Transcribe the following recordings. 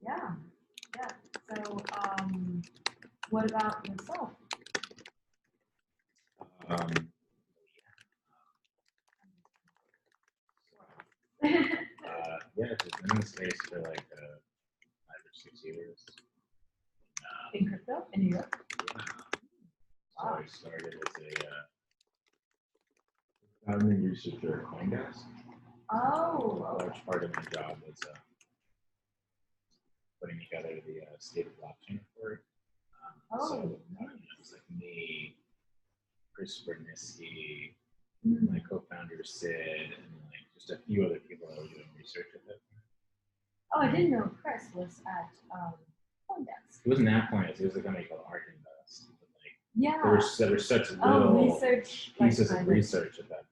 Yeah, yeah. So, what about yourself? Um, yeah, I've been in the space for like 5 or 6 years. In crypto in New York? Yeah. So Wow. I started as a founding researcher at CoinDesk. A Oh, large part of my job was putting together the state of blockchain report. So it was like me, Chris Bernisky, my co-founder Sid, and like just a few other people that were doing research at that time. Oh, I didn't know Chris was at CoinDesk. It wasn't that point. It was a company called Ark Invest. But like, Yeah. there were such little research pieces of research at that time.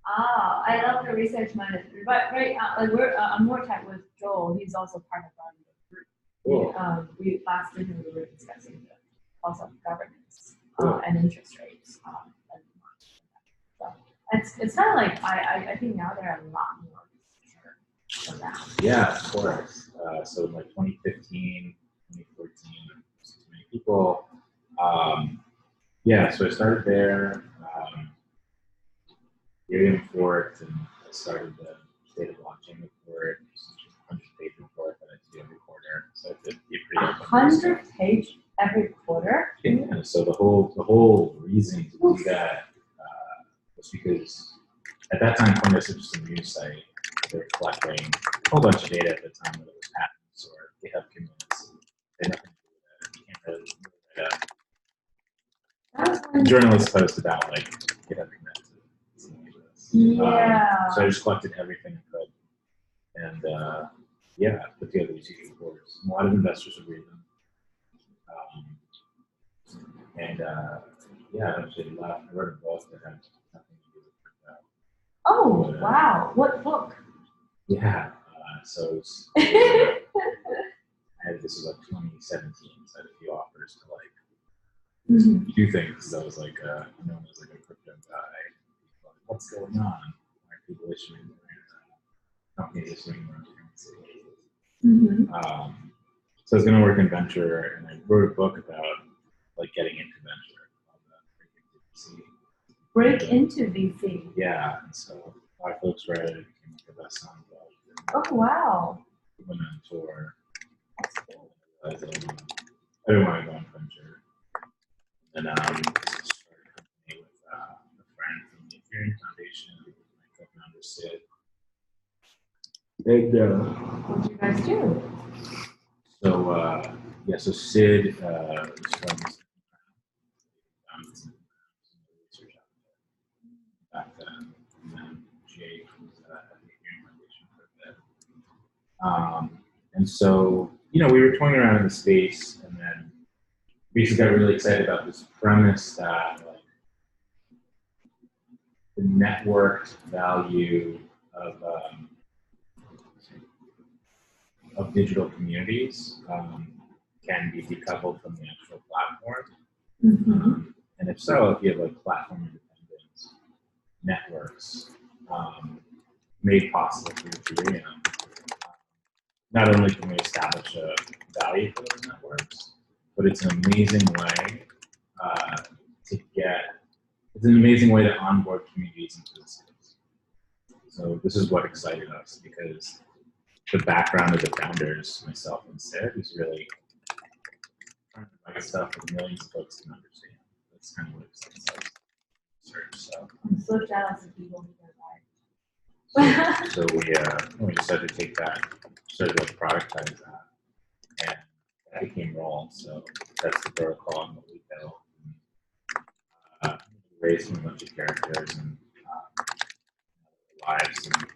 Ah, I love the research management. But right, like I'm more tight with Joel. He's also part of our group. Cool. We last week we were discussing the also governance Cool. and interest rates. So it's kind of like I think now there are a lot more for that. Yeah, of course. So in like 2015, 2014, so many people. Yeah, so I started there. Ethereum forked, and I started the state of blockchain report, 100-page report that I do every quarter. So it's a pretty 100-page every quarter. Yeah. So the whole reason to do that was because at that time, CoinDesk was just a news site. They were collecting a whole bunch of data at the time, whether it was patents or GitHub commits. They had nothing to do with it. You can't really journalists post about like GitHub commits. Yeah. So I just collected everything I could, and yeah, put together these huge reports. A lot of investors would read them, and yeah, I eventually left. I wrote a book that had nothing to do with crypto. Oh wow! What book? Yeah, so it was, this was like 2017. So I had a few offers to like do things. I was like known as like a crypto guy. What's going on? Why are people issuing companies issuing their own currency? So I was going to work in venture, and I wrote a book about like getting into venture. Break into VC. Yeah, and so a lot of folks read it. It became like the best selling book. Oh wow! Went on tour. That's cool. I didn't want to go in venture. And started a company with a friend from the Ethereum Foundation, my co-founder Sid. And what did you guys do? So yeah, so Sid was from research out there back then, and then Jake was at the Ethereum Foundation for a bit. And so we were toying around in the space, and then basically got really excited about this premise that like the networked value of digital communities can be decoupled from the actual platform. And if so, if you have like platform independent networks made possible through Ethereum, not only can we establish a value for those networks, but it's an amazing way it's an amazing way to onboard communities into the space. So this is what excited us, because the background of the founders, myself and Sid, is really trying to write stuff that millions of folks can understand. That's kind of what excites us. So I'm so jealous of people who can write. So we decided to take that, started to productize that, and that became Roll. So that's the protocol and what we built. Raised from a bunch of characters and lives, and do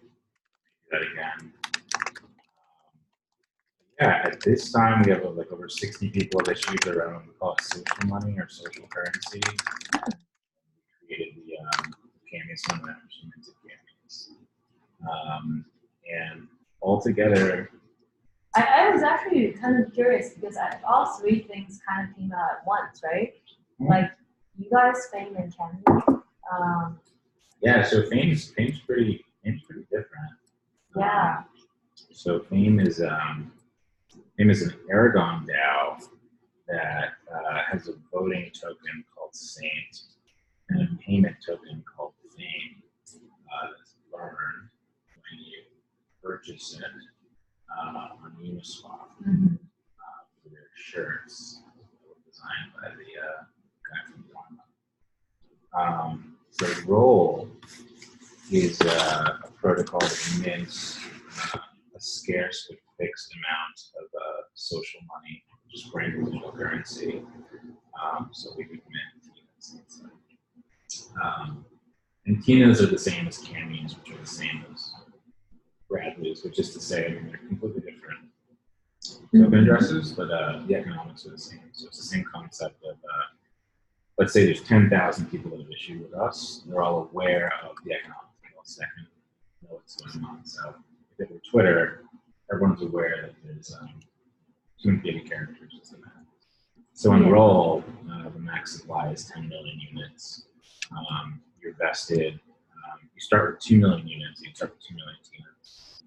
that again. Yeah, at this time we have like over 60 people that issued their own, we call it social money or social currency. We created the Camus Fund, which minted Camus. And altogether, I was actually kind of curious because all three things kind of came out at once, right? Like you guys, Fame and Camus. Yeah, so Fame's pretty different. Yeah. So Fame is name is an Aragon DAO that has a voting token called Saint and a payment token called Fame that's learned when you purchase it on Uniswap for their shirts that were designed by the guy from Dharma. So Roll is a protocol that mints a scarce but fixed amount of social money, which is brand digital currency. So we could mint Tinas. And Tinas are the same as Camis, which are the same as Bradleys, which is to say, I mean, they're completely different token addresses, but the economics are the same. So it's the same concept of, let's say there's 10,000 people that have issued with us. They're all aware of the economics. Second, know what's going on. So if it were Twitter, everyone's aware that there's 250 characters. So in Roll, the max supply is 10 million units. You're vested. You start with 2 million units. You start with 2 million Tinas.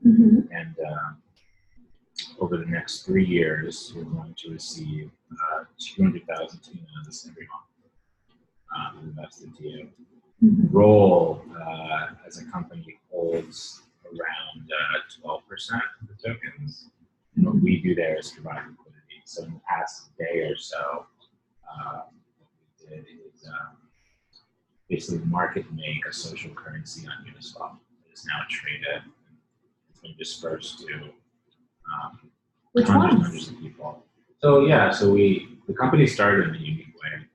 And over the next 3 years, you're going to receive 200,000 Tinas every month invested to you. Roll as a company holds around 12% of the tokens. And what we do there is provide liquidity. So in the past day or so, what we did is basically market make a social currency on Uniswap. It is now traded. It's been dispersed to hundreds of people. So yeah, so the company started in a unique way.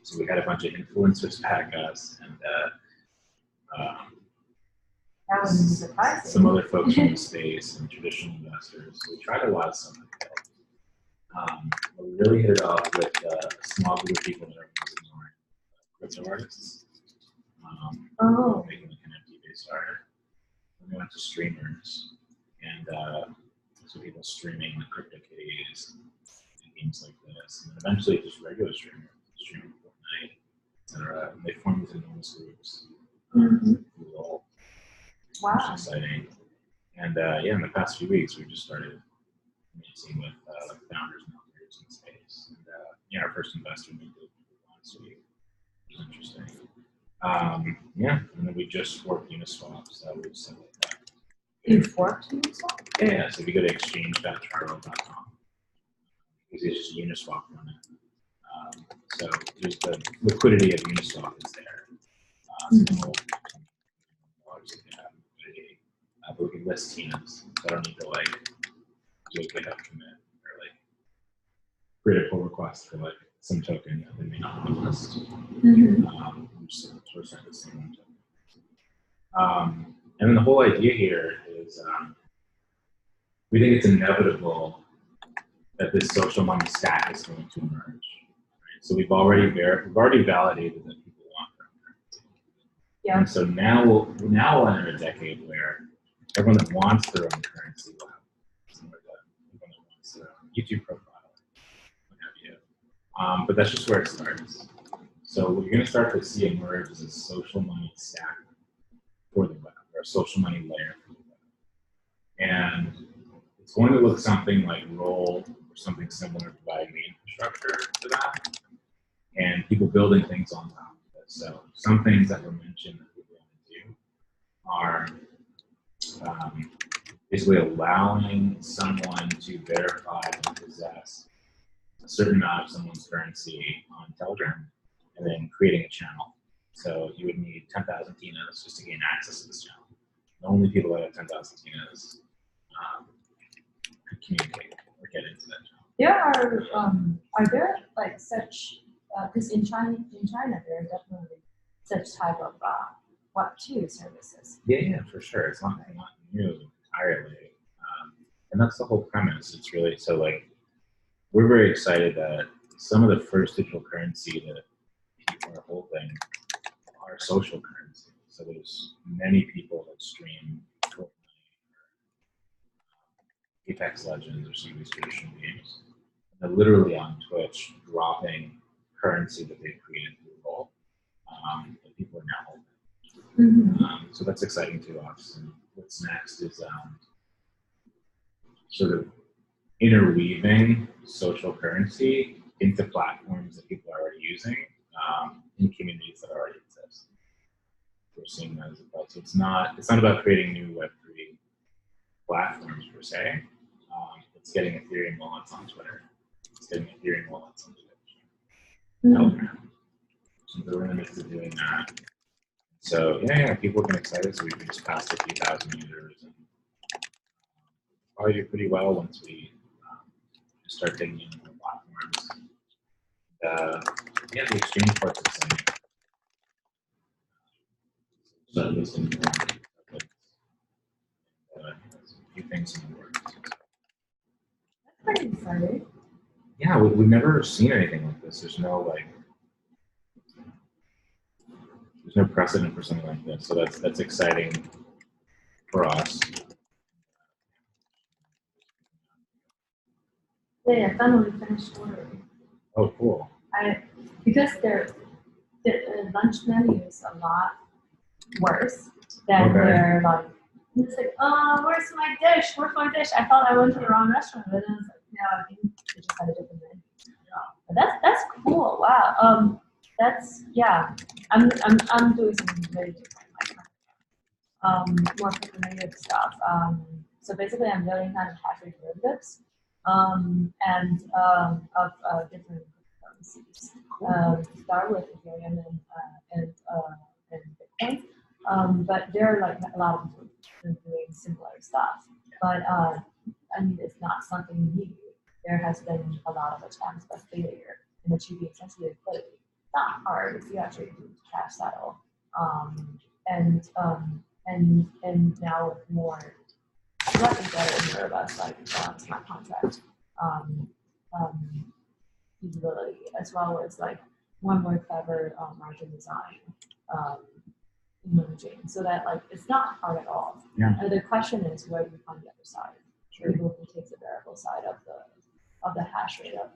So we had a bunch of influencers back us, and that was surprising. Some other folks from the space and traditional investors. So we tried a lot of stuff like that. We really hit it off with a small group of people that are ignoring crypto artists. Making like an NFT-based art. And we went to streamers, and so people streaming like CryptoKitties and games like this, and then eventually just regular streaming Fortnite, etc. They formed these enormous groups. Wow. Which is exciting. And yeah, in the past few weeks, we've just started meeting with like founders and operators in the space. And yeah, our first investor we did last week, which is interesting. Yeah, and then we just forked Uniswap, so we've set like that. You forked Uniswap? Yeah, so if you go to exchange.charlo.com, it's just Uniswap on it. So there's the liquidity of Uniswap is there. So but we can list Tinas, so I don't need to like do a GitHub commit or like create a pull request for like some token that they may not want to list. Just sort of the same one token. And then the whole idea here is we think it's inevitable that this social money stack is going to emerge. Right? So we've already validated that people want cryptocurrency. Yeah. And so now we'll enter a decade where everyone that wants their own currency will have similar to everyone that wants their own YouTube profile, what have you. But that's just where it starts. So what you're going to start to see emerge is a social money stack for the web, or a social money layer for the web. And it's going to look something like Roll or something similar, providing the infrastructure to that, and people building things on top of it. So some things that were mentioned that people want to do are basically allowing someone to verify and possess a certain amount of someone's currency on Telegram, and then creating a channel. So you would need 10,000 Tinas just to gain access to this channel. The only people that have 10,000 Tinas could communicate or get into that channel. Are there like such, because in China there are definitely such type of Web2 services. Yeah, for sure. It's not new entirely. And that's the whole premise. It's really, so like, we're very excited that some of the first digital currency that people are holding are social currency. So there's many people that stream Fortnite or Apex Legends or some of these traditional games. And they're literally on Twitch dropping currency that they've created through Roll that people are now holding. So that's exciting to us. And what's next is sort of interweaving social currency into platforms that people are already using in communities that already exist. We're seeing that as well. So it's not about creating new Web3 platforms per se. It's getting Ethereum wallets on Twitter. It's getting Ethereum wallets on Twitch. Telegram. So we're in the midst of doing that. So yeah, people have been excited. So we just passed 50,000 users, and probably do pretty well once we start taking in more platforms. Yeah, the exchange part's exciting. So listing more a few things in the works. That's pretty exciting. Yeah, we've never seen anything like this. There's no precedent for something like this. So that's exciting for us. Yeah, I finally finished ordering. Oh, cool. Because the lunch menu is a lot worse than their like. It's like, oh, where's my dish? Where's my dish? I thought I went to the wrong restaurant, but then I was like, no, I think they just had a different menu. But that's cool. Wow. That's yeah. I'm doing something really different, like more coordinated stuff. So basically, I'm building kind of hash rate derivatives, and of different currencies. Start with Ethereum and Bitcoin. But there are like a lot of people doing similar stuff. But and it's not something new. There has been a lot of attempts but failure in achieving essentially liquidity. It's not hard if you actually do cash settle. And now with more slightly better and robust like smart contract usability, as well as like more clever margin design emerging, so that like it's not hard at all. Yeah. The question is where do you find the other side? Sure. Who takes the variable side of the hash rate of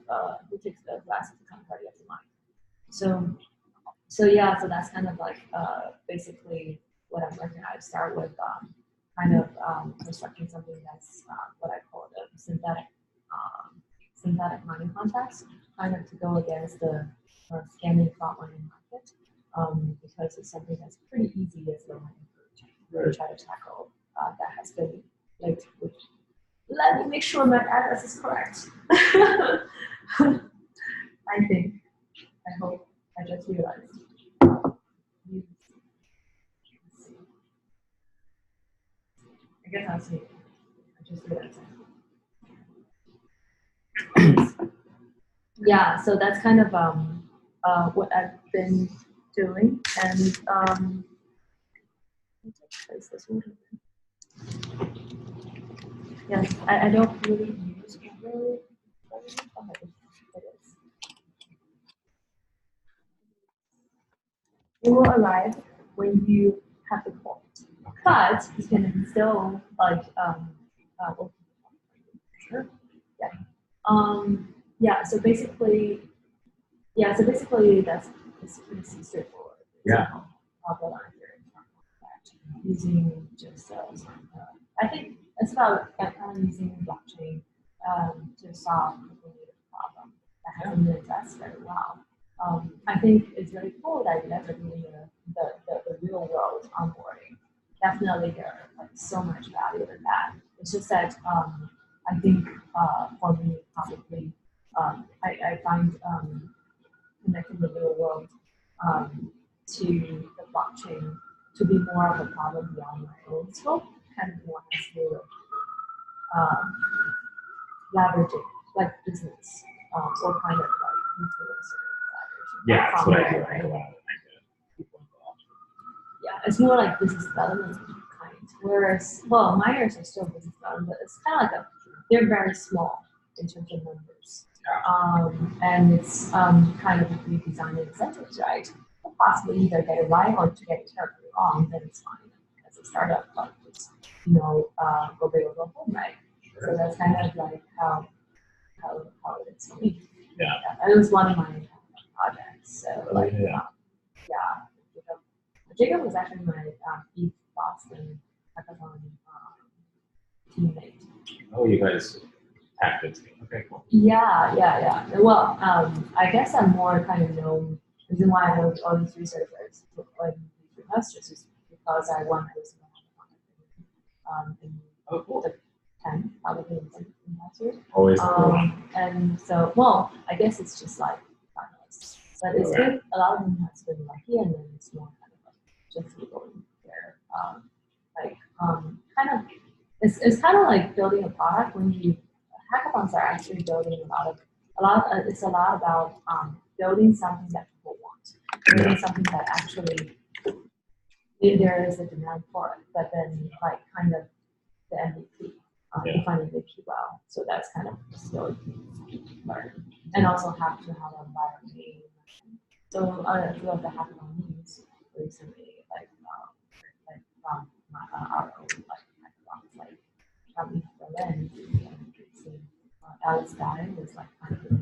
who takes the last counterparty of the mine. So yeah, so that's kind of like basically what I'm working on. I start with kind of constructing something that's what I call the synthetic mining contracts, kind of to go against the scamming spot mining market, because it's something that's pretty easy as low hanging fruit to really try to tackle. That has been like, let me make sure my address is correct. I think. I hope. I just realized. I guess I'll see. I just realized. Yeah, so that's kind of what I've been doing, and yes, I don't really use Uber. It will arrive when you have the point, but you can still like sure. Yeah. Yeah. So basically, that's it's pretty straightforward. Yeah. Using just I think it's about using blockchain to solve a problem that hasn't been addressed very well. I think it's really cool that you guys are doing the real world onboarding. Definitely, there are like so much value in that. It's just that I think for me, probably I find connecting the real world to the blockchain to be more of a problem beyond my own scope, kind of more has to do with leveraging, like business, or kind of like influencer collaboration. Yeah, that's what I do. Right? Yeah, it's more like business development kind. Whereas, well, miners are still business development, but it's kind of like they're very small in terms of numbers. And it's kind of redesigning incentives, right? Or possibly either get it right or to get it terribly wrong, then it's fine. As a startup, but just, go big or go home, right? Sure. So that's kind of like how it is for me. Yeah. It was one of my projects. So Jacob was actually my East Boston hackathon teammate. Oh, you guys. packaging. Okay, cool. Yeah. Well, I guess I'm more kind of known. The reason why I know all these researchers and these investors is because I won this in Oh, cool. the 10, probably in last year. Always cool. And so, well, I guess it's just like finalists. But it's Okay. been, a lot of them has been lucky, and then it's more kind of like just going there. Kind of, it's kind of like building a product when you, hackathons are actually building it's a lot about building something that people want, building something that actually, there is a demand for it, but then like kind of the MVP, defining the MVP well. So that's kind of still learn, and also have to have a viral name. So a few of the hackathon news recently, our own like hackathons, like Travis Berlin, and Alice Guy was like kind of the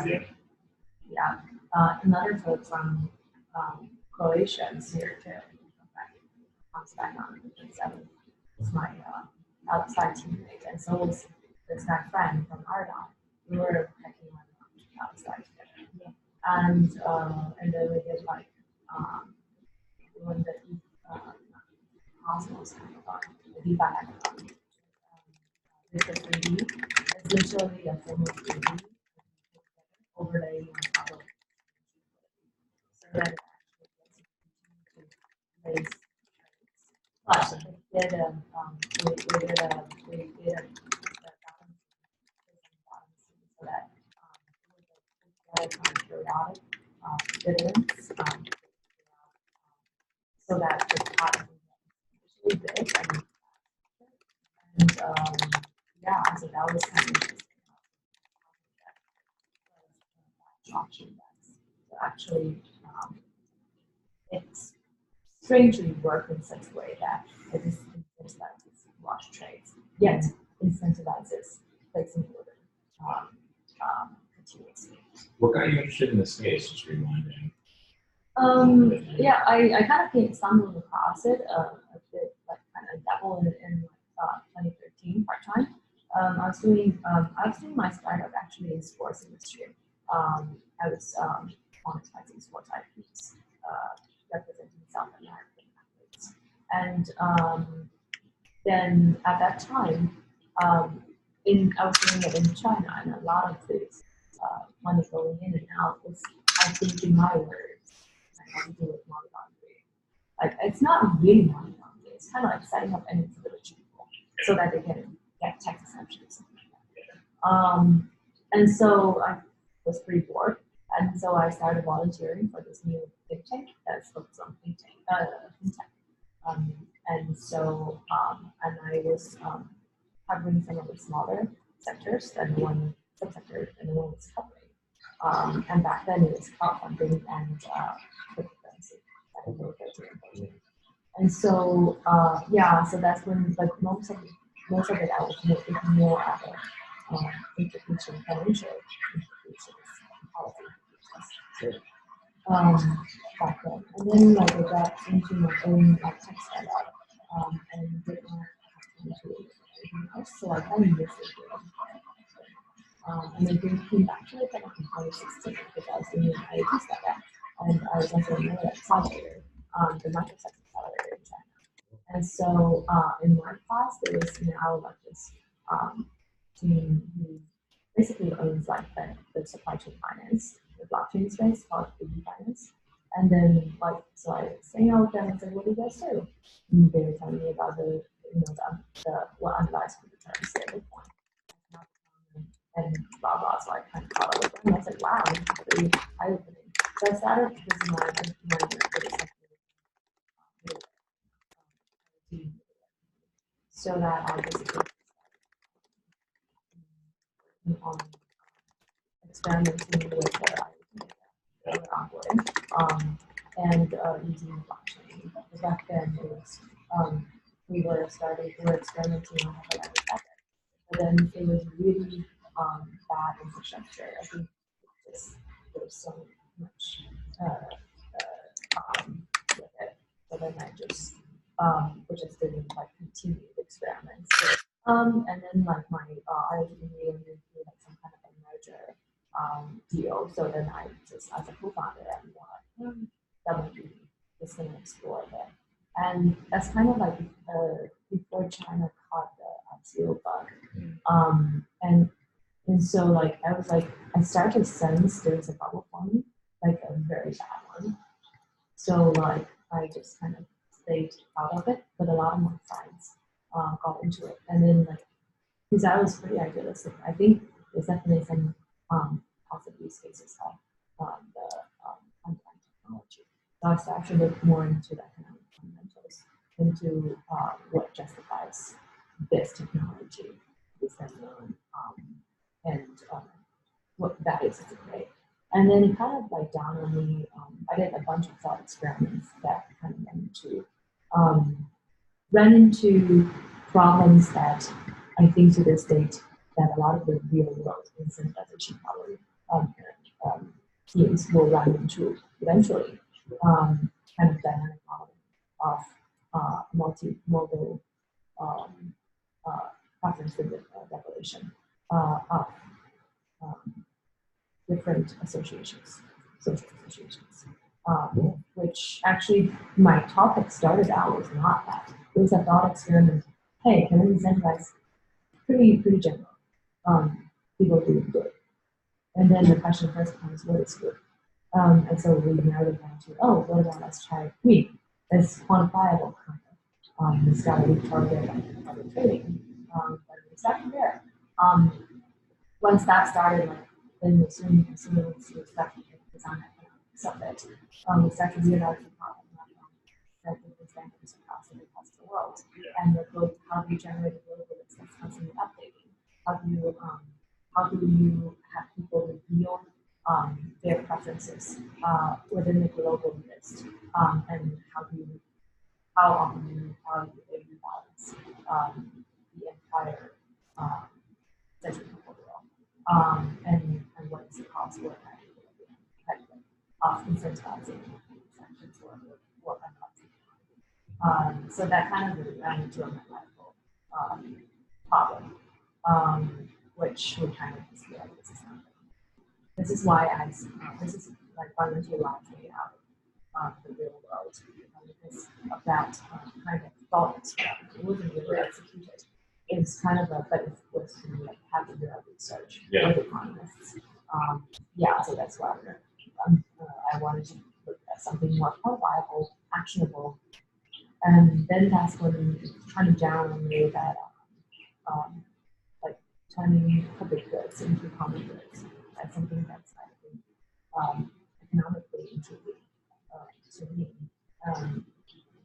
name. Yeah. Another folks from Croatia is here too. Comes back on the 7th. It's my outside teammate, and so was this guy friend from Ardon. We were hacking on outside together, and then we did like when the Cosmos hackathon, the DeFi hackathon. With the 3D, it's literally a form of 3D overlay on top of, so that it actually gets to raise. But we did so that with the periodic dividends, so that the pot is really big and yeah, so that was kind of interesting. Option that's so actually it's strangely worked in such a way that it is incentivizes large trades, yet incentivizes placing order continuously. What got you interested in this space? Just rewinding. Yeah, I kind of stumbled across it a bit, like kind of dabble in 2013 part time. I was doing my startup actually in sports industry. I was monetizing sports IPs, representing South American athletes, and then at that time, I was doing it in China, and a lot of this money going in and out was, I think, in my words, I have to do with money laundering. Like it's not really money laundering; it's kind of like setting up entities for rich people so that they can get tax exemptions. And so I was pretty bored, and so I started volunteering for this new think tank that's focused on fintech. And so, and I was covering some of the smaller sectors that no one subsector that no one was covering. And back then it was crowdfunding and cryptocurrency. And so, yeah, so that's when like most of it I was looking more at institution, financial institutions, policy institutions. Back then, and then like I got into my own like tech startup, and did not have to anything else, so I kind of missed it. And then came back to it kind of in 2016 because I was doing an IoT startup, and I was also another accelerator, the Microsoft accelerator in China. And so in my class, there was now like this team who basically owns like the supply chain finance, the blockchain space called Baby Finance. And then like so I was saying out with them and said, what do you guys do? And they were telling me about the what underlies for the term stablecoin. And blah blah. So I kind of caught up with them and I said, wow, this is pretty eye opening. So I started this so that I basically on experimenting with the onboarding and using blockchain. Back then it was we were experimenting on how to leverage that. But then it was really bad infrastructure. I think there was so much with it. So then I just didn't like continue the experiments. And then like my IoT engineering so then I just, as a co-founder, I'm like, that would be this thing to explore there. And that's kind of like before China caught the ICO bug. And so like I was like, I started to sense there's a bubble forming, like a very bad one. So like I just kind of stayed out of it, but a lot of my friends got into it. And then like, because I was pretty idealistic, I think there's definitely some positive use cases of the underlying technology. So I started to look more into the economic fundamentals, into what justifies this technology, this unknown, and what values does it create. And then it kind of like dawned on me, I did a bunch of thought experiments that kind of ran into problems that I think to this date that a lot of the real world incentivization problem teams will run into eventually. Kind of dynamic model of multimodal preference regulation of different associations, social associations, which actually my topic started out was not that. It was a thought experiment. Hey, can we incentivize pretty general? People do good. And then the question first comes, what is good? And so we narrowed it down to, what about let's try green? It's quantifiable kind of. It's got to be targeted on trading. But it's not there. Once that started, like, then we soon we start to design economics of it. We start to realize the problem that different standards across the world, and how do you generate a global list that's constantly updating? How do you have people reveal their preferences within the global list, and how often they rebalance the entire central portfolio, and what is the cost for of incentivizing sanctions or unlocking. So that kind of really ran into a mathematical problem, which we kind of just realized this is not. This is why this is like fundamentally why I came out of the real world, because of that kind of thought experiment. It wasn't really executed. It's kind of but it was like having your research with economists. So that's why I wanted to look at something more quantifiable, actionable, and then that's when it kind of dawned on me that like turning public goods into common goods. That's something that's I think economically intriguing to me.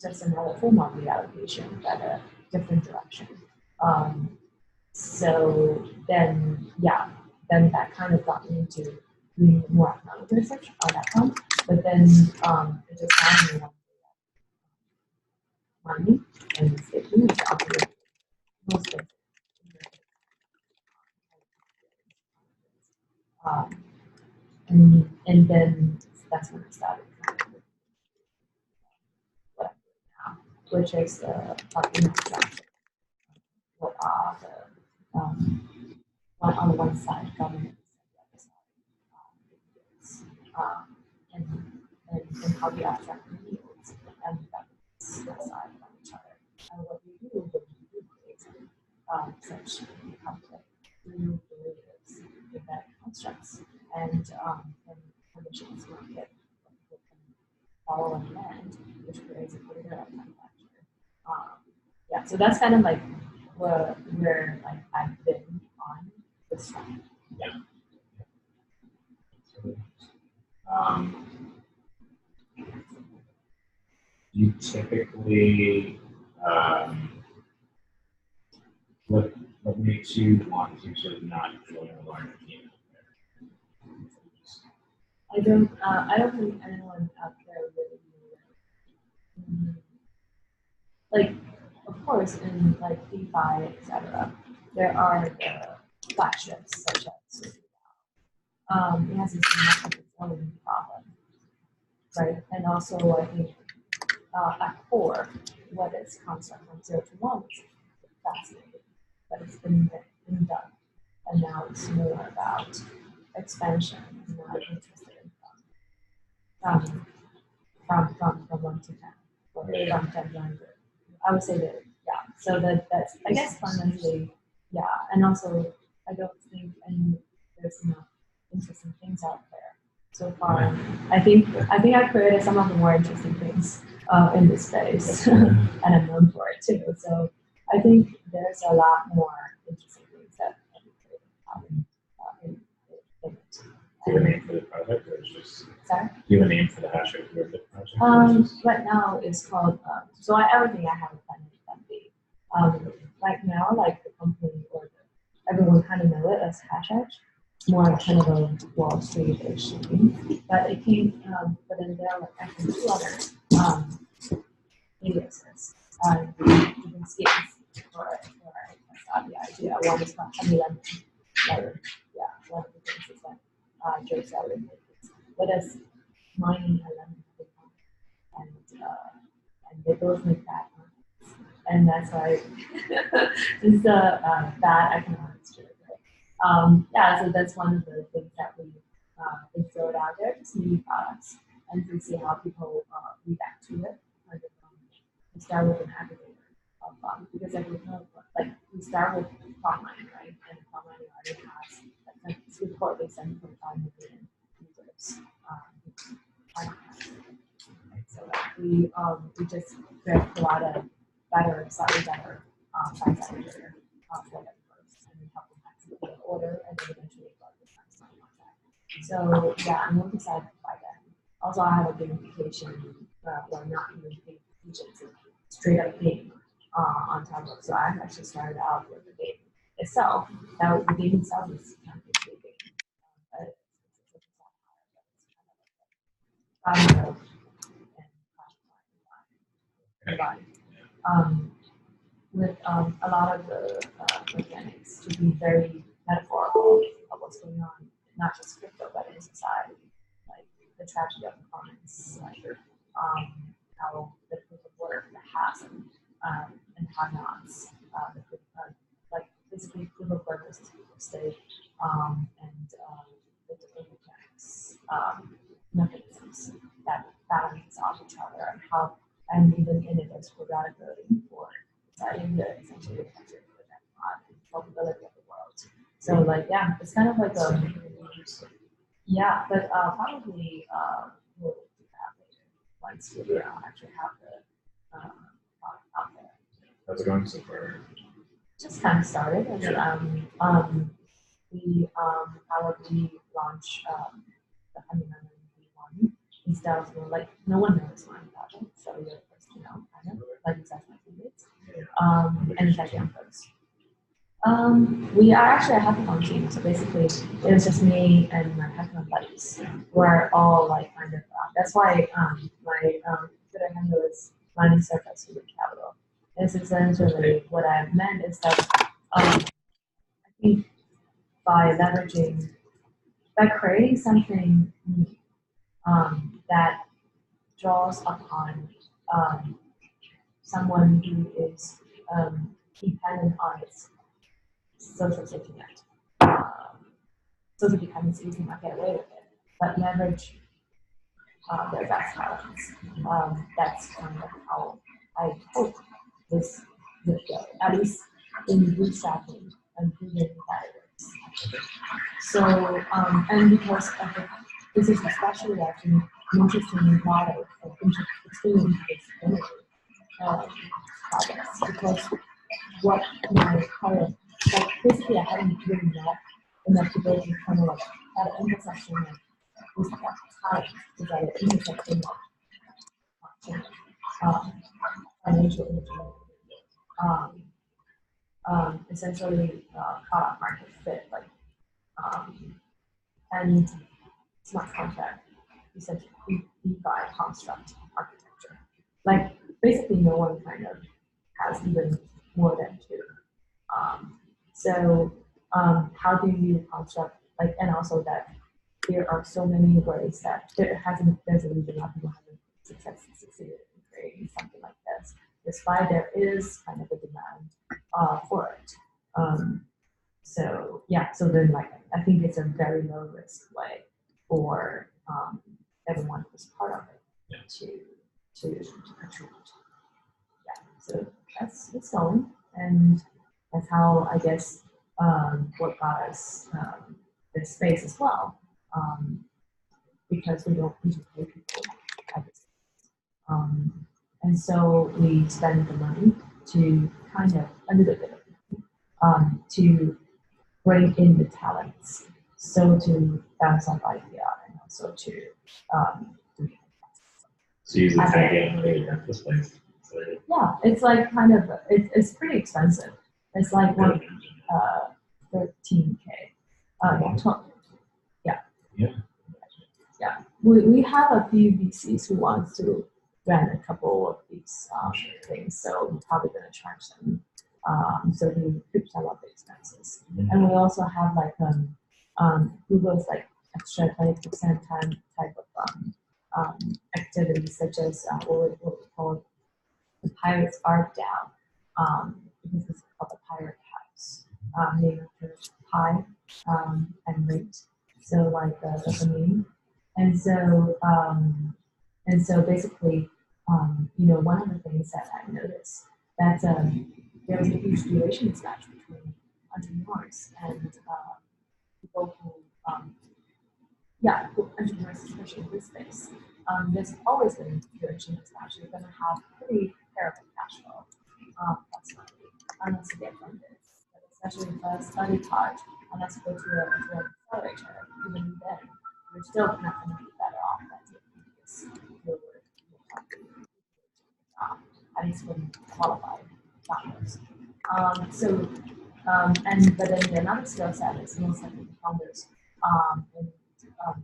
Just another form of reallocation, but a different direction. So then that kind of got me into doing more economic research on that front. But then it just found me money and staking is often most places. And then that's when I started what I'm doing now, which is the infrastructure. What are the on the one side government, and how the abstract yields and governments aside from each other. And what we do when we do create such conflict through derivatives in that constructs and conditions market people can follow and land, which creates a greater manufacturer. So that's kind of like where like I've been on this one. You typically what makes you want to sort of not join a larger team? I don't think anyone out there really like, of course, in like DeFi, etc. There are the flagships such as it has its own problem, right? And also, I think at core, what is construct from 0 to 1 is fascinating, but it's been done, and now it's more about expansion. I'm not interested in from 1 to 10 or from 10 to 100. I would say that So that's I guess fundamentally and also I don't think there's enough interesting things out there so far. I think I created some of the more interesting things in this space, and I'm known for it too. So I think there's a lot more interesting things that can be created in it. Do you have a name for the project, or is just? Sorry? Do you have a name for the hashtag for the project? Right now it's called. Everything I have a plan with MD. Right now, like the company or everyone kind of know it as hashtag. It's more kind of a Wall Street-ish thing. But it came. But then there are like actually 2 other aliases. You can see it for I got the idea. One is called Honey Lemon. One of the things is that Joe Sauer made. What is mining a lemon and they both make bad ones. And that's why it's a bad economics joke. Right? So that's one of the things that we throw it out there to see products and to see how people react to it. We start with an aggregator of because like we start with prop mining, right? And prop mining already has it's reportedly 7.5 million users. So we just provide a slightly better price aggregator for them first, and then help them execute the order, and then eventually go to the next time like that. So I'm really excited by that. Also, I have a gamification, well, not even gamification, it's a straight up game on top of. So I actually started out with the game itself. Now the game itself is kind of a big game, but with a lot of the mechanics to be very metaphorical of what's going on, not just crypto, but in society, like the tragedy of components, like how the proof of work, the haves and have-nots, like basically proof of work versus proof of stake, and the different mechanics, mechanisms that balance off each other, and how, and even in it, there's quadratic coding for deciding the essentially the future for that and probability of the world. So like it's kind of like but probably we'll do that later once we actually have the product out there. How's it going so far? Just kind of started, and we probably launch the Honey Lemon V1 instead of like no one knows my project, so you're the first to know, kind of like it's my favorites. And it's actually on first. We are actually a hackathon team, so basically it was just me and my hackathon buddies. We're all like kind of that's why my Twitter handle is Mining Surface Human Capital. It's essentially what I meant is that I think by creating something new, that draws upon someone who is dependent on its social safety net. Social dependency, you cannot get away with it, but leverage their best talents. That's kind of how I hope this would go, at least in bootstrapping and proving that it works. So, and because of this is especially actually an interesting product of extremely interdisciplinary projects, because what my current, like basically I haven't really met enough people to kind of like at an intersection of this talent is at an intersection of financial engineering, essentially product market fit, like and smart contract, essentially DeFi construct architecture. Like basically no one kind of has even more than 2. How do you construct, like, and also that there are so many ways that there's a reason why people haven't succeeded in creating something like this, despite there is kind of a demand for it. So then like I think it's a very low risk way for everyone who's part of it to contribute. Yeah, so that's its own, and that's how I guess what got us this space as well, because we don't need to pay people at this. And so we spend the money to kind of a little bit to bring in the talents, so to bounce off idea and also to do So you use the I tag think- in this place. So yeah, it's like kind of it's pretty expensive. It's like 13K. Yeah. Yeah. Yeah. We have a few VCs who wants to run a couple of these things, so we're probably gonna charge them so they could some of the expenses. And we also have like Google's like extra 20% time type of activities such as what we call the Pirates Art DAO, because it's called the Pirate House, named after Pi and rate. So like the meme. And so basically, one of the things that I noticed that there was a huge duration mismatch between entrepreneurs and people who, who entrepreneurs, especially in this space. There's always been duration mismatch. You're going to have pretty terrible cash flow, personally, unless you get funded. But especially if a study part, unless you go to an accelerator, even then, you're still not going to be better off than your previous at least when qualified founders. But then another skill set is most likely the founders in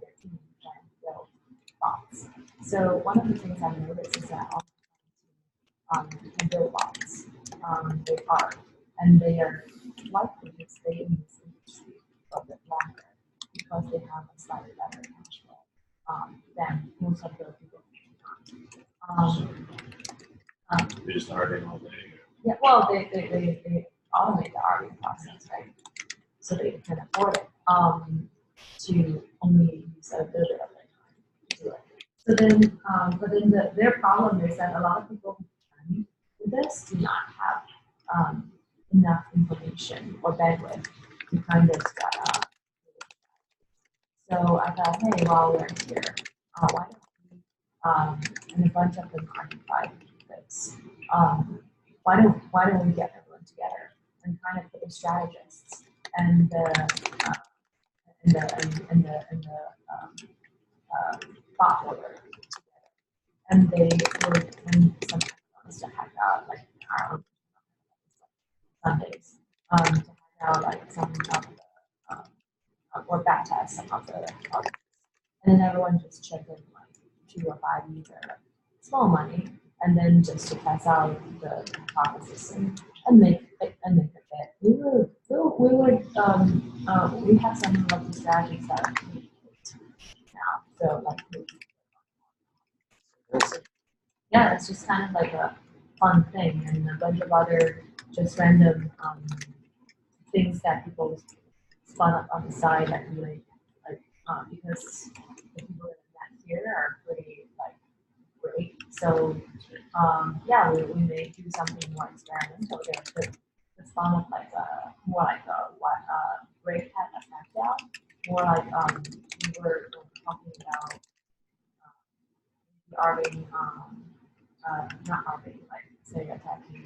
their team can build bots. So one of the things I noticed is that can build bots. They are, and they are likely to stay in this industry for a bit longer because they have a slightly better cash flow than most of the people. They're just arguing all day. Yeah, well, they automate the RV process, right? So they can afford it to only use a little bit of their time to do it. So then, but then their problem is that a lot of people who can do this do not have enough information or bandwidth to kind of So I thought, hey, while we're here, why don't we, and a bunch of them occupied this, why don't we get everyone together and kind of put the strategists and the thought builder together, and they would and sometimes wants to hack out like our Sundays to hack out like some of the or backtest some of the projects. And then everyone just chip in like 2 or 5 either small money, and then just to test out the hypothesis and make it fit. We have some of the strategies that are now. So like yeah, it's just kind of like a fun thing, and a bunch of other just random things that people spun up on the side that really like because the people that here are pretty like great. So we may do something more experimental there to spawn up like more like a great hat effect out, more like we were talking about the arbing not arbing, like say attacking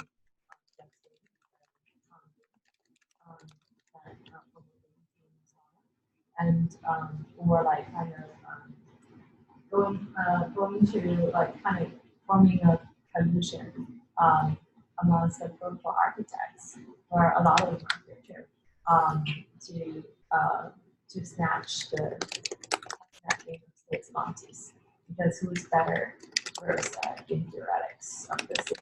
and or like kind of going to like kind of forming a coalition amongst the protocol architects, where a lot of them are here too, to snatch the snatching state's Montes, because who's better versed in theoretics of this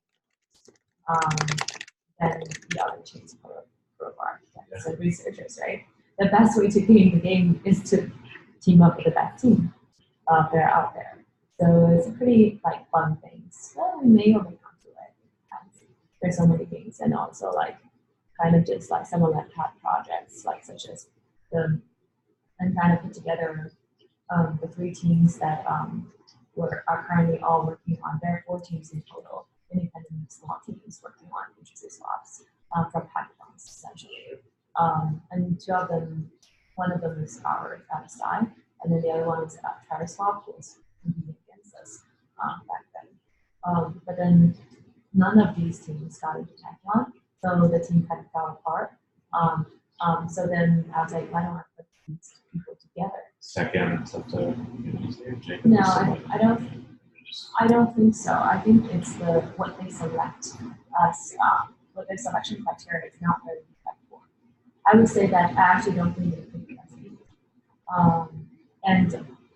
than the other chains protocol architects and researchers, right? The best way to game the game is to team up with the best team that are out there. So it's a pretty like fun things. Well, we may or may not do it. There's so many things, and also like kind of just like some of the pet projects, like such as the and kind of put together the 3 teams that are currently all working on. There are 4 teams in total, independent small teams working on intraday swaps from hackathons, essentially. And 2 of them, one of them is our MSI, and then the other one is TravisSwap, who was competing against us back then. But then none of these teams got into Tachyon, so the team kind of fell apart. So then I was like, why don't I put these people together? Second, it's up to Jacob. No, I don't think so. I think it's what they select as what their selection criteria is not very effective. I would say that I actually don't think it could be as easy.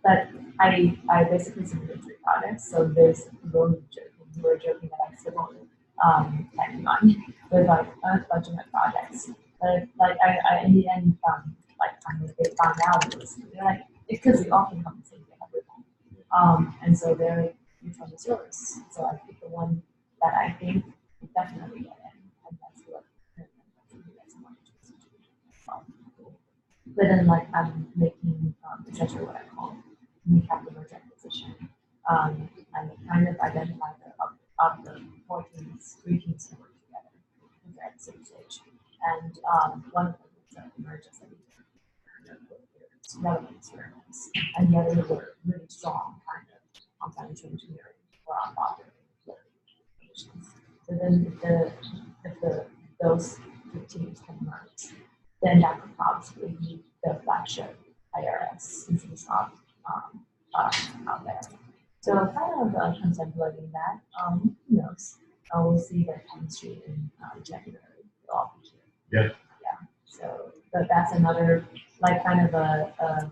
But I basically submitted 3 projects, so there's people who were joking that I still won't tag on with like a bunch of my projects. But like I in the end like kind of they found out they're like because we often come the same thing every time. And so they're like, which one is yours? So I picked the one that I think would definitely get in, and that's what but then like I'm making essentially what I call new capital merge acquisition. And kind of identify of the 4 teams, 3 teams who work together because they're at the same stage. And one of them is emerges relevant experiments, and the other were really strong kind of on financial engineering or on bottom conditions. So then if those 2 teams can merge, then that could probably be the flagship IRS Infusionsoft out there. So kind of contemplating that. Who knows? We'll see the chemistry in January. Yeah. So, but that's another like kind of a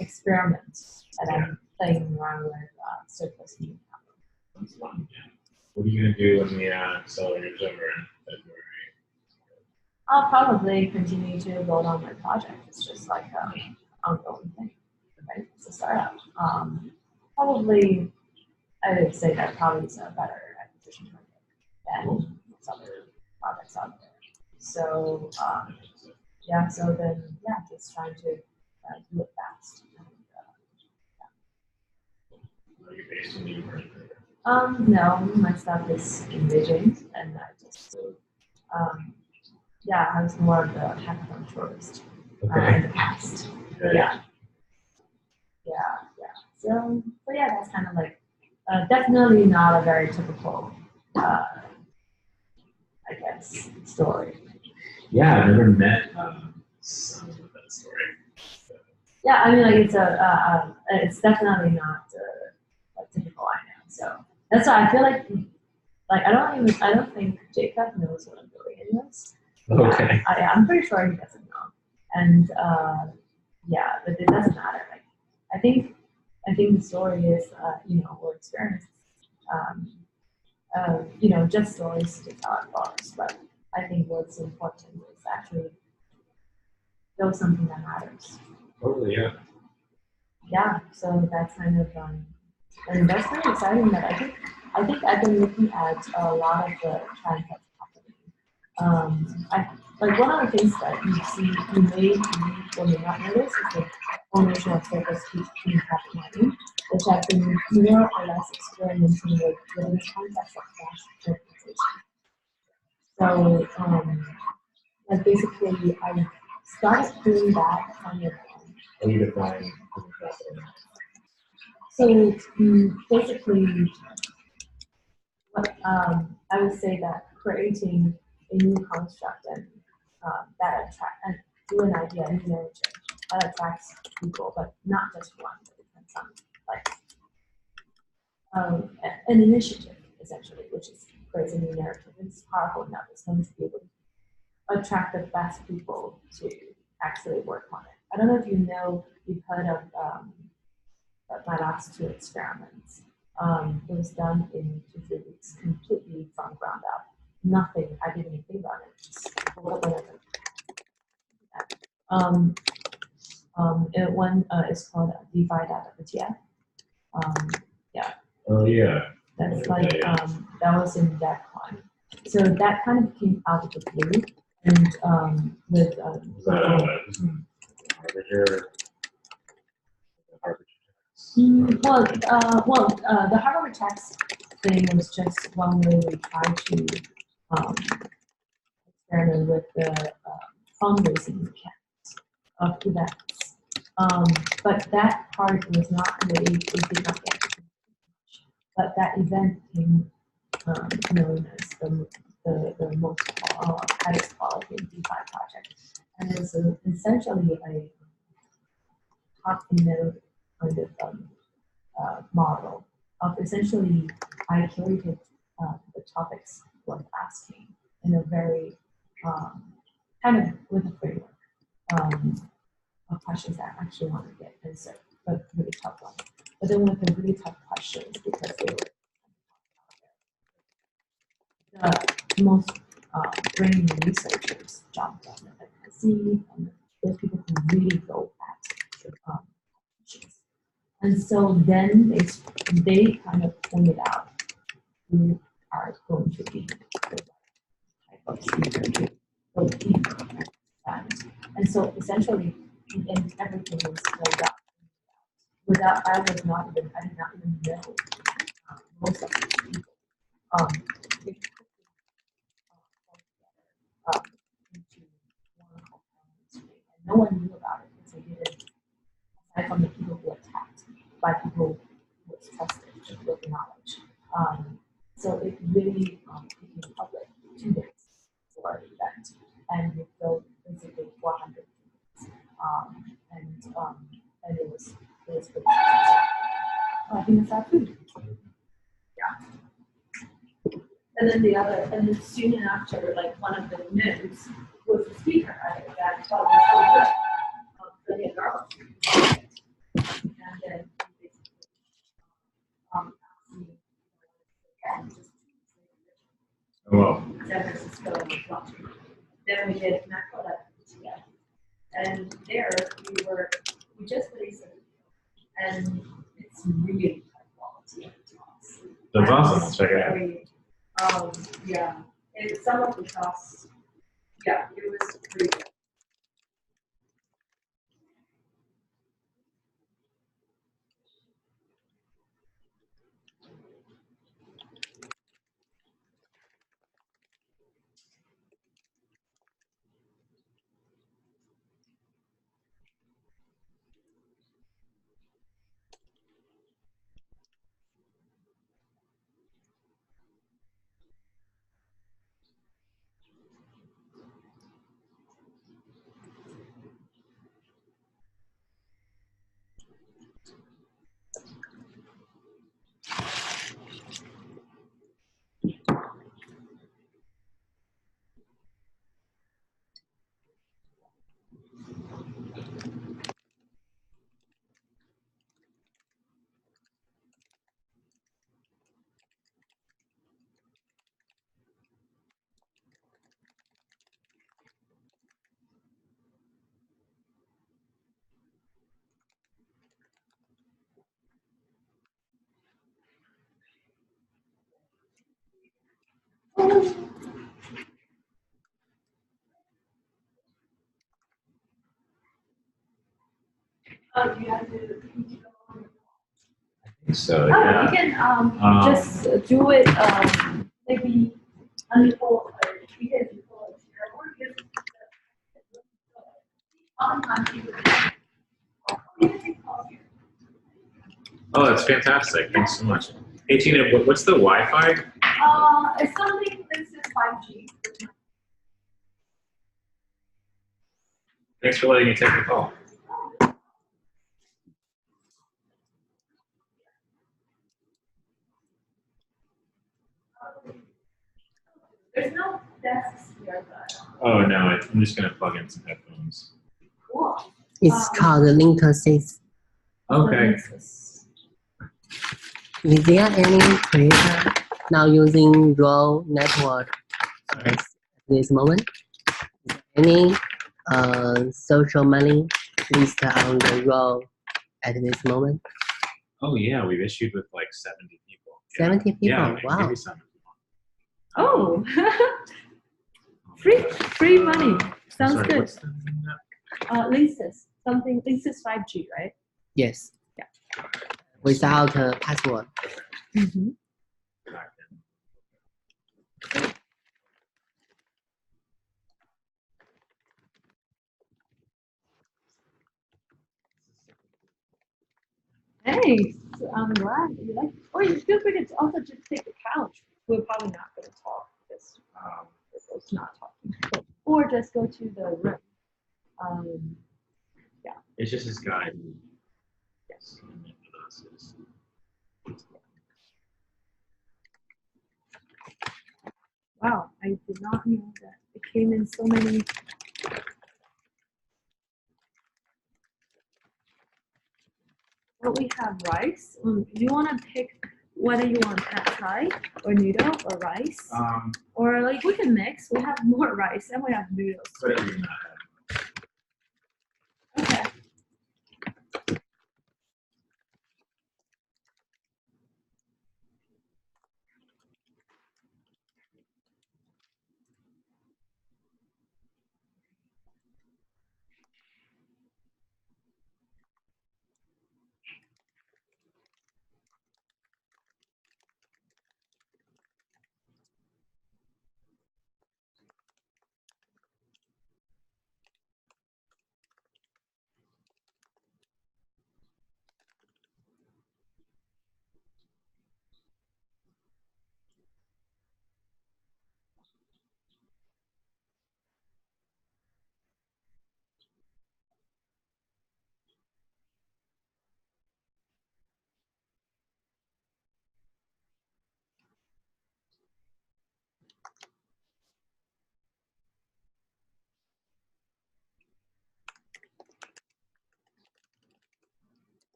experiment that I'm playing around with surplus new capital. That's fun. Yeah. What are you gonna do when the accelerators over in February? I'll probably continue to build on my project. It's just like an ongoing thing, right? It's a startup. Probably, I would say that probably is a better acquisition target than some other projects out there. So, yeah, so then, yeah, just trying to do it fast. Are you based in New York? No, my stuff is in Beijing, and I just, yeah, I was more of the hackathon tourist in the past. Yeah. So yeah, that's kind of like definitely not a very typical, I guess, story. Yeah, I've never met someone with that story. So. Yeah, I mean, like it's definitely not like typical I know. So that's why I feel like I don't think Jacob knows what I'm doing anyways. Okay. I'm pretty sure he doesn't know, and yeah, but it doesn't matter. Like I think the story is or experience. Just stories to tell at bars, but I think what's important is actually know something that matters. Totally, yeah. Yeah, so that's kind of and that's kind of exciting. That I think I've been looking at a lot of the trends that's happening. Like one of the things that you may read or may not notice is the formation of surface keeping traffic mining, which I've been more or less experimenting with within the context of flash organization. So, like basically, I started doing that kind of. How do you define? So basically, what I would say that creating a new construct and that attract and do an idea, a new narrative that attracts people, but not just one, but some like an initiative essentially, which is creates a new narrative. It's powerful enough. It's going to be able to attract the best people to actually work on it. I don't know if you've heard of my last 2 experiments. It was done in 2-3 weeks, completely from ground up. Nothing. I didn't even think about it. Just one is called DeFi.wtf. Yeah. Oh yeah. That's like that was in DevCon. So that kind of came out of the blue, and with Was that Manager The hardware tax thing was just one way we tried to experiment with the fundraising mechanics of events. But that part was not really, it did not get much. But that event became known as the most highest quality DeFi project. And it was essentially a top-node kind of model of essentially I curated the topics worth asking in a very kind of with a framework of questions that I actually want to get answered, but really tough ones. But then with the really tough questions because they were the most brainy researchers jumped on it. I see those people who really go at questions. And so then they kind of pointed out who are going to be the type of speaker to go deeper. And so essentially, and everything was filled up. I did not even know most of the people. They put into one component, and no one knew about it because they didn't, aside from the people who attacked, by people who was trusted with knowledge. So it really became public 2 days for the event, and we filled basically 400 people. And it was pretty successful. I think it's that food. Yeah. And then soon after, like one of the nodes was the speaker that taught us so good of the girls. And then basically asked me and just Wow. San Francisco launch. Then we did macro together. And there we just released it. And it's really high quality talks. That's awesome. Let's check it out. Yeah. And some of the talks, yeah, it was pretty good. You have to So yeah. You can just do it maybe until we can do Oh, that's fantastic. Thanks so much. Hey Tina, what's the Wi-Fi? It's something that is 5G. Thanks for letting me take the call. There's no desks here, but. Oh no, I'm just gonna plug in some headphones. Cool. It's called Linksys. Okay. Is there any creator now using Raw network at this moment? Is there any social money listed on the Raw at this moment? Oh yeah, we've issued with like 70 people. 70 people? Yeah, Wow. maybe some. Oh, free money. Sounds Sorry, good. what's the name of that? Linksys, something Linksys 5G, right? Yes. Yeah. without a password. Mhm. Hey, I'm glad you like. Or you feel free to also just take the couch. We're probably not going to talk because we're both not talking. Or just go to the room. Um, It's just this guy who, yes, with us is. wow, I did not know that it came in so many. Well, we have rice. You want to pick whether you want pad thai or noodle or rice, or like we can mix. We have more rice and we have noodles. Whatever you're not having. Okay.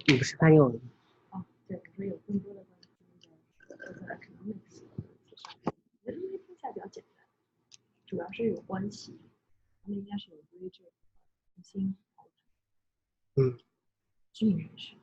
你不是翻译我哦，对，我们有更多的关于那个 economics 的上面，我觉得因为听起来比较简单，主要是有关系，他们应该是有规制，重新讨论。知名人士。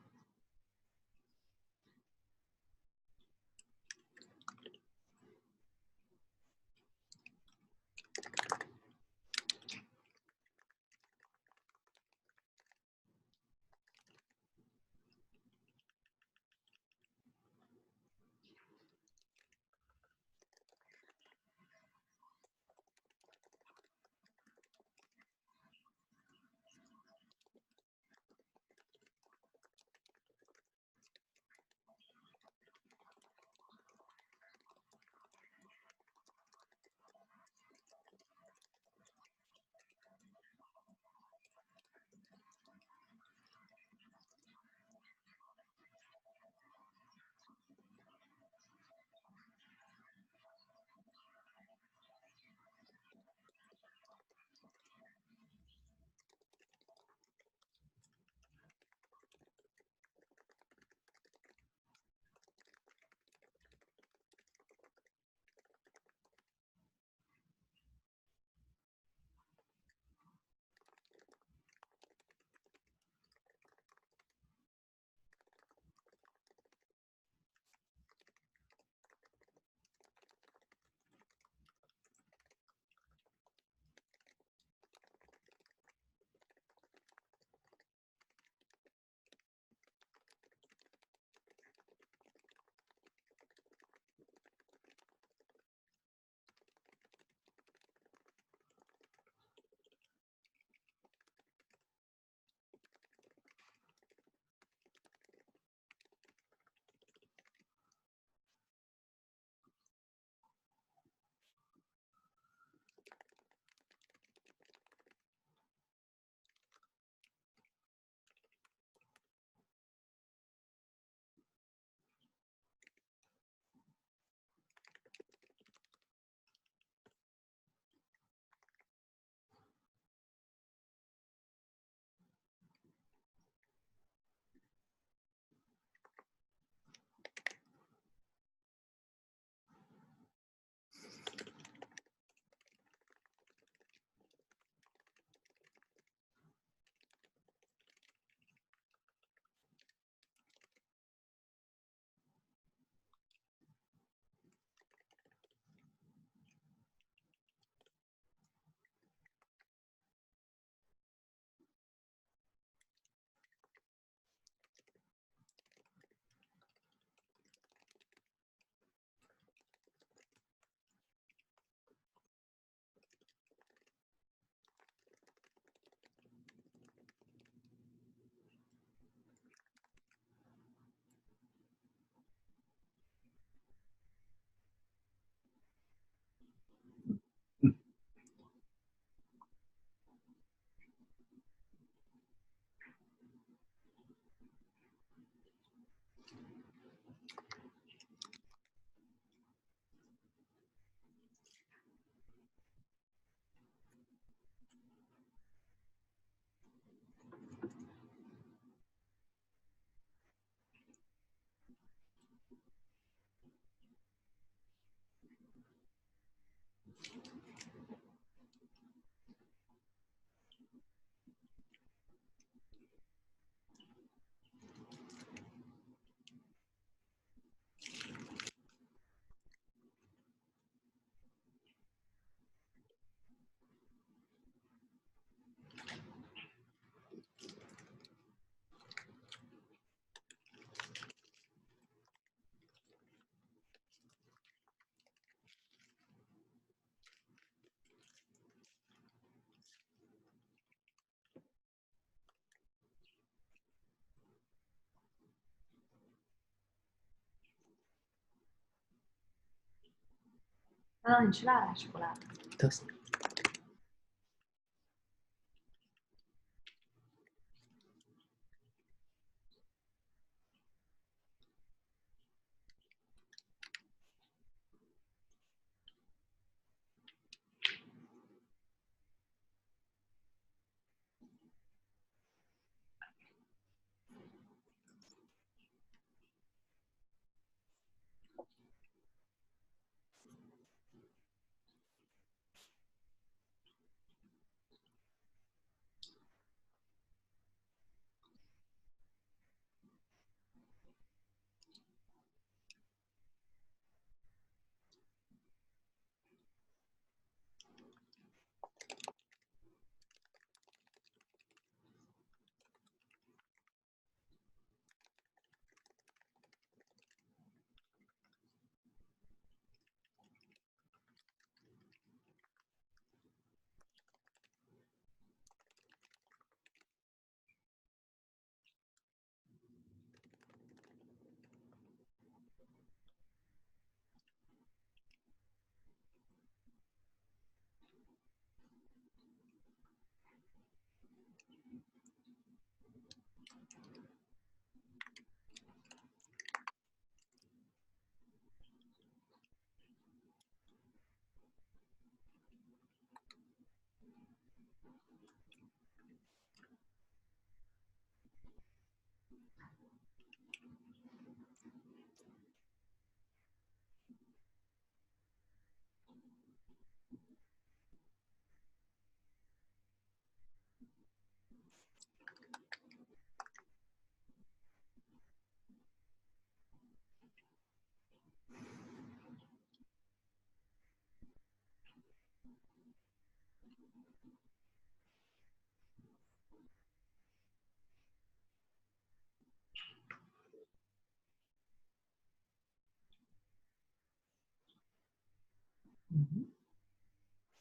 你吃辣的还是不辣的？都行。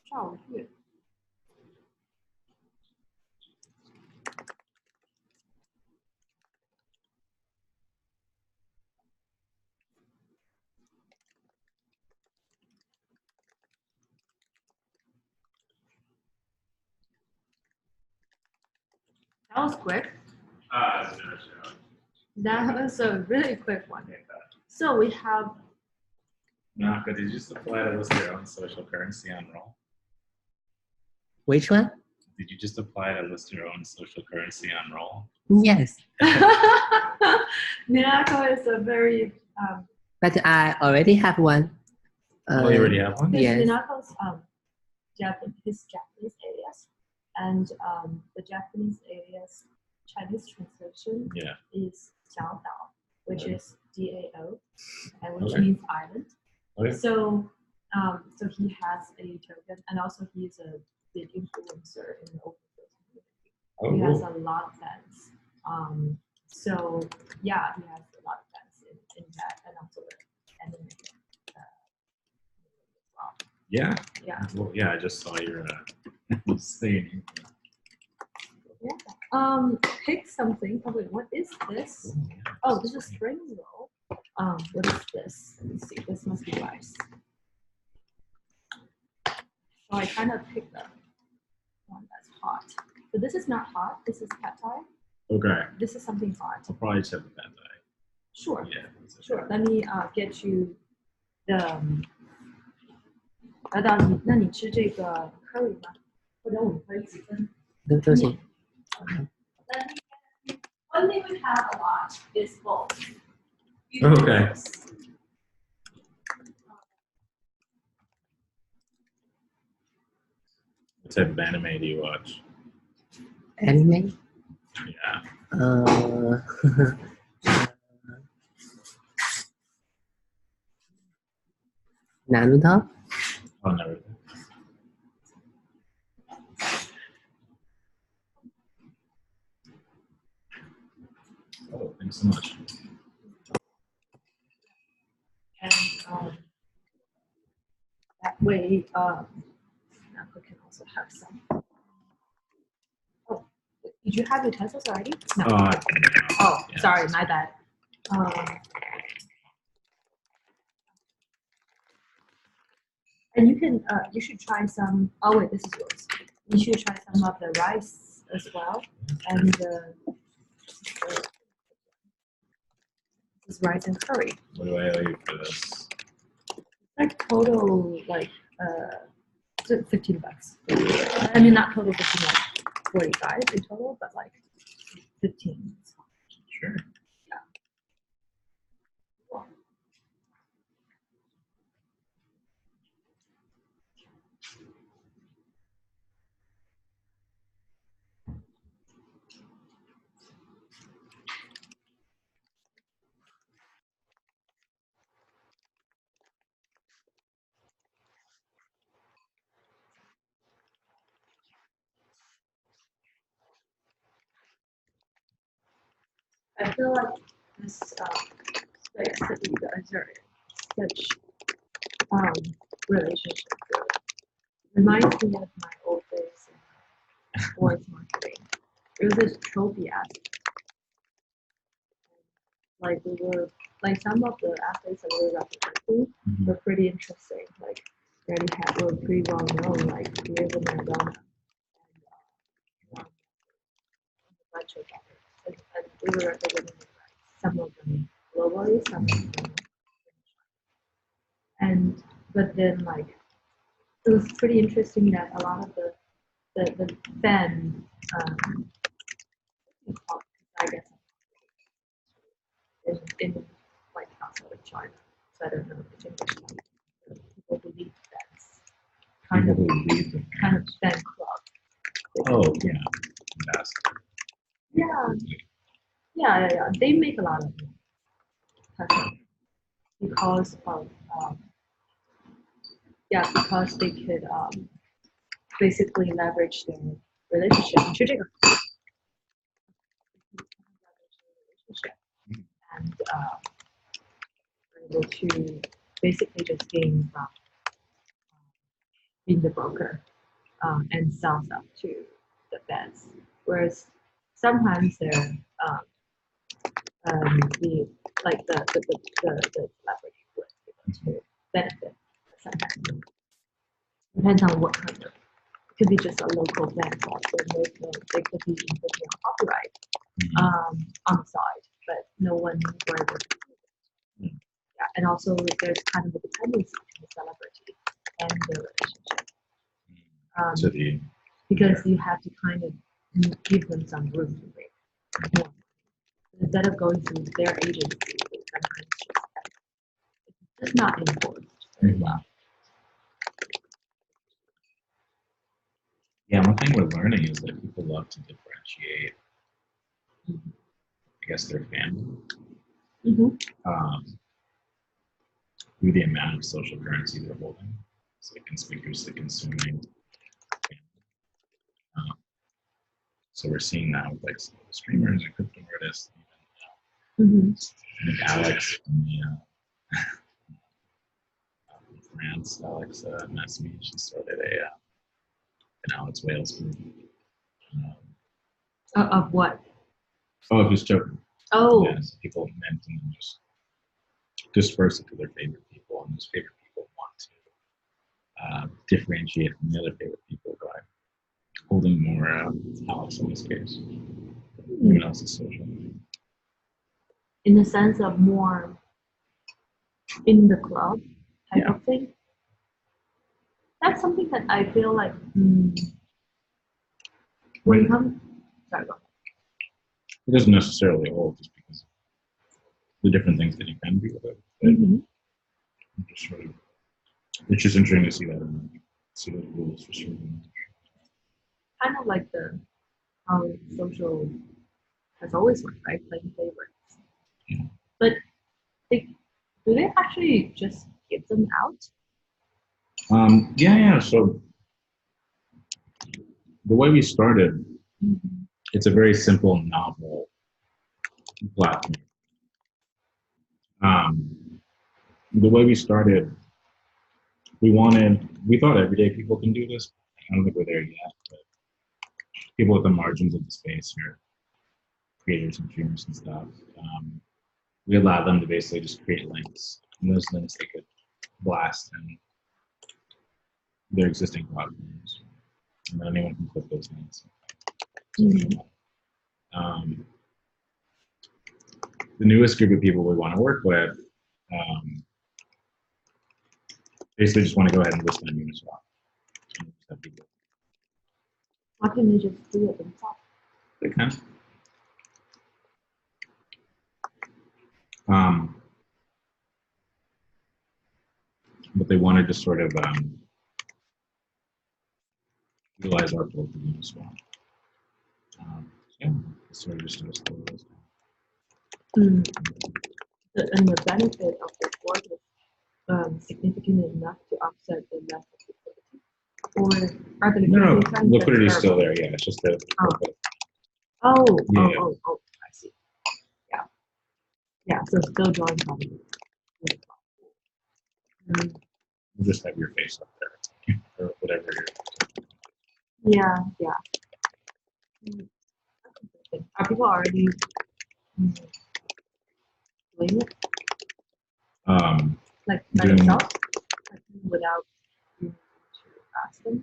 赵月。That was quick. That was a really quick one. So we have. Naka, did you just apply to list your own social currency on Roll? Which one? Did you just apply to list your own social currency on Roll? Yes, Minako is a very. but I already have one. Oh, you already have one? Yes. Minako's Japanese alias, and the Japanese alias Chinese translation Yeah. is Xiao Dao, which is DAO, and which Okay. means island. Okay. So, so he has a token, and also he's a big influencer in the open source community. Oh, He has cool. a lot of fans. So yeah, he has a lot of fans in that, and also the anime. As well. Yeah. Yeah. Well, yeah, I just saw your thing. Yeah. Pick something. Oh wait, what is this? Oh, yeah. Oh, this is spring roll. What is this? Let me see. This must be rice. So I kind of picked the one that's hot. But this is not hot. This is pad thai. Okay. This is something hot. I'll probably check with that guy. Sure. Yeah. that's okay. Sure. Let me get you the. 那你吃这个 curry 吗？或者我们可以一起分。都行。 One thing we have a lot is both. Okay. What type of anime do you watch? Anime? Yeah. Naruto? Oh, never. Oh, thanks so much. And that way, Nako can also have some. Oh, did you have utensils already? No. Oh, yeah. sorry, my bad. can you should try some. Oh wait, this is yours. You should try some of the rice as well, and this is rice and curry. What do I owe you for this? Like total like $15. I mean not total 15, like 45 in total, but like 15. Sure. I feel like this space that you guys are in, such relationship reminds me of my old days in sports marketing. There was this trophy app. Like we were like some of the athletes that we were representing were pretty interesting. Like we already had were pretty well known, like Diego Maradona and a bunch of others. And we were representing some of them globally, some of them. And but then like it was pretty interesting that a lot of the fan I guess in like outside of China. So I don't know if English people believe that's kind of fan club. Oh yeah, that's Yeah. They make a lot of money because of because they could basically leverage their relationship. 你去这个 and able to basically just gain from being the broker and sell stuff to the fans. Whereas sometimes they're the celebrity would be able to benefit. Sometimes depends on what kind of. It could be just a local fan club, or they could be infringing on copyright on the side, but no one knows where they're. Yeah, and also there's kind of a dependency between the celebrity and the relationship. Because you have to kind of give them some room to make more. Instead of going through their agency, they sometimes it's just not enforced very well. Yeah, one thing we're learning is that people love to differentiate, I guess, their family through the amount of social currency they're holding. It's like conspicuously consuming. So we're seeing that with like streamers and crypto artists. I think Alex from France, Alex Messme, she started an Alex Wales group. Of what? Oh, just joking. Oh. Yes, people meant and then just disperse it to their favorite people, and those favorite people want to differentiate from the other favorite people by holding more Alex in this case. Everyone else is social. In the sense of more in the club type of thing. That's something that I feel like when it comes. Sorry, go ahead. It doesn't necessarily hold just because of the different things that you can do with it. Just sort of, it's just interesting to see that see those rules for certain. Kind of like how social has always worked, right? Playing favorites. Yeah. But do they actually just give them out? Yeah. So the way we started, it's a very simple, novel platform. The way we started, we thought everyday people can do this. I don't think we're there yet, but people at the margins of the space here, creators and streamers and stuff, we allowed them to basically just create links, and those links they could blast and their existing platforms. And then anyone can click those links. Mhm. The newest group of people we want to work with basically just want to go ahead and list on Uniswap. That'd be good. Why can't they just do it themselves? They can. But they want to just sort of utilize our tool for Uniswap. Yeah, sort of just explore those. And the benefit of this work is significant enough to offset the lack of liquidity, or are the No, liquidity trends liquidity is are- still there. Yeah, it's just the. Yeah. Oh, I see. Yeah, so still drawing from You just have your face up there, or whatever. yeah. That's interesting. Are people already doing it like by Doing- themselves, like, without you to ask them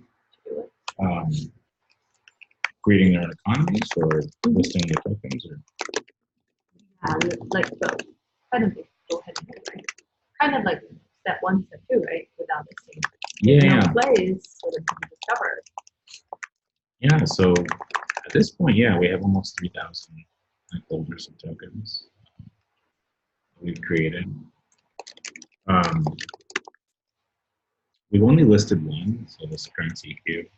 to do it? Creating their own economies or listing the tokens, or Like the kind of go ahead and right? Kind of like step 1, step 2, right? Without listing. yeah. Plays so that people discover. Yeah, so at this point, yeah, we have almost 3,000 holders of tokens we've created. We've only listed one, so this currency Q.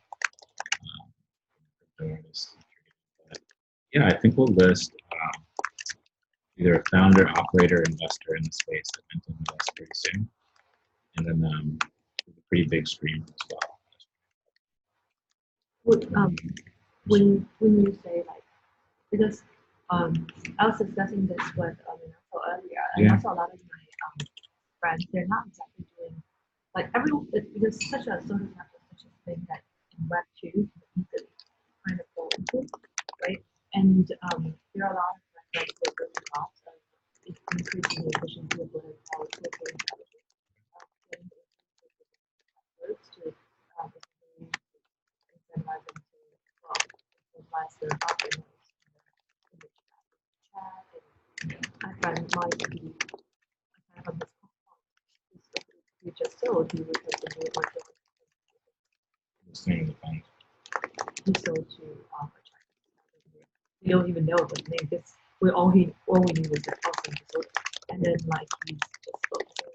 Yeah, I think we'll list either a founder, operator, investor in the space that went to invest pretty soon, and then a pretty big screen as well. When you say like, because I was discussing this with Minato earlier, and Yeah. also a lot of my friends, they're not exactly doing like everyone because such a social capital, such a thing that in Web 2 you can easily kind of go into, right? And there are a lot of friends that are doing lots of increasing the efficiency of what I call social intelligence. To incentivize them to incentivize their operations in the chat. And I find might be kind of this you just sold, you would have been able to Listing the fund. you sold to a Chinese. We don't even know the name. This we all we knew was that awesome disorder. And then like he's just focusing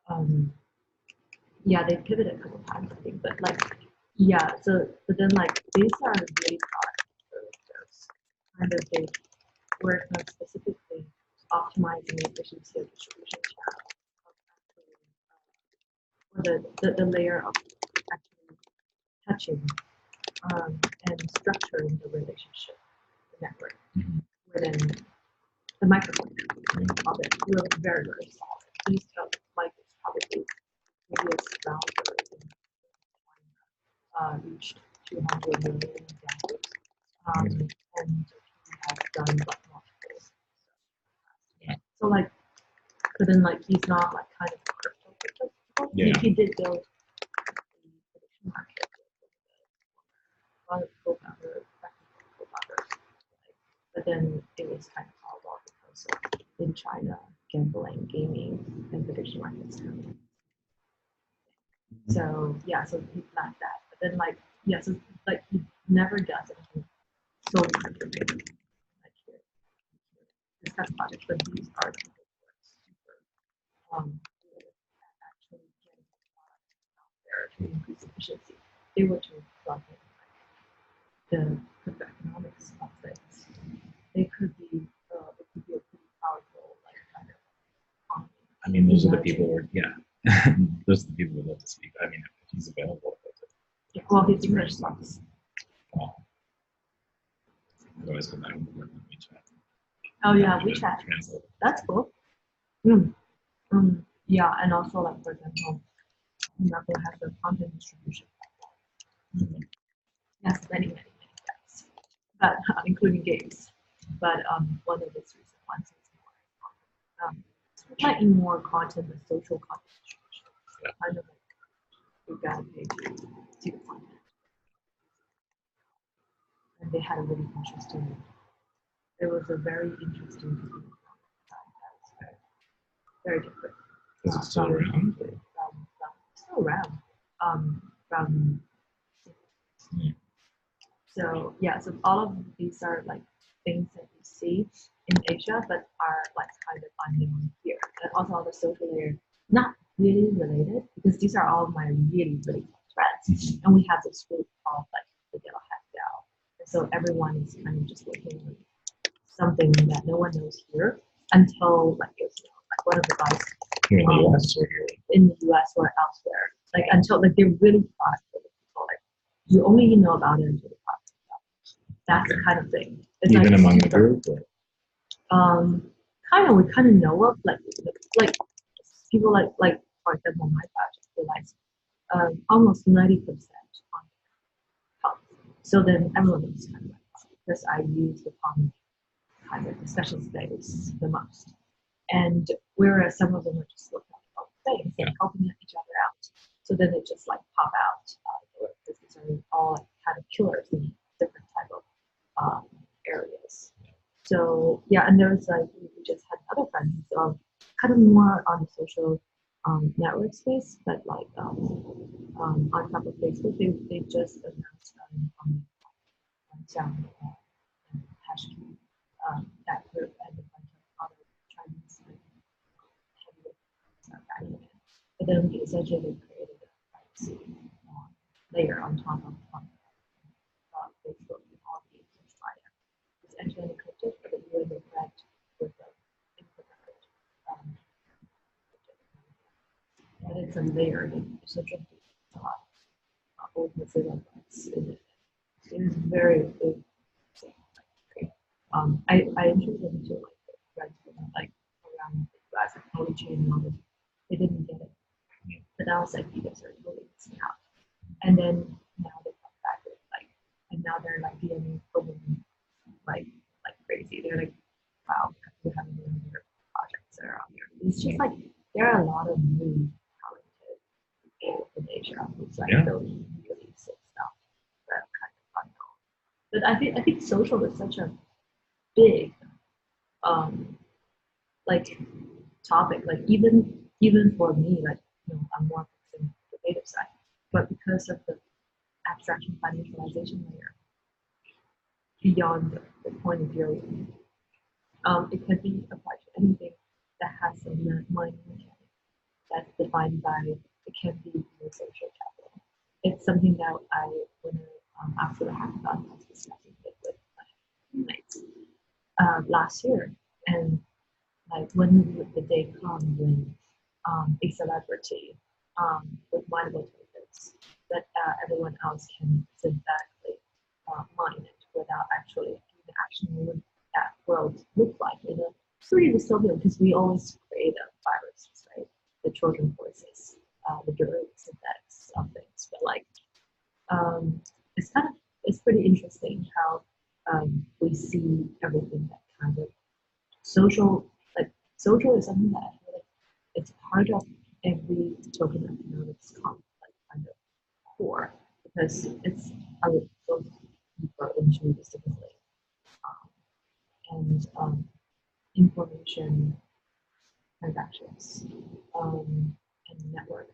on that. Yeah, they pivoted a couple times, I think, but like, yeah, so, but then like, these are really hard for those kind of, they work on specifically optimizing the efficiency of distribution channel, or the layer of actually touching and structuring the relationship, the network, within the microphone of it. We're very, very solid. These like, it's probably maybe it's around reached 200 million downloads, and he has done like multiple. So like, but then like he's not like kind of crypto. Yeah. He did build the prediction market with one of the co-founders, but then it was kind of all off because in China, gambling, gaming, and prediction markets. So yeah, so he's not that. But then like yeah, so like he never does anything so crypto related. Like here, discuss projects, but these are the people who are super good at actually getting the product out there to increase efficiency. They were to plug in like the economics of things. They could be a pretty powerful like kind of. I mean, those are the people who are, yeah. Those are the people who love to speak. I mean, if he's available. Yeah, well, his English sucks. Otherwise, go back and work on WeChat. Oh yeah, WeChat. Translate. That's cool. Yeah, and also like for example, Marco has a content distribution platform. Yes, many things, but including games. But one of its recent ones is more slightly more content, the social content distribution. Yeah. Kind of like you gotta pay to see the content. And they had a really interesting. It was a very interesting video that was very different. Is it still around? Still around. From Yeah. So yeah, so all of these are like things that you see in Asia, but are like kind of unknown here. And also on the social layer, not really related because these are all my really close friends, and we have this group called like the Yellow Hat Gal. And so everyone is kind of just looking at something that no one knows here until like like one of the guys Here in the US or here? in the US or elsewhere. Like until like they're really product for the people. Like you only know about it until the product. That's the kind of thing. It's Even like among the group? Or? Kind of, we kind of know of like people like for example my project relies almost 90% on health. So then everyone knows kind of like because I use the common kind of discussion space the most. And whereas some of them are just looking at other things and helping each other out. So then they just like pop out because these are all like, kind of killers in different type of areas. So yeah, and there's like we just had another friend who's kind of more on the social network space, but like on top of Facebook, they just announced some hashtag that group and a bunch of other Chinese heavyweight. But then essentially they created a privacy layer on top of Facebook and all the Australia. It's end-to-end encrypted, but then you interact with the encrypted. And it's a layer that essentially a lot of Mozilla bugs in it. It's very big. I introduced them to like friends like around the US, like Polychain and all this. They didn't get it. But I was like, you guys are totally missing out. And then now they come back with like, and now they're like DMing like crazy. They're like, wow, we have other projects that are out there. It's just like there are a lot of really talented people in Asia who's like building really sick stuff that are kind of unknown. But I think social is such a big like topic. Like even for me, like I'm more focusing on the data side, but because of the abstraction financialization layer beyond the point of view, it can be applied to anything that has a money mechanic that's defined by it can be your social capital. It's something that I when after the hackathon I was discussing it with my teammates last year, and like when the day comes when a celebrity with mineable tokens that everyone else can synthetically mine it without actually knowing what that world looks like in a pretty dystopian because we always create a viruses, right? The Trojan horses, the direct synthetics of things. But like it's pretty interesting how we see everything that kind of social social is something that I feel like it's part of every token economics kind of core because it's a little deeper into the specifically and information transactions and network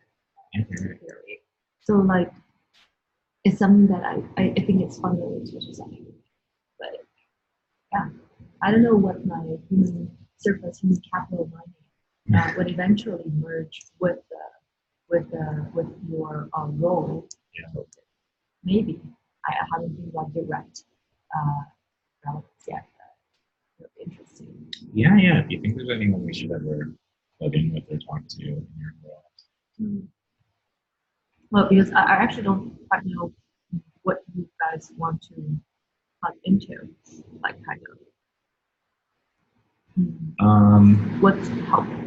theory. So like it's something that I think it's fundamentally to something. But yeah, I don't know what my human capital mining would eventually merge with your role. Yeah. Maybe I haven't been like direct relevance yet. Interesting. Yeah. Do you think there's anyone we should ever plug in with or talk to in your world? Well, because I actually don't quite know what you guys want to plug into, like kind of. What's helpful?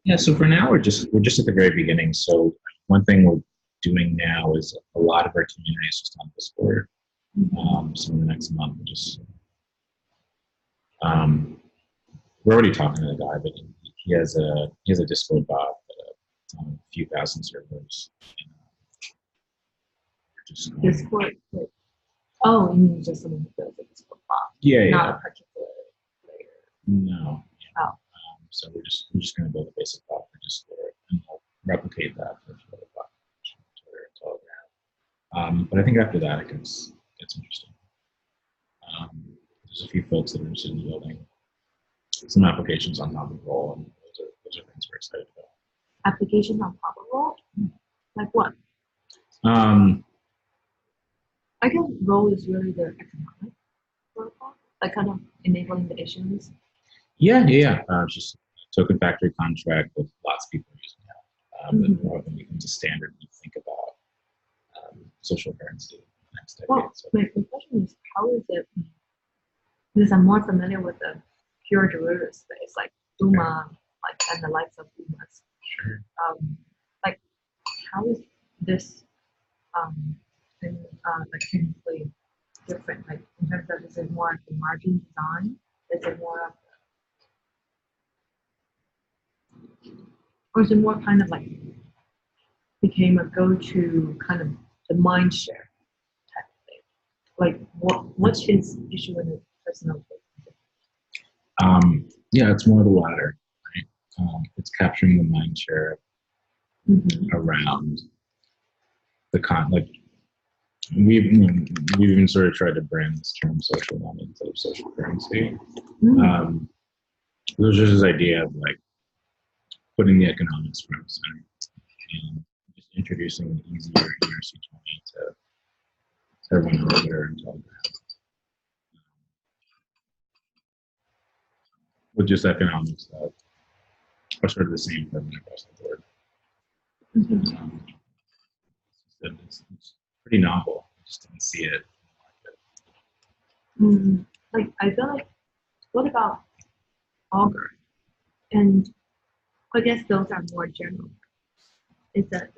Yeah, so for now we're just at the very beginning. So one thing we're doing now is a lot of our community is just on Discord. So in the next month, we'll just we're already talking to the guy, but he has a Discord bot that's on a few thousand servers. And, just Discord. Like, oh, you mean just someone who builds a Discord bot, yeah, not yeah. a particular player. No. Oh. So we're just going to build a basic bot for Discord, and we'll replicate that for other platforms, Twitter and Telegram. But I think after that, it gets interesting. There's a few folks that are interested in building some applications on top of Roll, and those are things we're excited about. Application on top of Roll? Like what? I guess Roll is really the economic protocol, like kind of enabling the issuance. Yeah. It's just a token factory contract with lots of people using it. But more of them becomes a standard when you think about social currency in the next decade. Well, my question is, how is it? Because I'm more familiar with the pure derivative space, like UMA, like and the likes of UMAs. Sure. Like, how is this like technically different? Like in terms of, is it more of the margin design? Is it more of, or is it more kind of like became a go-to kind of the mind share type of thing? Like what is issue in the personal? Yeah, it's more the latter, right? It's capturing the mind share around the like we've even sort of tried to brand this term social money instead of social currency. There's just this idea of like putting the economics front and center and just introducing an easier ERC20 to everyone on Twitter and Telegram. With just economics that are sort of the same for everyone across the board. It's pretty novel. I just didn't see it in the market. Like I feel like, what about Augur? And I guess those are more general. Is that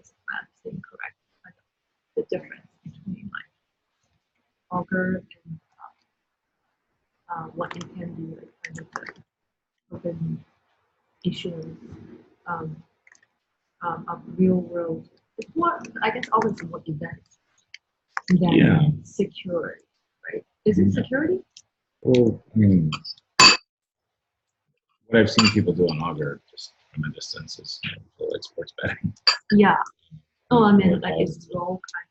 incorrect? Like the difference between like Augur and what you can do, like kind of the open issuance of real world. It's more, I guess, always more events than security, right? Is it security? Well, I mean, what I've seen people do on Augur just from a distance is like sports betting. Yeah. Oh, I mean, like it's role kind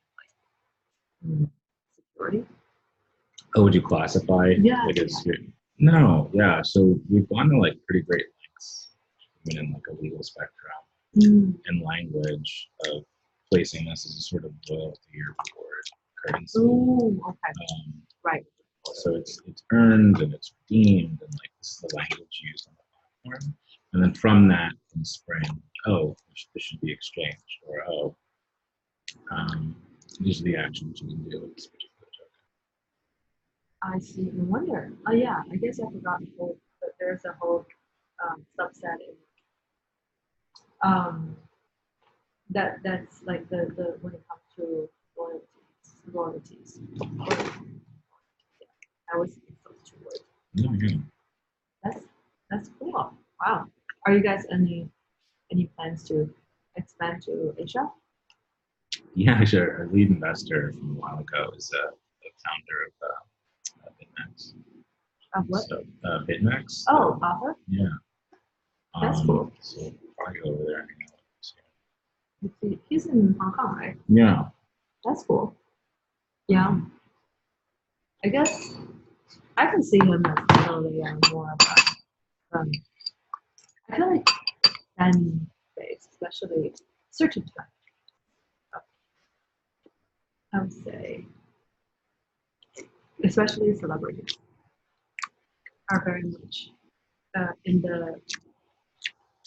of like security. Oh, would you classify? Yeah. Like it's no, yeah. So we've gone to like pretty great lengths, even in like a legal spectrum and language of placing this as a sort of loyalty or reward currency. Oh, okay. Right. So it's earned and it's redeemed, and like this is the language used on the platform. And then from that can spring, oh, this should be exchanged, or these are the actions you can do with this particular token. I see. No wonder. Oh yeah, I guess I forgot that there's a whole subset in that's like the when it comes to royalties. Yeah, I was thinking those two words. Yeah. That's cool. Wow. Are you guys any plans to expand to Asia? Yeah, sure. Our lead investor from a while ago is the founder of BitMEX. Of what? So, BitMEX. Oh, Arthur? Yeah. That's cool. So we'll probably go over there and hang out with him soon. He's in Hong Kong, right? Yeah. That's cool. Yeah. I guess I can see him as totally more about I feel like fan base, especially certain type. I would say, especially celebrities, are very much in the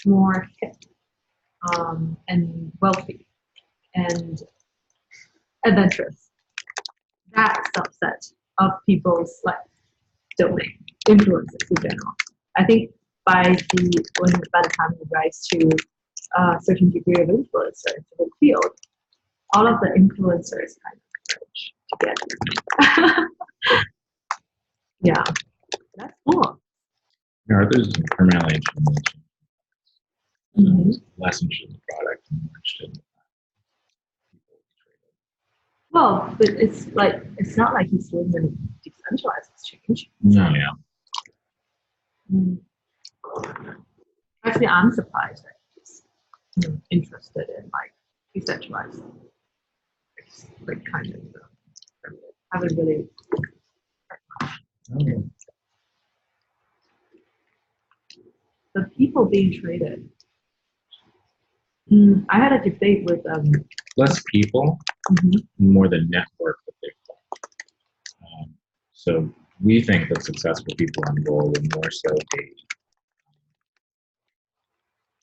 more hip and wealthy and adventurous. That subset of people's like domain influences in general. I think by the time you rise to a certain degree of influencer in the field, all of the influencers kind of merge together. Yeah, that's cool. Yeah, Arthur's permanently interested in the less interested in the product and more interested in the people we traded. Well, but it's not like he's doing any decentralized exchange. No, yeah. Mm. Actually, I'm surprised that he's interested in like decentralized, like kind of. Haven't really. Okay. The people being traded. I had a debate with Less people, more the network that they've built. So we think that successful people are involved in more so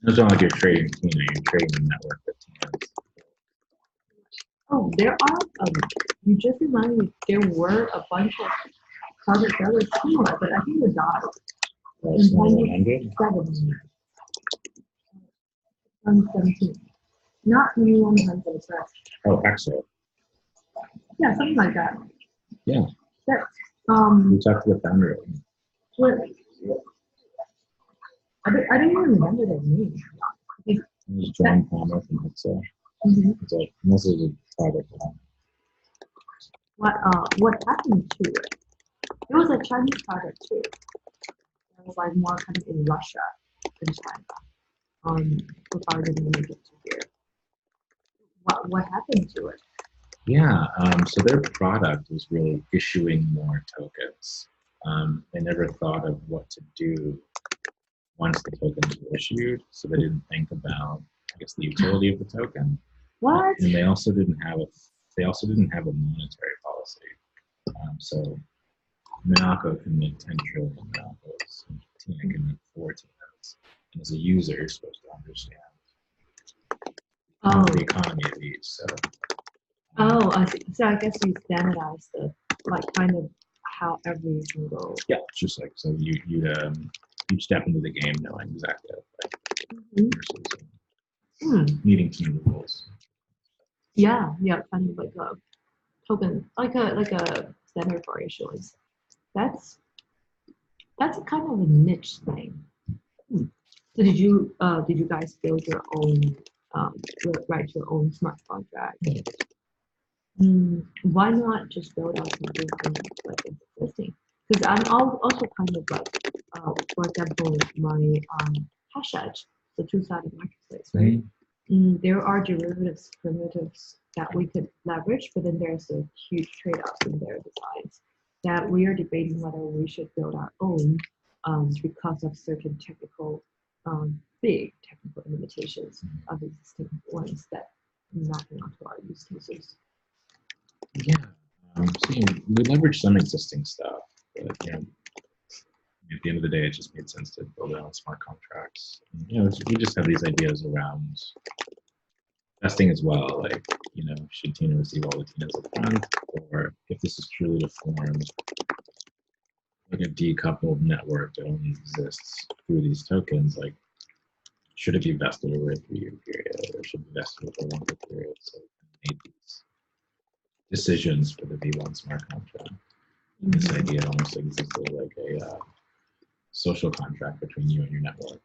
it's not like you're trading Tina, you're trading the network that Tina's. Oh, there are you just reminded me there were a bunch of projects that were similar, but I think they died. It's not 100. 2017. Not new 100, but Oh, excellent. yeah, something like that. Yeah. That We talked to the founder. what, I don't even remember their name. It was John Palmer from Excel. It's like, this is a project. What happened to it? It was a Chinese project too. It was like more kind of in Russia than China. Regarding the image to here. What happened to it? Yeah, so their product was really issuing more tokens. They never thought of what to do once the tokens were issued, so they didn't think about, I guess, the utility of the token. What? And they also didn't have a monetary policy. So Minako can make 10 trillion Minakos, and Tina can make 4 Tinas. And as a user, you're supposed to understand the economy of these. So. I see. So I guess you standardize the like kind of how every single. Yeah, it's just like so you step into the game knowing exactly how to play versus needing team rules. Yeah, kind of like a token, like a standard for issuance. That's a kind of a niche thing. So did you guys build your own write your own smart contract? Why not just build out something like it's existing? Because I'm also kind of like, for example, my Hashedge, the two-sided marketplace, right? There are primitives that we could leverage, but then there's a huge trade-offs in their designs that we are debating whether we should build our own because of certain big technical limitations of existing ones that mapping onto our use cases. Yeah, so we leverage some existing stuff, but at the end of the day, it just made sense to build our own smart contracts. And, we just have these ideas around testing as well, like should Tina receive all the Tinas up front, or if this is truly to form like a decoupled network that only exists through these tokens, like should it be vested over a 3-year period, or should it be vested over a longer period? So we made these decisions for the V1 smart contract. This idea almost existed like a social contract between you and your network.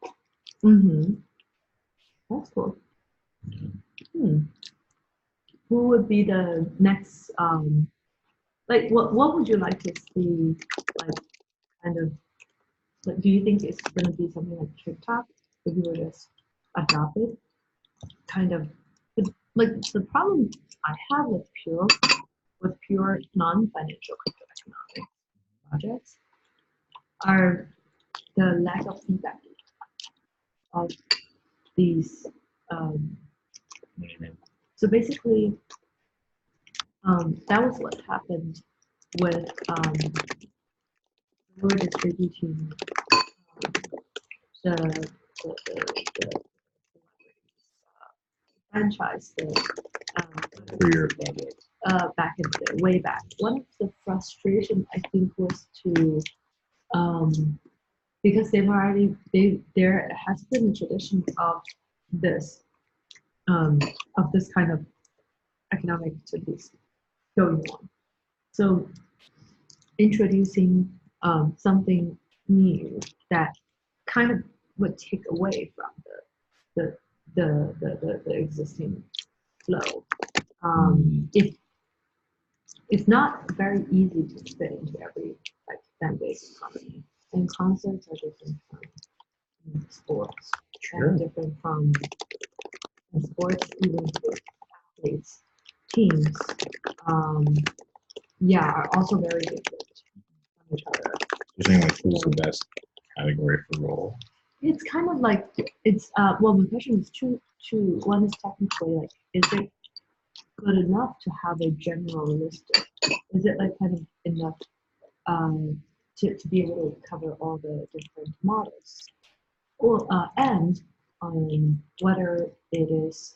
That's cool. Who would be the next like what would you like to see, like kind of like, do you think it's going to be something like TikTok if you were just adopt it? Kind of like the problem I have with pure non-financial cryptoeconomic projects are the lack of feedback of these. So basically, that was what happened with we were distributing the franchise For your project. Back in the day, way back. One of the frustration I think was to because there has been a tradition of this kind of economic activities going on. So introducing something new that kind of would take away from the existing flow. it's not very easy to fit into every like fan-based economy. And concerts are different from sports, Sure. and different from sports, even with athletes, teams, yeah, are also very different from each other. You're saying like who's the best category for role? It's kind of like it's well, the question is two. One is technically like, is it good enough to have a generalistic? Is it like kind of enough to be able to cover all the different models, or and whether it is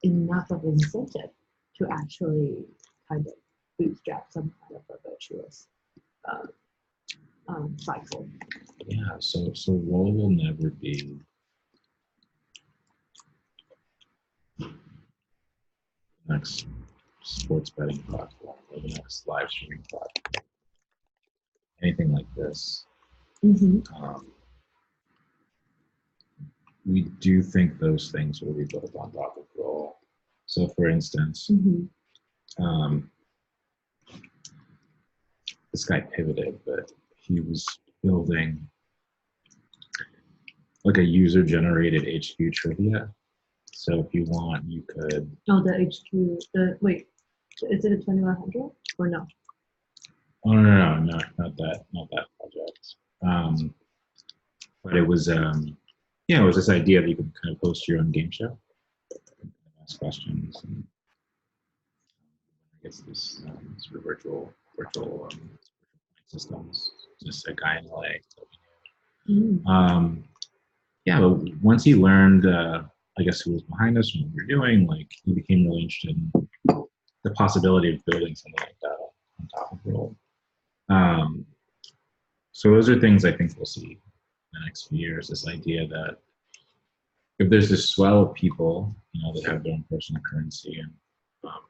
enough of an incentive to actually kind of bootstrap some kind of a virtuous cycle. Yeah, so role will never be the next sports betting platform or the next live streaming platform. Anything like this. We do think those things will be built on top of role. So for instance, this guy pivoted, but he was building like a user generated HQ trivia. So if you want, you could. Oh, the HQ. Wait, is it a 2100 or no? Oh no, not that project. But it was it was this idea that you could kind of host your own game show, ask questions, and I guess this sort of virtual systems. Just a guy in LA. Yeah, but once he learned, I guess who was behind us and what we were doing, like he became really interested in the possibility of building something like that on top of Roll. So those are things I think we'll see in the next few years. This idea that if there's this swell of people, that have their own personal currency and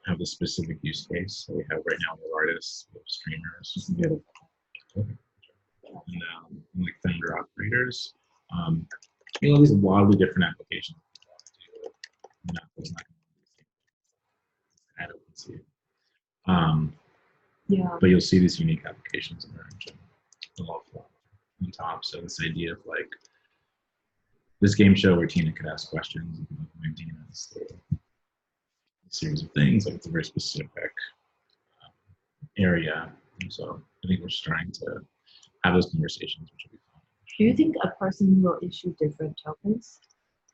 have this specific use case. So we have right now, we have artists, we have streamers, and like vendor operators. These wildly different applications. I don't see it. Yeah. But you'll see these unique applications emerge on top. So this idea of like this game show where Tina could ask questions and Tina is a series of things, like it's a very specific area. And so I think we're starting to have those conversations, which will be fun. Do you think a person will issue different tokens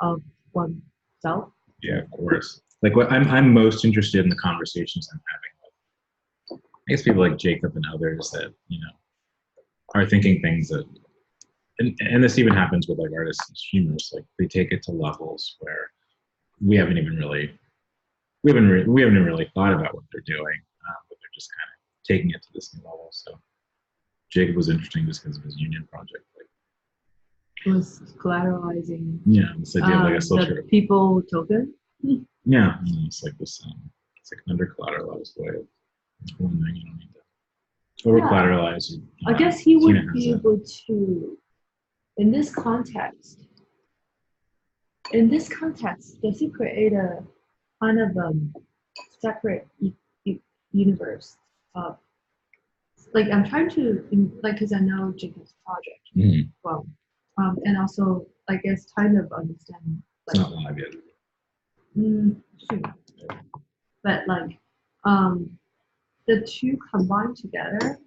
of oneself? Yeah, of course. Like what I'm most interested in the conversations I'm having with, I guess, people like Jacob and others that are thinking things that, and this even happens with like artists and streamers. Like they take it to levels where we haven't even really thought about what they're doing, but they're just kind of taking it to this new level. So Jacob was interesting just because of his union project. Like, was collateralizing. Yeah, this idea of like a social the people token. Yeah, it's like this. It's like under collateralized way of one thing you don't need to over collateralize. I guess he would be able to, in this context. Does he create a kind of separate universe of, like, I'm trying to, like, because I know Jacob's project well, and also I guess kind of understand. Like, it's not live yet. But like, the two combined together,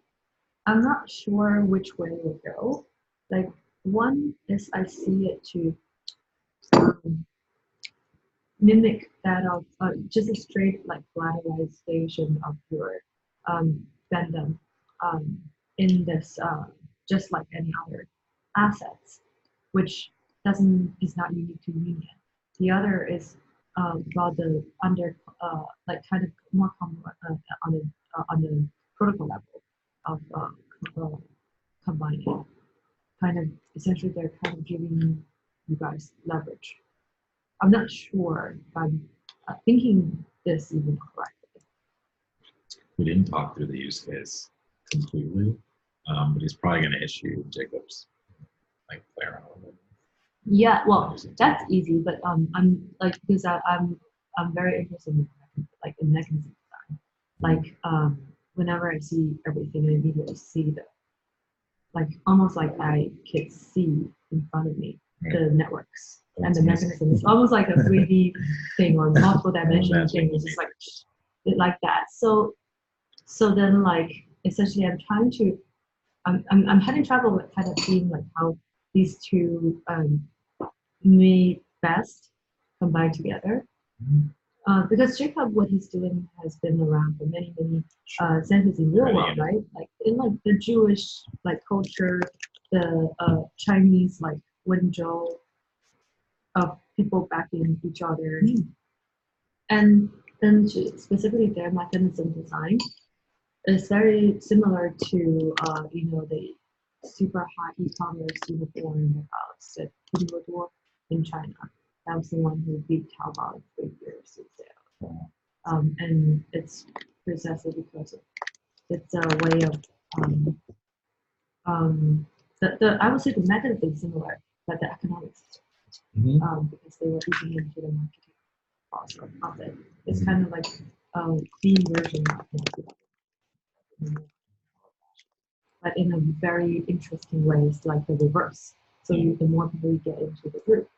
I'm not sure which way it will go. Like, one is I see it to mimic that of just a straight like collateralization of your fandom in this just like any other assets, which is not unique to Union. The other is about the like kind of more on the protocol level of combining. Kind of essentially they're kind of giving you guys leverage. I'm not sure if I'm thinking this even correctly. We didn't talk through the use case completely, but he's probably going to issue Jacob's like play around with it. Yeah, well, that's easy, but I'm like, because I'm very interested in like in mechanism design, like whenever I see everything, I immediately see like almost like I could see in front of me the networks and the mechanism. It's almost like a 3D thing or multiple dimensional thing. It's just like that. So then like essentially I'm having trouble with kind of seeing like how these two may best combine together. Because Jacob, what he's doing has been around for many centuries in real world, right? Like in like the Jewish like culture, the Chinese like Wenzhou of people backing each other, and then specifically their mechanism design is very similar to the super hot e-commerce unicorn that Pinduoduo in China. That was the one who beat Taobao in 3 years in sales. And it's precisely because it's a way of I would say the method is similar, but the economics is different. Because they were eating into the marketing cost of it. It's kind of like the version of it, but in a very interesting way. It's like the reverse. So the more people you get into the group,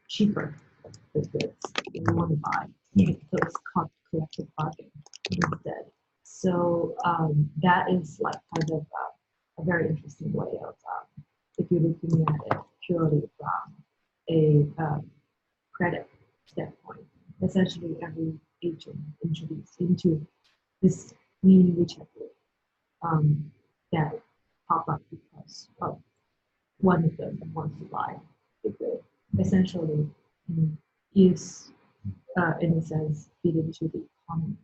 cheaper the goods you want to buy. So it's called collective bargaining instead. So that is like kind of a very interesting way of if you're looking at it purely from a credit standpoint. Essentially, every agent introduced into this new WeChat group that pop up because one of them wants to buy the good. Essentially, is in a sense feed into the economy.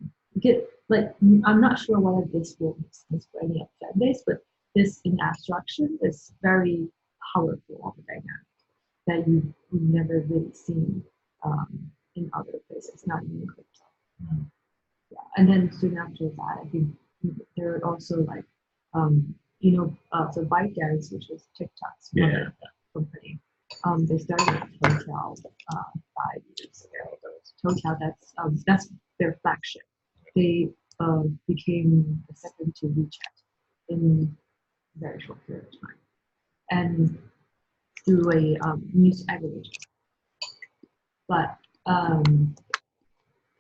I'm not sure whether this will make sense for any fan base, but this in abstraction is very powerful of a dynamic that you've never really seen in other places, not even in crypto. Yeah, and then soon after that, I think there are also like so ByteDance, which is TikTok's mother company. They started with Total 5 years ago. Total, that's their flagship. They became the second to WeChat in a very short period of time, and through a news aggregator. But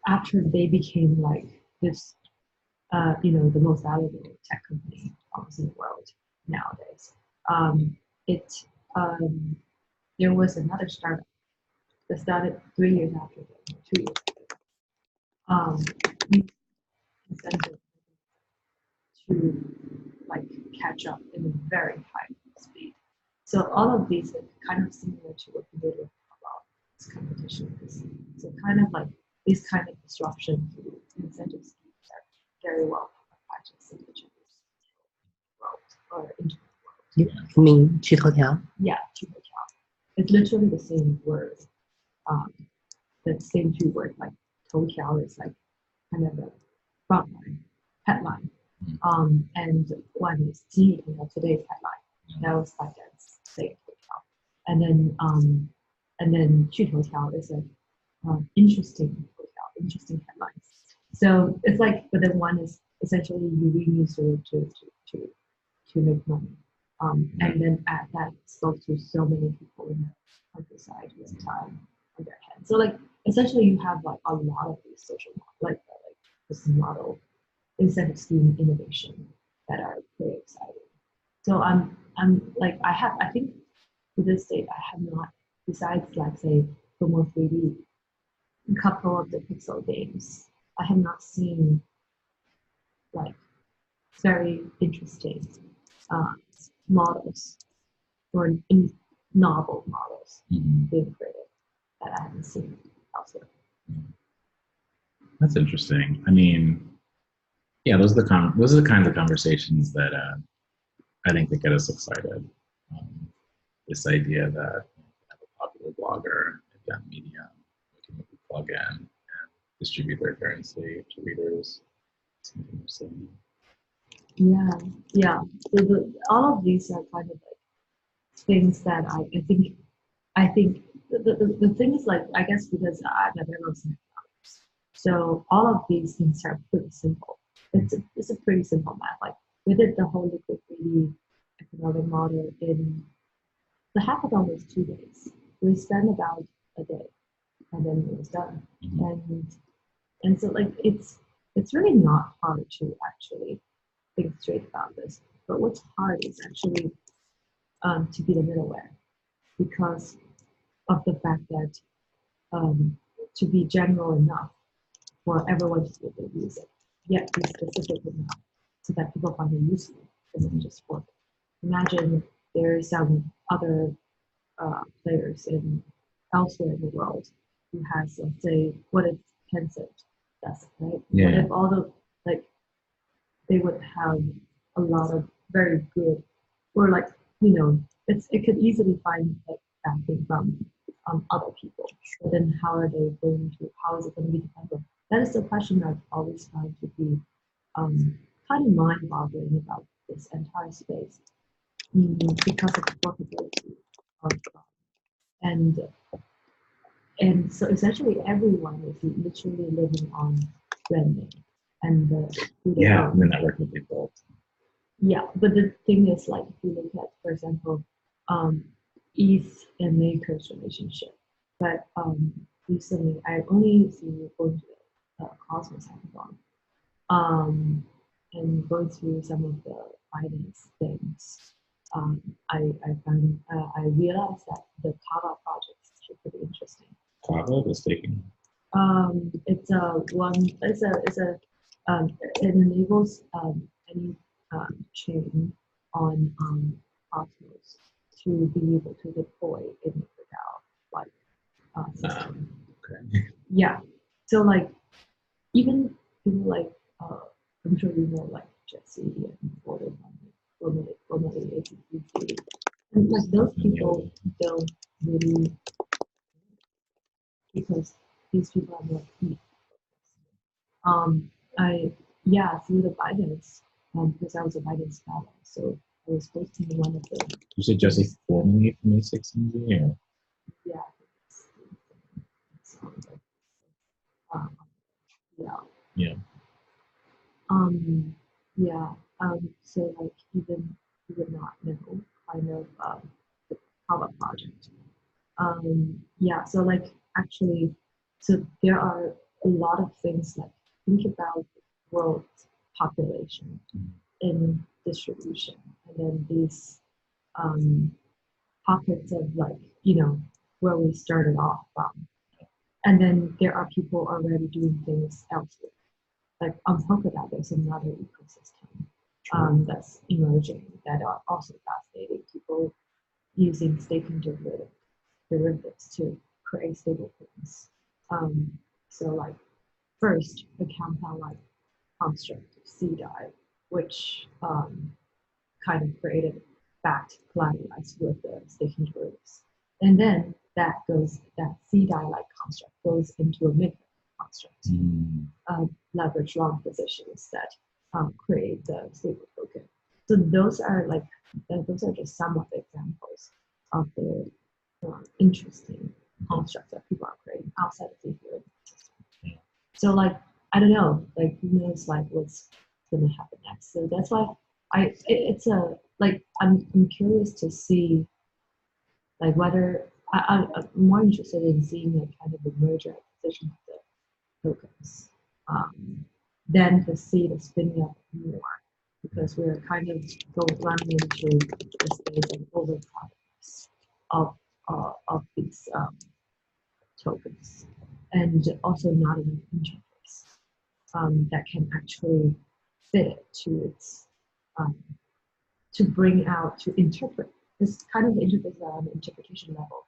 after they became like this, the most valuable tech company almost in the world nowadays, there was another startup that started 3 years after them, 2 years after them. Incentive to like catch up in a very high speed. So all of these are kind of similar to what we did about this competition. So kind of like these kind of disruption to incentive schemes are very well practiced in the Chinese world or internet world. You mean 去头条? Yeah, 去头条. It's literally the same word. The same 2 words, like 头条 is like kind of a front line, headline. And one is 今日头条, today's headline. That was ByteDance saying 头条. And then 去头条 is a interesting 头条, interesting headlines. So it's like, but then one is essentially you reuse it to make money. And then at that spoke to so many people in the countryside with time on their hands. So like essentially you have like a lot of these social like this model incentive scheme innovation that are very exciting. So I'm like I think to this date I have not, besides like say for more 3D, a couple of the pixel games, I have not seen like very interesting models or novel models being created that I haven't seen elsewhere. That's interesting. I mean, yeah, those are the kinds of conversations that I think that get us excited. This idea that have a popular blogger, again, Medium, we can maybe plug in and distribute their currency to readers. Yeah. So all of these are kind of like things that I think the thing is like, I guess because I'm a background in economics, So all of these things are pretty simple. It's a pretty simple math. Like we did the whole liquid 3D economic model in the hackathon was 2 days. We spent about a day, and then it was done. And so like it's really not hard to actually think straight about this. But what's hard is actually to be the middleware because of the fact that to be general enough for everyone to be able to use it, yet be specific enough so that people find it useful and not just work. Imagine there are some other players in elsewhere in the world who has, let's say, what if Tencent does, right? Yeah. What if all the like they would have a lot of very good, or like it could easily find like backing from other people. But then how are they going to? How is it going to be dependable? That is the question I've always found to be kind of mind-boggling about this entire space because of the workability of and and so essentially everyone is literally living on branding and who they Yeah, are. and the network that they built. Yeah, but the thing is, like, if you look at, for example, ETH and Maker's relationship, but recently I only seen going to the Cosmos Hackathon, and going through some of the finance things. I realized that the Kava project is actually pretty interesting. Kava, the staking. It's it enables any chain on Cosmos to be able to deploy in the DAO like system. Okay. Yeah. So like even people like I'm sure you know like Jesse and Gordon, formerly ATPC, and like those people don't really because these people are more ETH. I through the Binance because I was a Binance fellow, so I was hosting one of the You said Jesse formerly from A16Z, or? yeah it's, um, yeah Yeah. yeah so like even you would not know kind of the Kava project yeah so like actually so there are a lot of things like think about world population in distribution and then these pockets of like where we started off from and then there are people already doing things elsewhere like on Polkadot there's another ecosystem that's emerging that are also fascinating people using staking derivatives to create stable coins so like first the compound like construct CDAI which kind of created backed collateralized with the staking derivatives. And then that CDAI like construct goes into a Maker construct, leverage long positions that create the stable token. So those are just some of the examples of the interesting constructs that people are creating outside of the Ethereum system. So like I don't know, like who knows like what's gonna happen next. So that's why it's a like I'm curious to see like whether I'm more interested in seeing a kind of a merger acquisition of the tokens than to see the spinning up more because we're kind of running into the stage of overproducts of these tokens and also not enough interface that can actually fit it to its to bring out to interpret this kind of interface on the interpretation level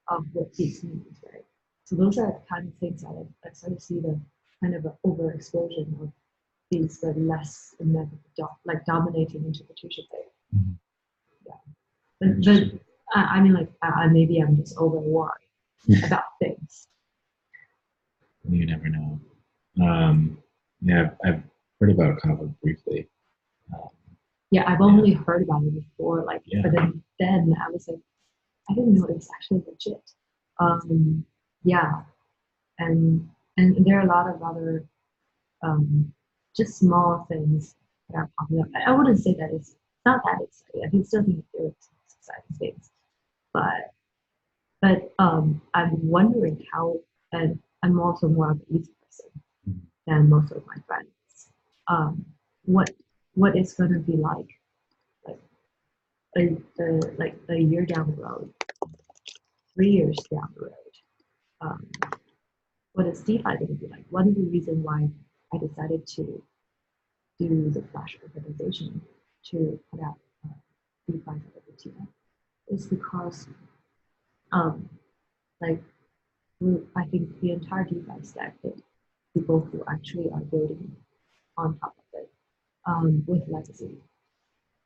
of what these means, right? So those are the kind of things that I start to see the kind of an overexplosion of these the less like dominating interpretation layer. Yeah, but I mean like maybe I'm just overworried about things. You never know. Yeah, I've heard about Kava briefly. Yeah, I've only heard about it before, like, Yeah. but then I was like, I didn't know it was actually legit. Yeah, and And there are a lot of other just small things that are popping up. I wouldn't say that it's not that exciting. I still think there are exciting things, but I'm wondering how. And I'm also more of an easy person than most of my friends. What it's going to be like a year down the road, 3 years down the road. What is DeFi going to be like? One of the reasons why I decided to do the Flash organization to put out DeFi for is because I think the entire DeFi stack, that people who actually are building on top of it with legacy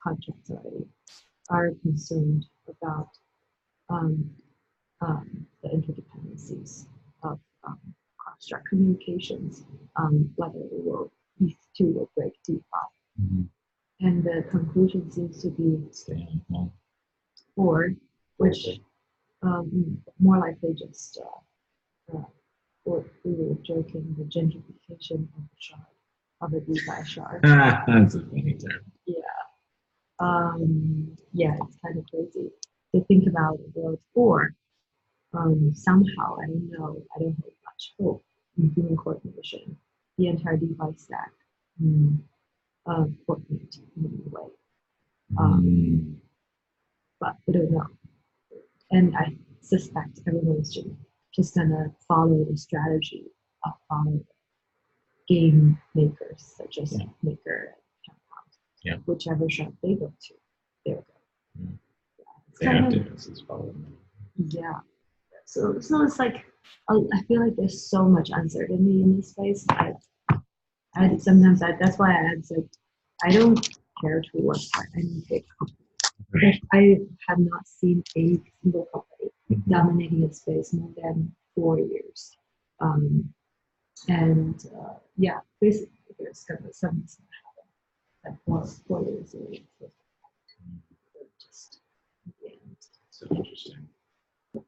contracts already are concerned about the interdependencies of cross-track communications, whether these two will break DeFi. Mm-hmm. And the conclusion seems to be or which more likely just what we were joking, the gentrification of the shard, of the DeFi shard. That's a funny term. Yeah. Yeah, it's kind of crazy to think about world 4. Somehow, I don't know, I don't have much hope in human coordination, the entire DeFi stack coordinate in any way. But we don't know. And I suspect everyone is just gonna follow the strategy of following game makers such as Maker and Compound. Whichever shop they go to, they'll go. They have to follow them. Yeah. So it's like I feel like there's so much uncertainty in this space. I sometimes that's why I like I don't care to work for any big company. I have not seen a single company dominating its space more than 4 years. Basically there's kind of something that happen. 4 years away. Just so interesting. What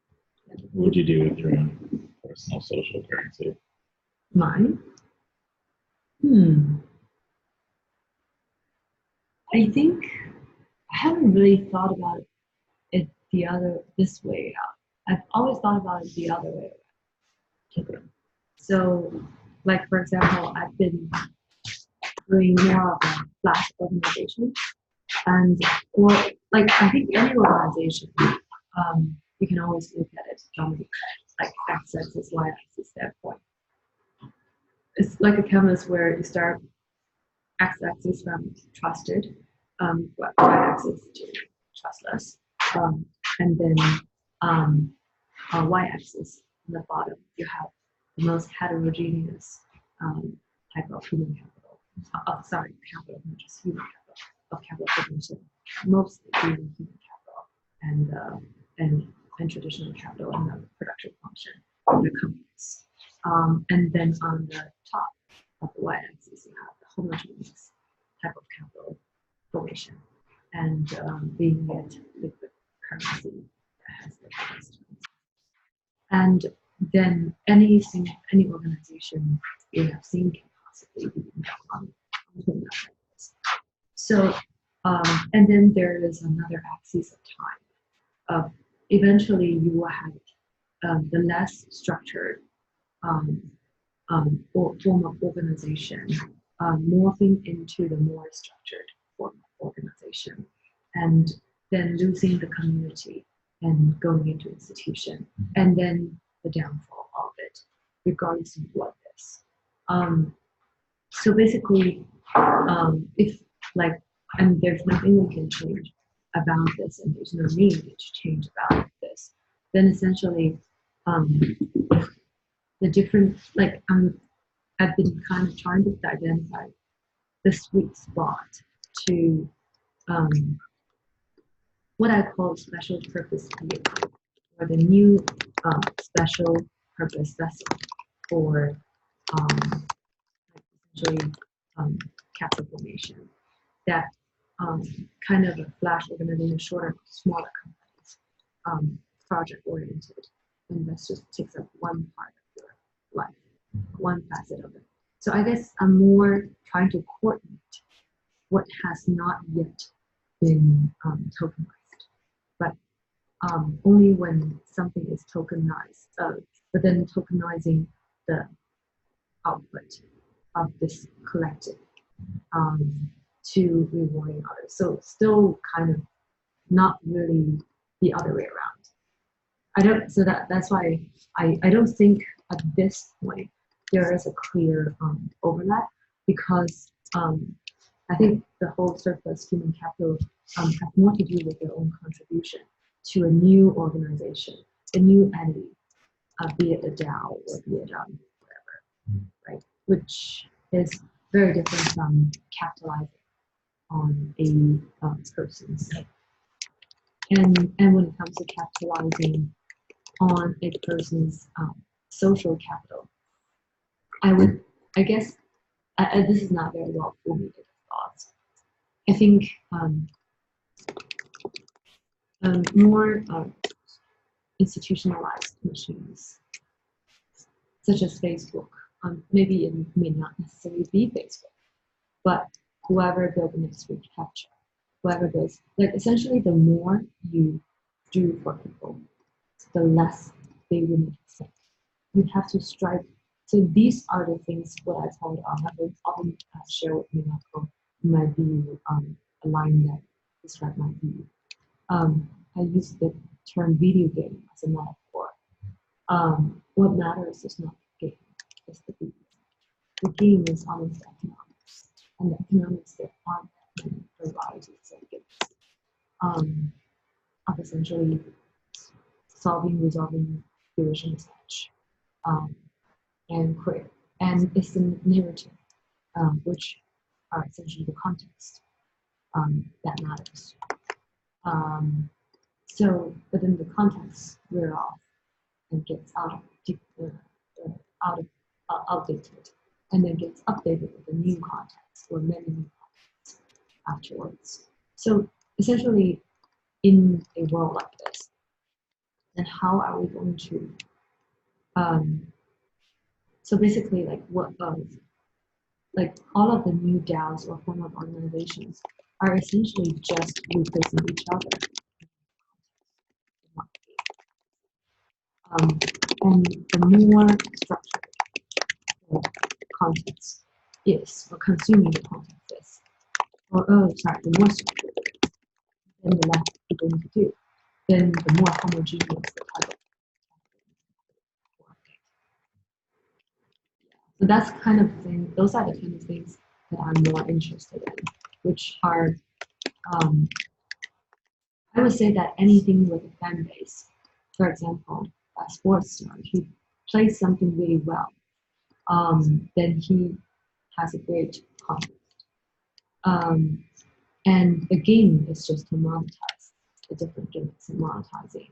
would you do with your own personal social currency? Mine? I think I haven't really thought about it this way out. I've always thought about it the other way around. So, like for example, I've been doing more of a Flash organization, I think any organization, you can always look at it from like x-axis, y-axis standpoint. It's like a canvas where you start x-axis from trusted, y-axis to trustless, and then y-axis on the bottom you have the most heterogeneous type of human capital. Capital, not just human capital, of capital formation, mostly being human capital and traditional capital and the production function of the companies. And then on the top of the y-axis, you have the homogeneous type of capital formation, and being it liquid currency that has the highest. And then any organization you have seen can possibly be on something like this. So, and then there is another axis of time. Eventually, you will have the less structured form of organization morphing into the more structured form of organization, and then losing the community and going into institution, and then the downfall of it, regardless of what is. So basically, if like, and there's nothing we can change about this, and there's no need to change about this, then essentially, the different, like, I've been kind of trying to identify the sweet spot to what I call special purpose vehicle, or the new special purpose vessel for essentially capital formation that kind of a Flash organization, smaller companies, project oriented, and that just takes up one part of your life. one facet of it. So I guess I'm more trying to coordinate what has not yet been tokenized, but only when something is tokenized, but then tokenizing the output of this collective to rewarding others. So still kind of not really the other way around. That's why I don't think at this point there is a clear overlap, because I think the whole surplus human capital has more to do with their own contribution to a new organization, a new entity, be it a DAO or be it whatever, right? Which is very different from capitalizing on a person's. And when it comes to capitalizing on a person's social capital, I guess, this is not very well formulated thoughts. I think more institutionalized machines, such as Facebook, maybe it may not necessarily be Facebook, but whoever built the next reach capture, whoever builds, like essentially the more you do for people, the less they will make sense. You have to strive. So these are the things what I told often share with me my view, a line that describe my view. I use the term video game as a metaphor. What matters is not the game, it's the video. The game is always the economics, and the economics there aren't that many varieties of games. Of essentially resolving duration mismatch, and create. And it's the narrative, which are essentially the context that matters. So within the context we're off and gets outdated, and then gets updated with a new context or many new contexts afterwards. So essentially, in a world like this, then how are we going to so basically, like like all of the new DAOs or form of organizations are essentially just replacing each other. And the more structured the context is, or consuming the context is, the more structured it is, then the less people need to do, then the more homogeneous the target. So that's kind of thing. Those are the kind of things that I'm more interested in, which are, I would say that anything with a fan base, for example, a sports star, he plays something really well, then he has a great context. And the game is just to monetize the different gimmicks and monetizing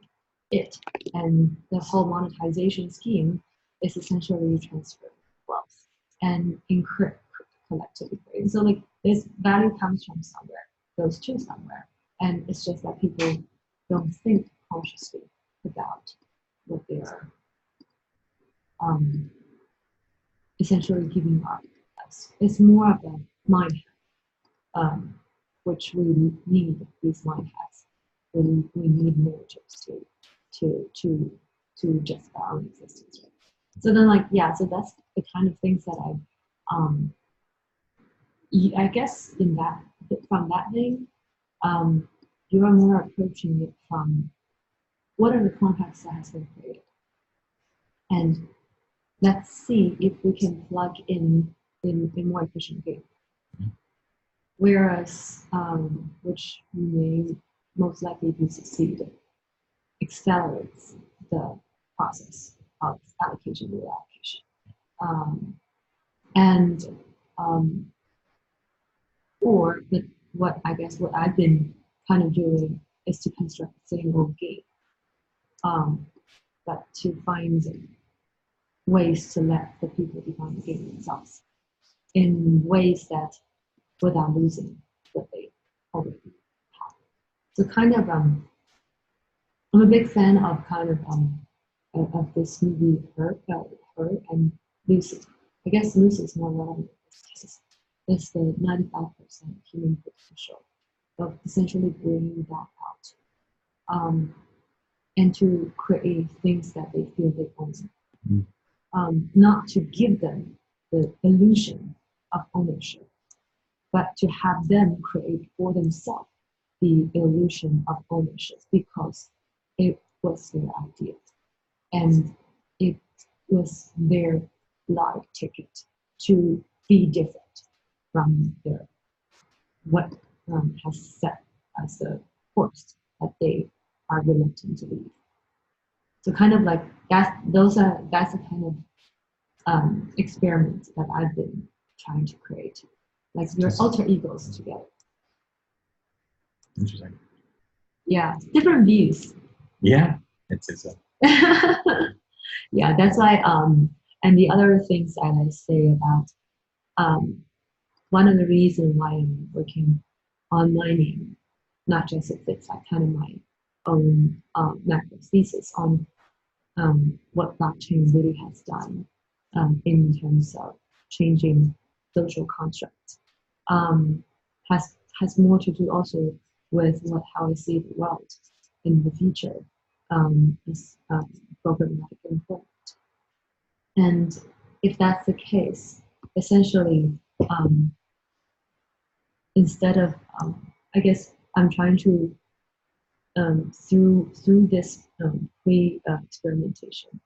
it. And the whole monetization scheme is essentially transfer wealth and encrypt collectively. So like this value comes from somewhere, goes to somewhere. And it's just that people don't think consciously about what they are essentially giving up us. It's more of a mind hack, which we need these mind hacks. We need narratives to justify our own existence. Right? So then, like, yeah, so that's the kind of things that I guess from that thing, you are more approaching it from what are the contexts that has been created, and let's see if we can plug in a more efficient game. Whereas, which may most likely be succeed, accelerates the process of allocation and reallocation. Or what I've been kind of doing is to construct the same old game, but to find ways to let the people define the game themselves in ways that without losing what they already have. So kind of I'm a big fan of kind of this movie Her, and Lucy. I guess Lucy is more relevant in this case. It's the 95% human potential of essentially bringing that out, and to create things that they feel they own. Not to give them the illusion of ownership, but to have them create for themselves the illusion of ownership because it was their idea and it was their lottery ticket to be different from their what has set as a course that they are reluctant to leave. So kind of like that's the kind of experiments that I've been trying to create, like your alter egos together. Interesting. Yeah, different views. Yeah, it's Yeah, that's why. And the other things that I say about one of the reasons why I'm working on mining, not just if it's like kind of my own macro thesis on what blockchain really has done in terms of changing social constructs, has more to do also with how I see the world in the future, is programmatic employment. And if that's the case, essentially, instead of, I guess I'm trying to, through this experimentation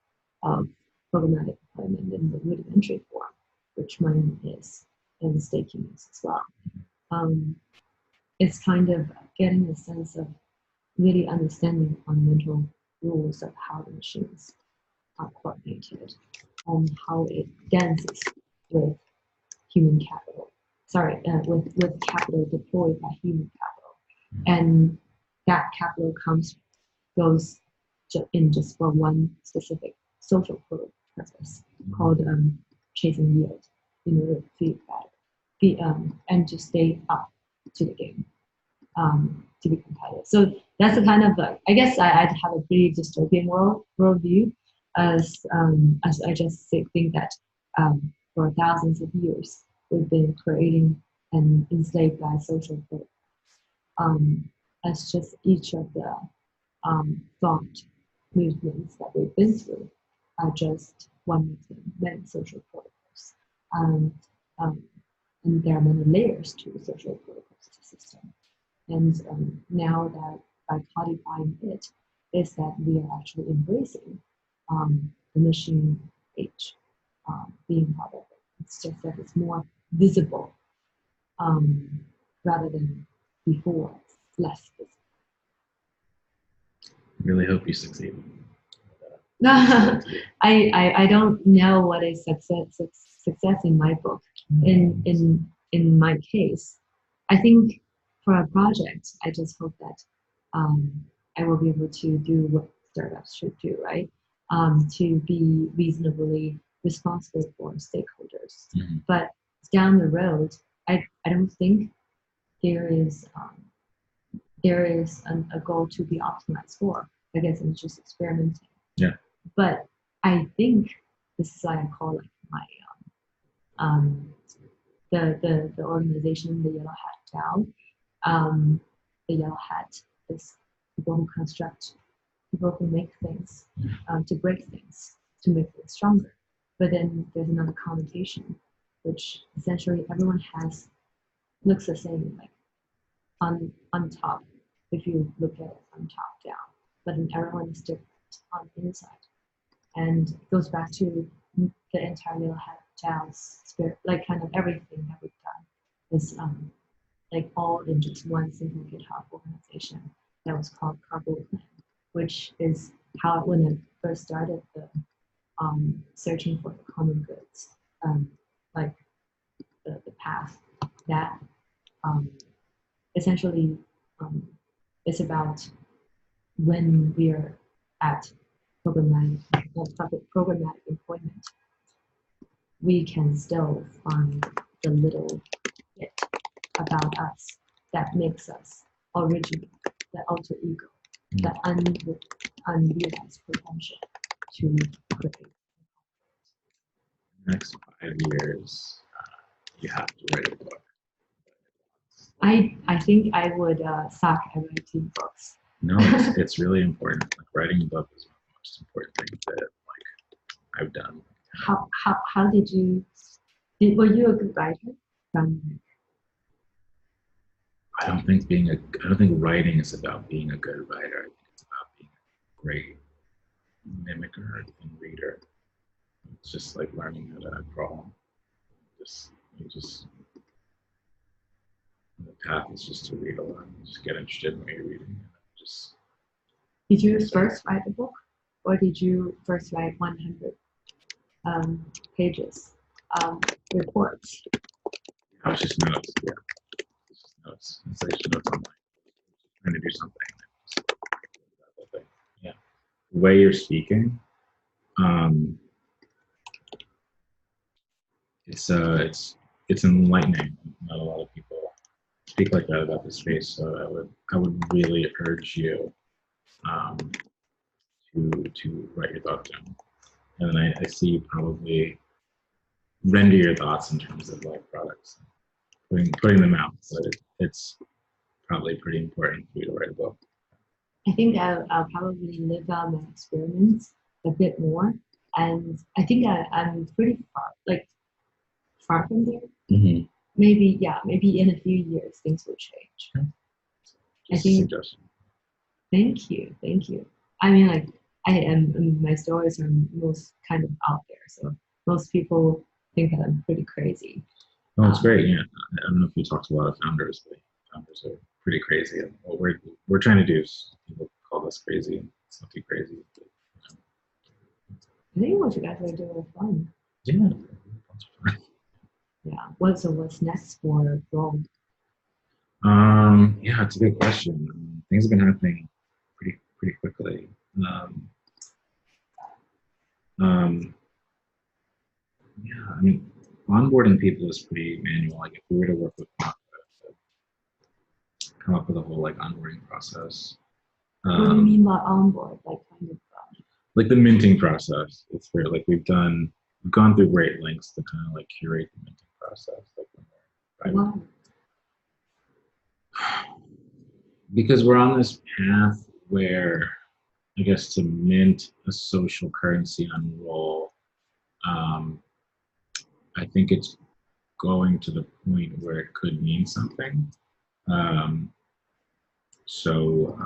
of programmatic employment in the rudimentary form, which mine is, and staking is as well. It's kind of getting a sense of really understanding fundamental rules of how the machines are coordinated and how it dances with human capital. Sorry, with capital deployed by human capital, and that capital goes in just for one specific social purpose called chasing yield in order to feed better, and to stay up to the game, to be competitive. So that's the kind of I guess I'd have a pretty dystopian worldview, as I just think that for thousands of years we've been creating and enslaved by social protocols. As just each of the thought movements that we've been through are just one of the many social protocols. And there are many layers to the social protocol system. And now that by codifying it, is that we are actually embracing the machine age, being part of it. It's just that it's more visible rather than before, it's less visible. Really hope you succeed. I don't know what is success in my book. In my case, I think for a project, I just hope that I will be able to do what startups should do, right? To be reasonably responsible for stakeholders. Mm-hmm. But down the road, I don't think there is a goal to be optimized for. I guess I'm just experimenting. Yeah. But I think this is why I call like my the organization, the Yellow Hat DAO. The Yellow Hat is people who construct, people who make things, to break things, to make things stronger. But then there's another connotation, which essentially everyone looks the same, like on top, if you look at it from top down, but then everyone is different on the inside. And it goes back to the entire Yellow Hat DAO's spirit, like kind of everything that we've done is like all in just one single GitHub organization that was called Cargo Plan, which is how when I first started the searching for the common goods, like the path that essentially it's about when we are at programmatic employment, we can still find the little bit about us that makes us original, the alter ego, the unrealized potential to create. next 5 years, you have to write a book. I think I would suck at writing books. No, it's really important. Like writing a book is one of the most important things that like I've done. How did you? Were you a good writer? I don't think writing is about being a good writer. I think it's about being a great mimicker and reader. It's just like learning how to draw. The path is just to read a lot. Just get interested in what you're reading. Just Did you first write the book, or did you first write 100 pages reports? I was just notes. Yeah, just notes. It's like just notes on like trying to do something. Yeah, the way you're speaking, it's enlightening. Not a lot of people speak like that about the space, so I would really urge you to write your thoughts down. And then I see you probably render your thoughts in terms of like products, putting them out. So it's probably pretty important for you to write a book. I think I'll probably live out my experiments a bit more, and I think I'm pretty far from there. Mm-hmm. Maybe in a few years things will change. Okay. I think. Thank you. I mean, like my stories are most kind of out there, so most people think that I'm pretty crazy. Oh, it's great. Yeah, I don't know if you talk to a lot of founders, but founders are pretty crazy. And what we're trying to do is people call us crazy. It's not too crazy. But, I think what you guys are doing is fun. yeah. Yeah. What's next for Grow? Yeah, it's a good question. Things have been happening pretty quickly. Yeah, I mean, onboarding people is pretty manual. Like if we were to work with come up with a whole like onboarding process. What do you mean by onboard? Like kind of like the minting process. It's where like we've gone through great lengths to kind of like curate the minting process. Like wow. Because we're on this path where I guess to mint a social currency on Roll, I think it's going to the point where it could mean something. So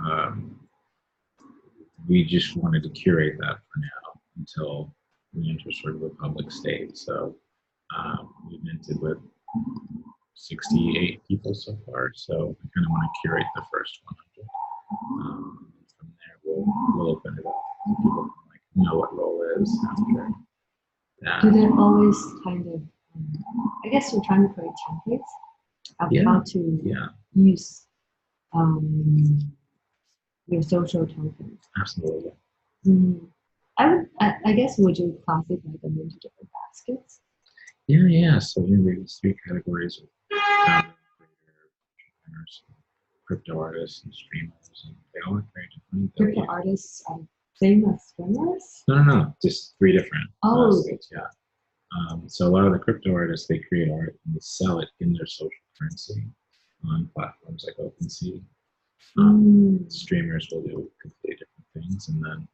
we just wanted to curate that for now until we enter sort of a public state. So we minted with 68 people so far. So we kind of want to curate the first 100. From there, we'll open it up. People can like know what Roll is after that. Do they always kind of? I guess you're trying to create templates of how to use your social tokens. Absolutely. I guess would you classify them into different baskets? Yeah. So there's 3 categories of founder, creator, entrepreneurs, crypto artists, and streamers, and they all look very different. Crypto artists are same as streamers? No. Just 3 different baskets. Yeah. So a lot of the crypto artists, they create art and they sell it in their social currency on platforms like OpenSea. Streamers will do completely different things, and then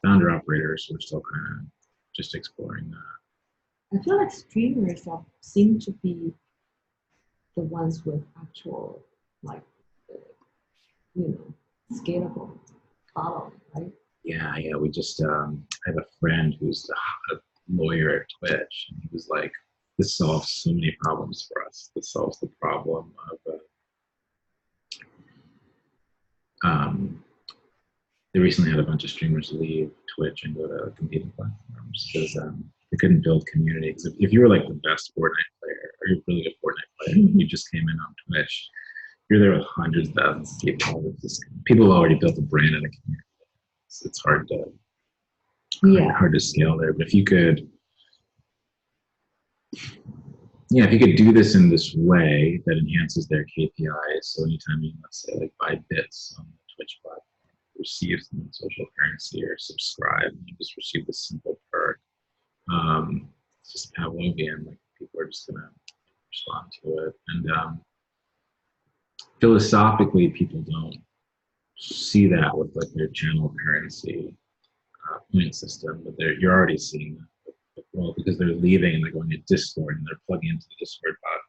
founder operators, we're still kind of just exploring that. I feel like streamers seem to be the ones with actual, like, scalable following, right? Yeah. We just I have a friend who's a lawyer at Twitch, and he was like, "This solves so many problems for us. This solves the problem of." They recently had a bunch of streamers leave Twitch and go to competing platforms because they couldn't build community. Because if you were like the best Fortnite player, or you're a really good Fortnite player, you just came in on Twitch, you're there with hundreds of thousands of people. People have already built a brand and a community. It's hard to scale there. But if you could do this in this way that enhances their KPIs, so anytime you, let's say, like buy bits on the Twitch platform, receive some social currency or subscribe, you just receive this simple perk. it's just Pavlovian. Like people are just gonna respond to it. And philosophically, people don't see that with like their channel currency point system, but you're already seeing that. Well, because they're leaving and they're going to Discord and they're plugging into the Discord platform.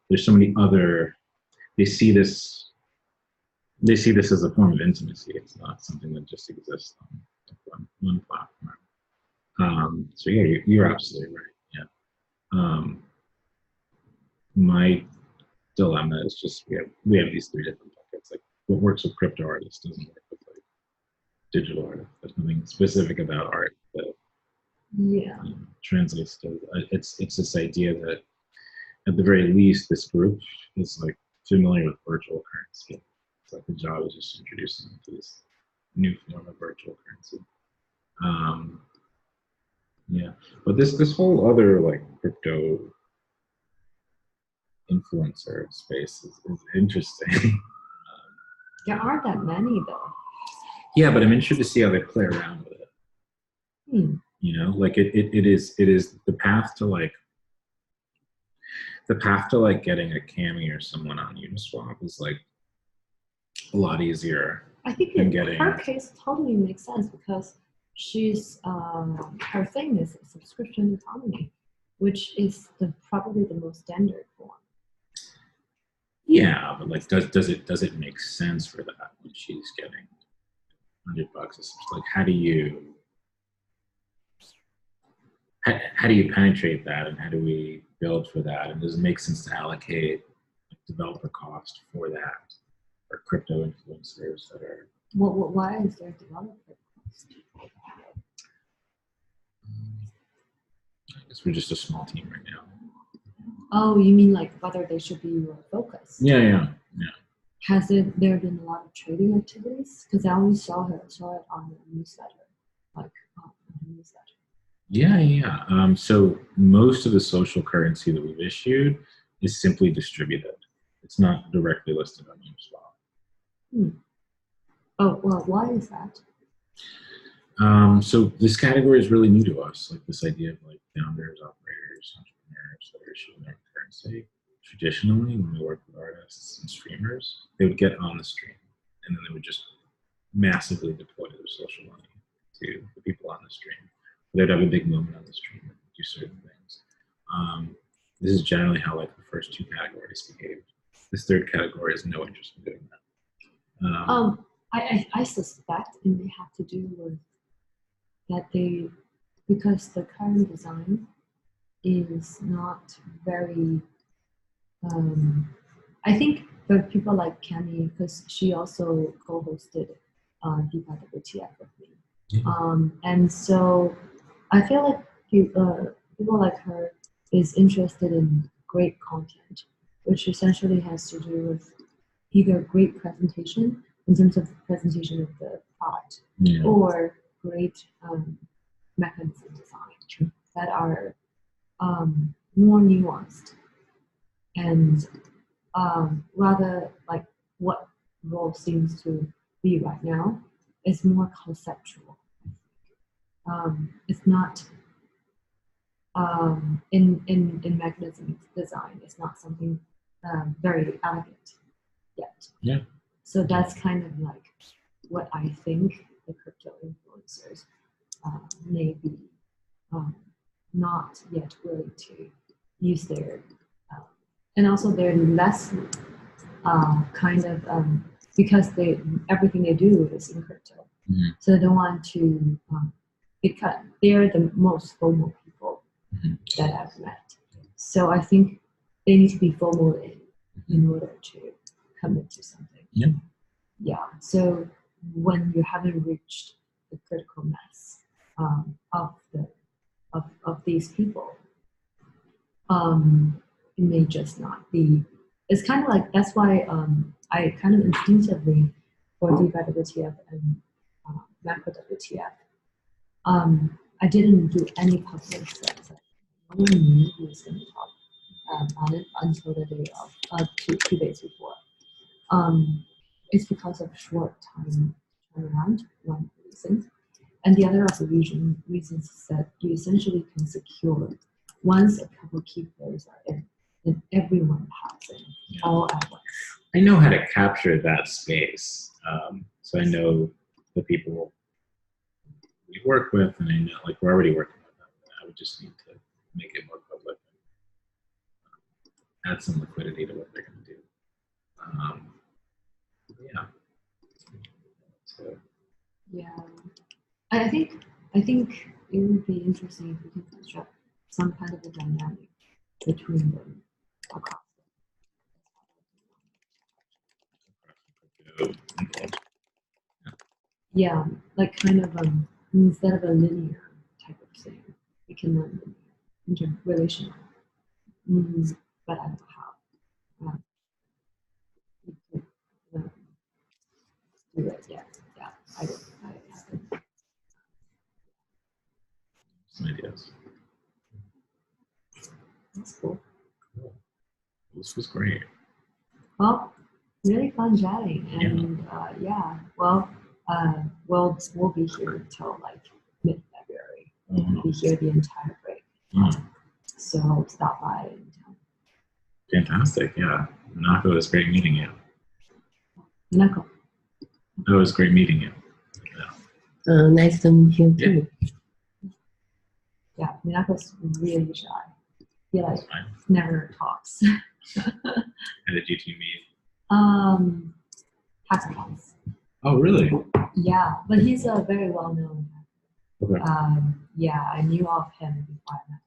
There's so many other. They see this as a form of intimacy. It's not something that just exists on one platform. So yeah, you're absolutely right. Yeah. My dilemma is just we have these three different buckets. Like what works with crypto artists doesn't work with like digital art. There's nothing specific about art that translates to. It's this idea that at the very least this group is like familiar with virtual currency. It's like the job is just introducing them to this new form of virtual currency. Yeah, but this whole other like crypto influencer space is interesting. There aren't that many though. Yeah, but I'm interested to see how they play around with it. You know, like it is the path to like getting a Cami or someone on Uniswap is like a lot easier. I think than in her case totally makes sense because she's her thing is subscription economy, which is probably the most standard form. Yeah, but like, does it make sense for that when she's getting $100? It's like, how do you penetrate that, and how do we build for that? And does it make sense to allocate like, developer cost for that, or crypto influencers that are? Why is there developer cost? I guess we're just a small team right now. Oh, you mean like whether they should be your focus? Yeah. Has there been a lot of trading activities? Because I only saw it on the newsletter, like the newsletter. Yeah. So most of the social currency that we've issued is simply distributed. It's not directly listed on Uniswap. Oh, well, why is that? So this category is really new to us, like this idea of like founders, operators, entrepreneurs that are issuing their currency. Traditionally, when we work with artists and streamers, they would get on the stream and then they would just massively deploy their social money to the people on the stream. They'd have a big moment on the stream and do certain things. This is generally how like the first two categories behave. This third category has no interest in doing that. I suspect it may have to do with that because the current design is not very, I think for people like Cami, because she also co-hosted DeFi WTF with me. And so I feel like people like her is interested in great content, which essentially has to do with either great presentation in terms of presentation of the product or great mechanism design that are more nuanced and rather like what role seems to be right now is more conceptual. It's not in mechanism design. It's not something very elegant yet. Yeah. So that's kind of like what I think the crypto influencers may be not yet willing to use their, and also they're less because everything they do is in crypto. So they don't want to, because they're the most FOMO people that I've met. So I think they need to be FOMO in order to commit to something. Yeah. So when you haven't reached the critical mass of these people, it may just not be. It's kind of like that's why I kind of instinctively for DeFi WTF and Macro WTF, I didn't do any public stuff. No one knew who was going to talk on it until the day of 2 days before. It's because of short time turnaround, one reason. And the other of the reasons is that you essentially can secure once a couple key players are in, then everyone has it all at once. I know how to capture that space. So I know the people we work with, and I know like we're already working with them. I would just need to make it more public, add some liquidity to what they're going to do. Yeah. So Yeah, I think it would be interesting if we can construct some kind of a dynamic between them across. okay. Yeah, like kind of instead of a linear type of thing, we can learn interrelational. But I don't know how. We could, do it. Yeah, I haven't. Some ideas. That's cool. Cool. This was great. Well, really fun chatting, and we'll be here till like mid-February. We'll be here the entire break. So stop by anytime. Fantastic. Yeah. Nako, it was great meeting you. Minako. It was great meeting you. Nice to meet you too. Yeah, Minako's really shy. He like That's fine. never talks. How did you two meet? Hackathons. Oh, really? Yeah, but he's a very well-known. Okay. Yeah, I knew of him before I met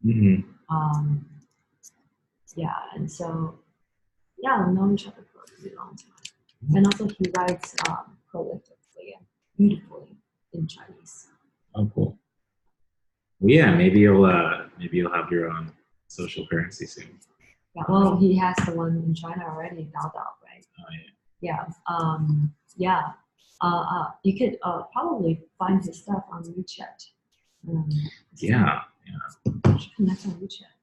Mm-hmm. him. Yeah, and so yeah, we've known each other for a really long time. And also he writes prolifically and beautifully in Chinese. Oh, cool. Well, yeah, maybe you'll have your own social currency soon. Yeah, well, he has the one in China already, Dao Dao, right? Oh, yeah. Yeah. You could probably find his stuff on WeChat. Yeah. You should connect on WeChat.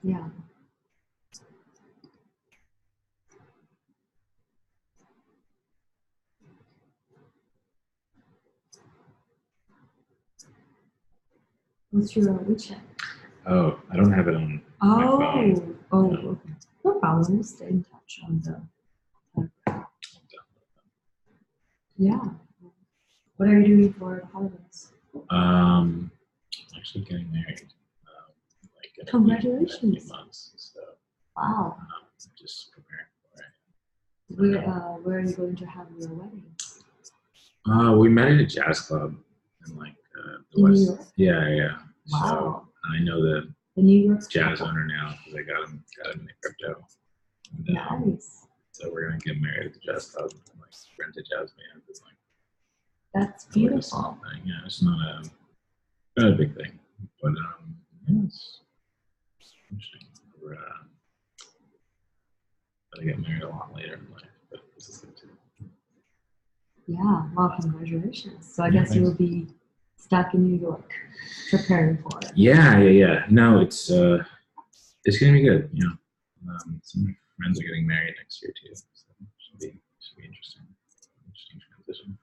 Yeah. What's your WeChat? Oh, I don't have it on my phone. Okay. No problem. We'll stay in touch on the. Yeah. What are you doing for the holidays? Actually getting married. Like in a Congratulations. few months. So Wow. just preparing for it. Where are you going to have your wedding? We met at a jazz club in like the In West. New York? Yeah. Wow. So I know the The New York jazz owner now because I got him in the crypto. And, Nice. so we're gonna get married at the jazz club and like rent a jazz band. It's like That's a beautiful. small thing. Yeah, it's not a big thing, but yeah, it's interesting. We're gonna get married a lot later in life, but this is good too. Yeah. Well, congratulations. So I Yeah, guess you thanks. will be stuck in New York preparing for it. Yeah. No, it's gonna be good. You know, some of my friends are getting married next year too, so it should be interesting. Interesting transition.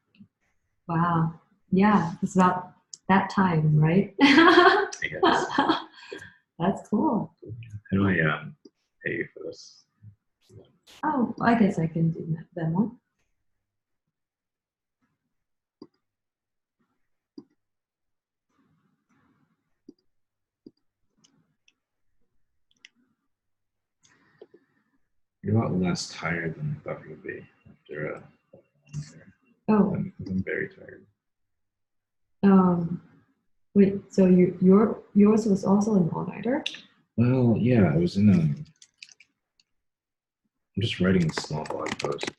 Wow. Yeah. It's about that time, right? I guess. That's cool. How do I pay you for this? Oh, I guess I can do that one. You're a lot less tired than I thought you would be after a long day. Oh, I'm very tired. wait. So yours was also an all-nighter? Well, yeah, I was in I'm just writing a small blog post.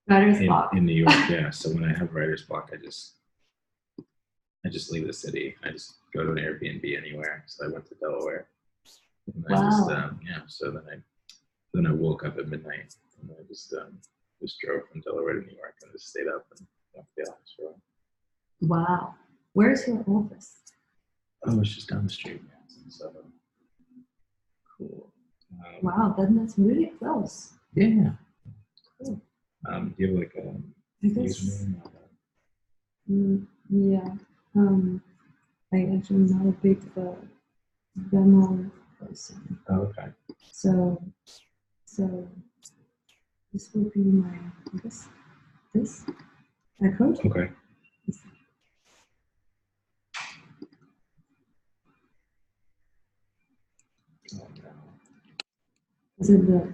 Writer's block. In New York, yeah. So when I have writer's block, I just leave the city. I just go to an Airbnb anywhere. So I went to Delaware. And I just so then I woke up at midnight and I just drove from Delaware to New York and just stayed up and went to the office for a while. Wow. Where's your office? Oh, it's just down the street. So Cool. Wow, then that's really close. yeah. Cool. Do you have like a I guess. username? Yeah. I actually am not a big demo person. Oh, okay. So this will be my, I guess, my code. Okay. Oh, no. Is it the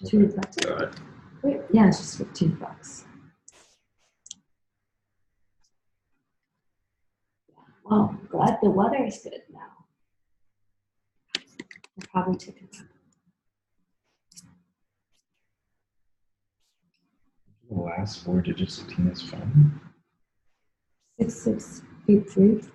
$2? Got it. Wait, yeah, it's just $15. Well, I'm glad the weather is good now. I'll probably take a nap. The last 4 digits of Tina's phone. 6683.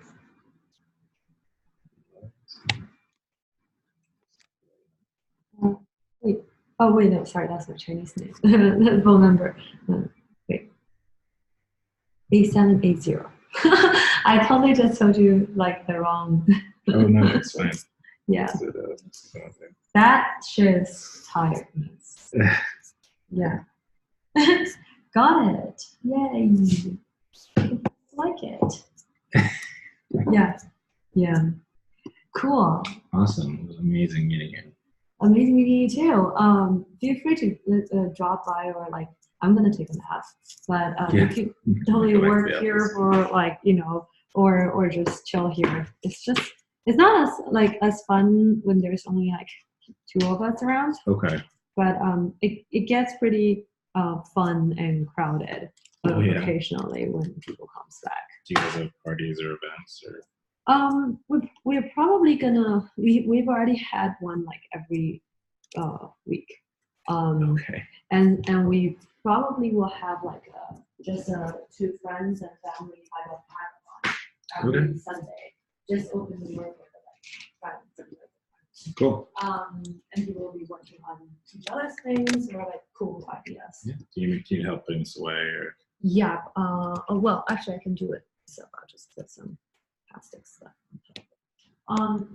Wait. Oh, wait, no, sorry, that's my Chinese name. The phone number. Wait. 8780. I totally just told you like the wrong. Oh no, it's fine. Yeah. Okay. That shows tiredness. Yeah. Got it. Yay. Like it. Yeah. Yeah. Cool. Awesome. It was amazing meeting you. Amazing meeting you too. Feel free to drop by or like, I'm gonna take a nap, but you can totally Go back to work the here office. for like, or just chill here. It's not as fun when there's only like 2 of us around, Okay. but it gets pretty fun and crowded Oh, yeah. occasionally when people comes back. Do you guys have parties or events or? We're probably gonna we've already had one like every week. Okay. And we probably will have like just 2 friends and family kind of hackathon every Sunday. Just open the door for like friends and like, Cool. and we will be working on each other's things or like cool ideas. Yeah. Do you need help putting this away or? Yeah. Well, actually, I can do it. So I'll just put some plastic stuff.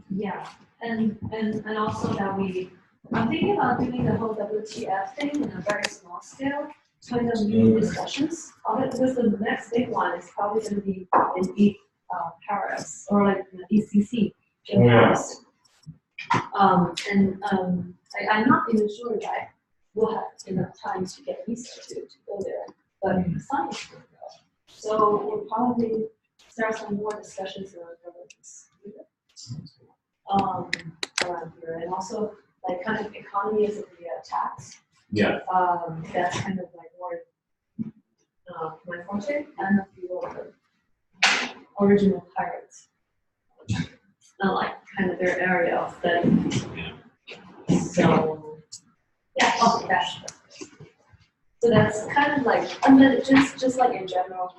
Yeah, and also that I'm thinking about doing the whole WTF thing in a very small scale, kind of new discussions of it, because the next big one is probably going to be in Paris or like ECC in Paris. I'm not even sure that we'll have enough time to get visa to go there, but the science will go. So we'll probably start some more discussions around governance around here, and also like kind of economies of the tax. Yeah. That's kind of like more my forte, and a few of the original pirates, like kind of their area of study. Yeah. So yeah, so that's kind of like, and then just like in general,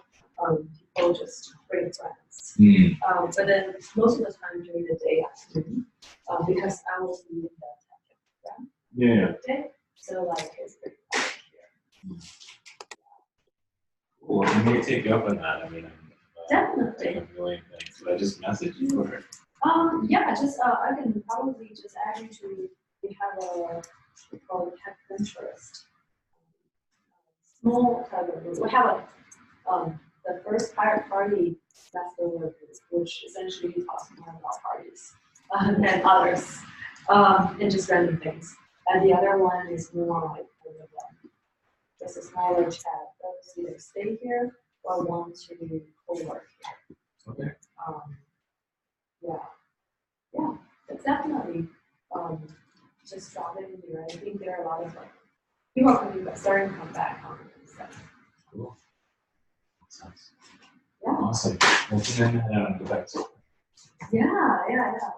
people just bring friends. But then most of the time during the day afternoon, because I will be in the tech Yeah. day, so like it's pretty quiet here. Cool. I may take you up on that. I mean, Definitely. I'm really things, but I just messaged you or. Yeah, just I can probably just add you to. We have a we call it Tech Pinterest. Small we have a the first pirate party festival group, which essentially talks more about parties than others, and just random things. And the other one is more like kind of just a smaller chat. Those either stay here or want to co-work here. Okay. Yeah, it's definitely just dropping in here. I think there are a lot of like people are starting to come back on stuff. Cool. Sounds Yeah. awesome. Well, then, go back to. Yeah.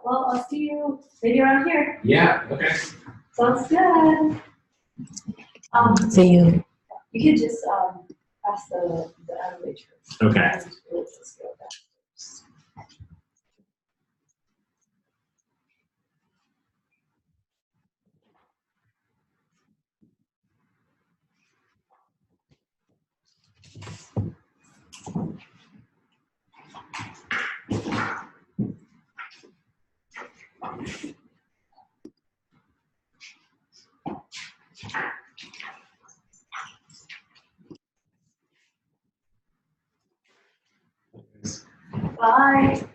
Well, I'll see you maybe around here. Yeah. Okay. Sounds good. See you. You can just ask the waitress. Okay. And we'll just go downstairs. Bye.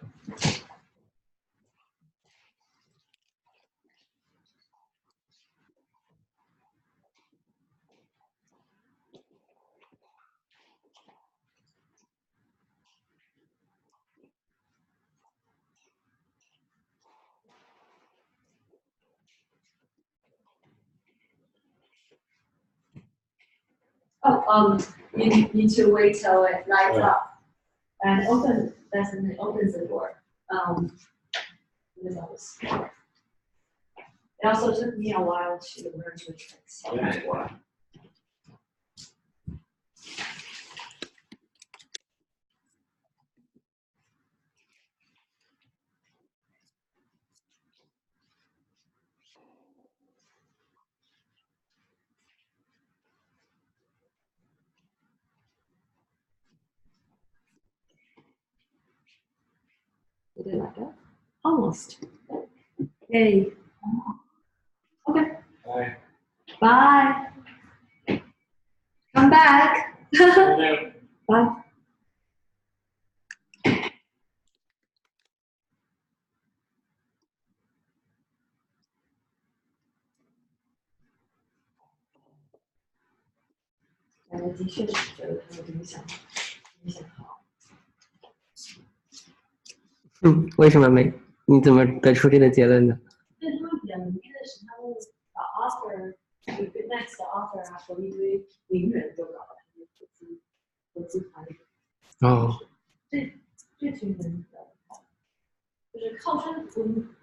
Oh, you need to wait till it lights up and definitely opens the door. Because I was. It also took me a while to learn the tricks of the door. Did it like it? Almost. Yay. Okay, Bye. bye. Come back. Bye.的确是觉得他的影响好。为什么没？你怎么得出这个结论的？对他们比较明确的是，他们把 offer 一个 next 的 offer 啊，和一堆名人都搞了，他们投资团队。哦，这群人的，就是靠山屯。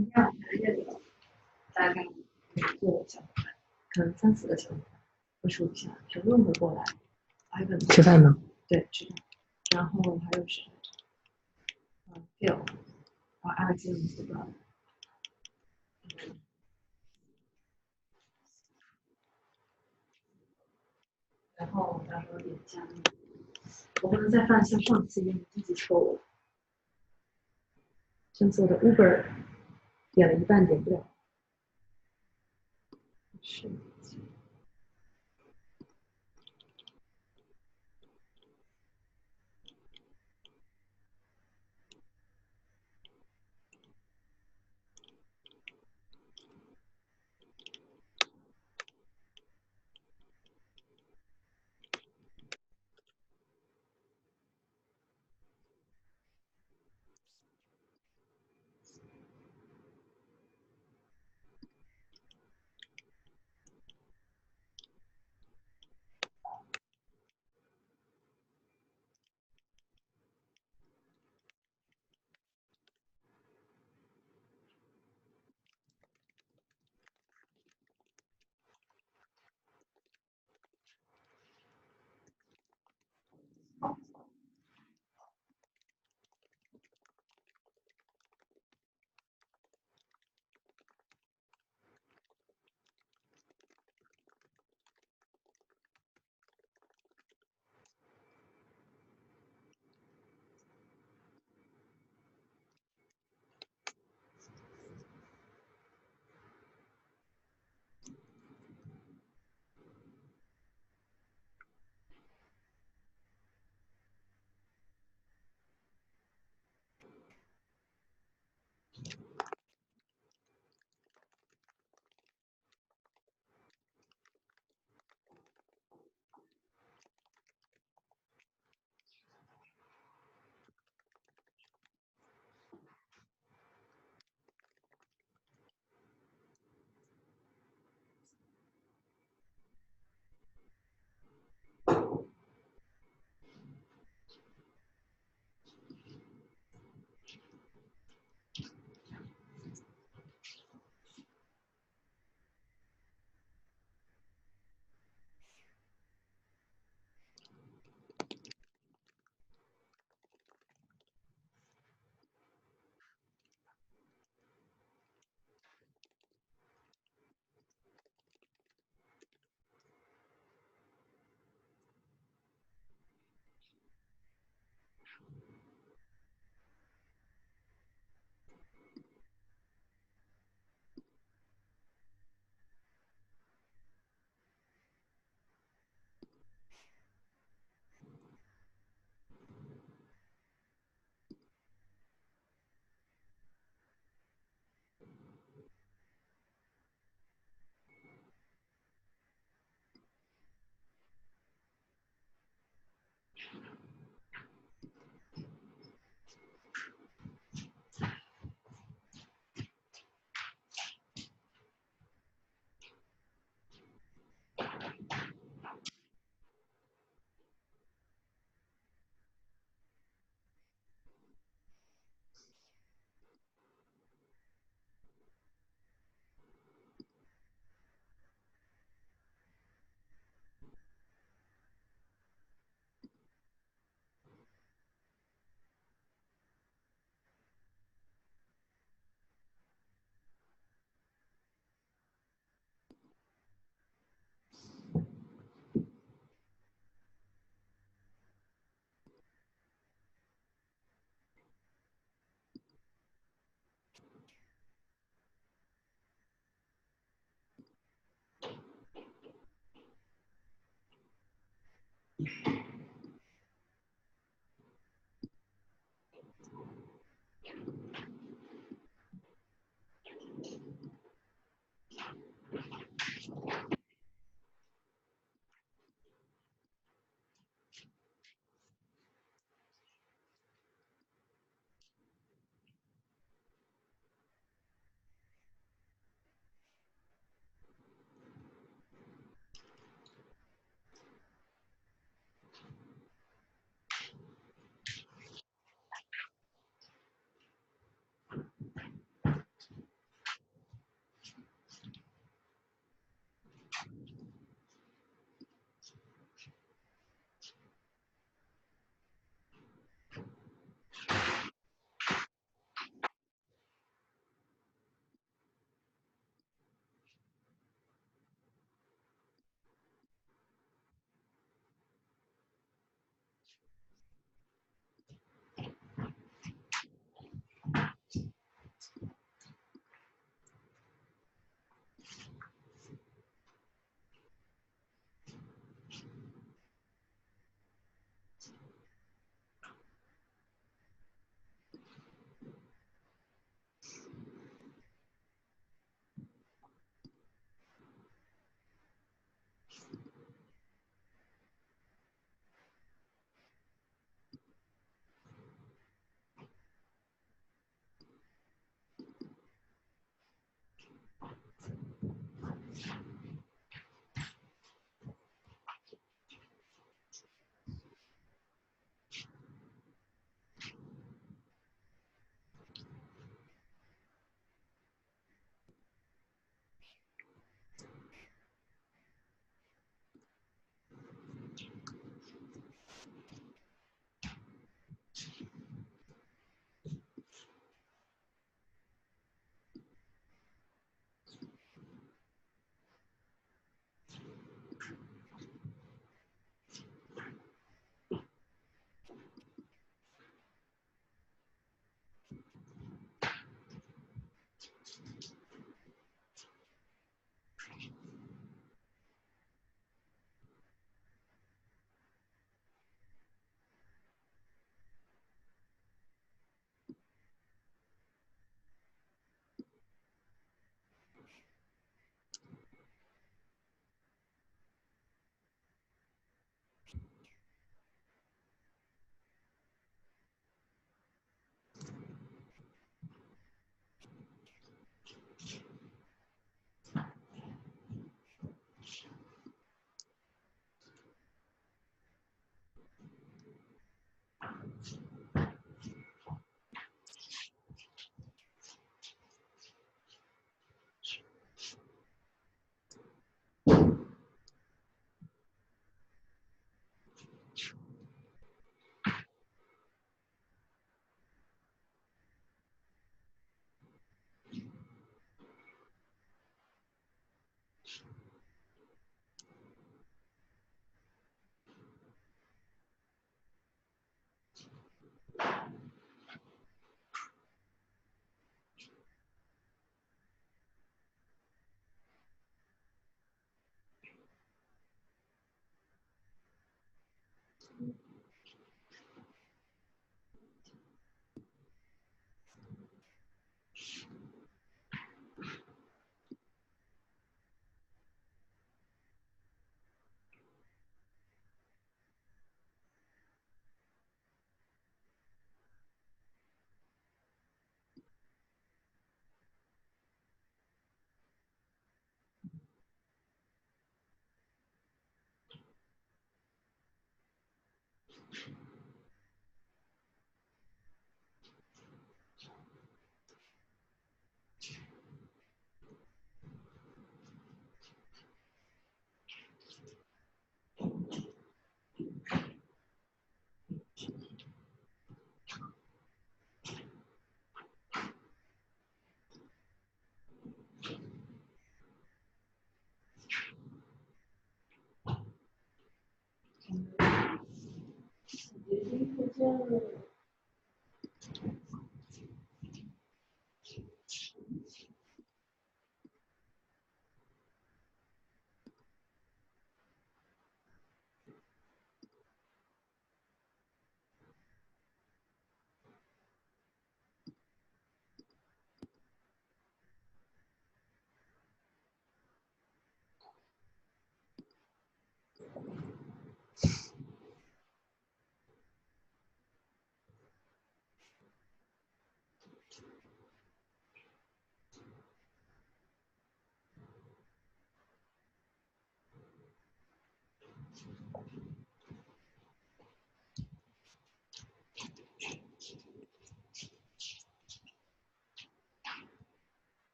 2、3个月里，大概做了小伙伴，可能3、4个小伙伴，我数一下，全部都过来。还有个吃饭吗？对，吃饭。然后还有谁？Phil，Alex 这个。然后有点加密，我不能再犯像上次一样低级错误。上次我的 Uber 点了一半点不了。是。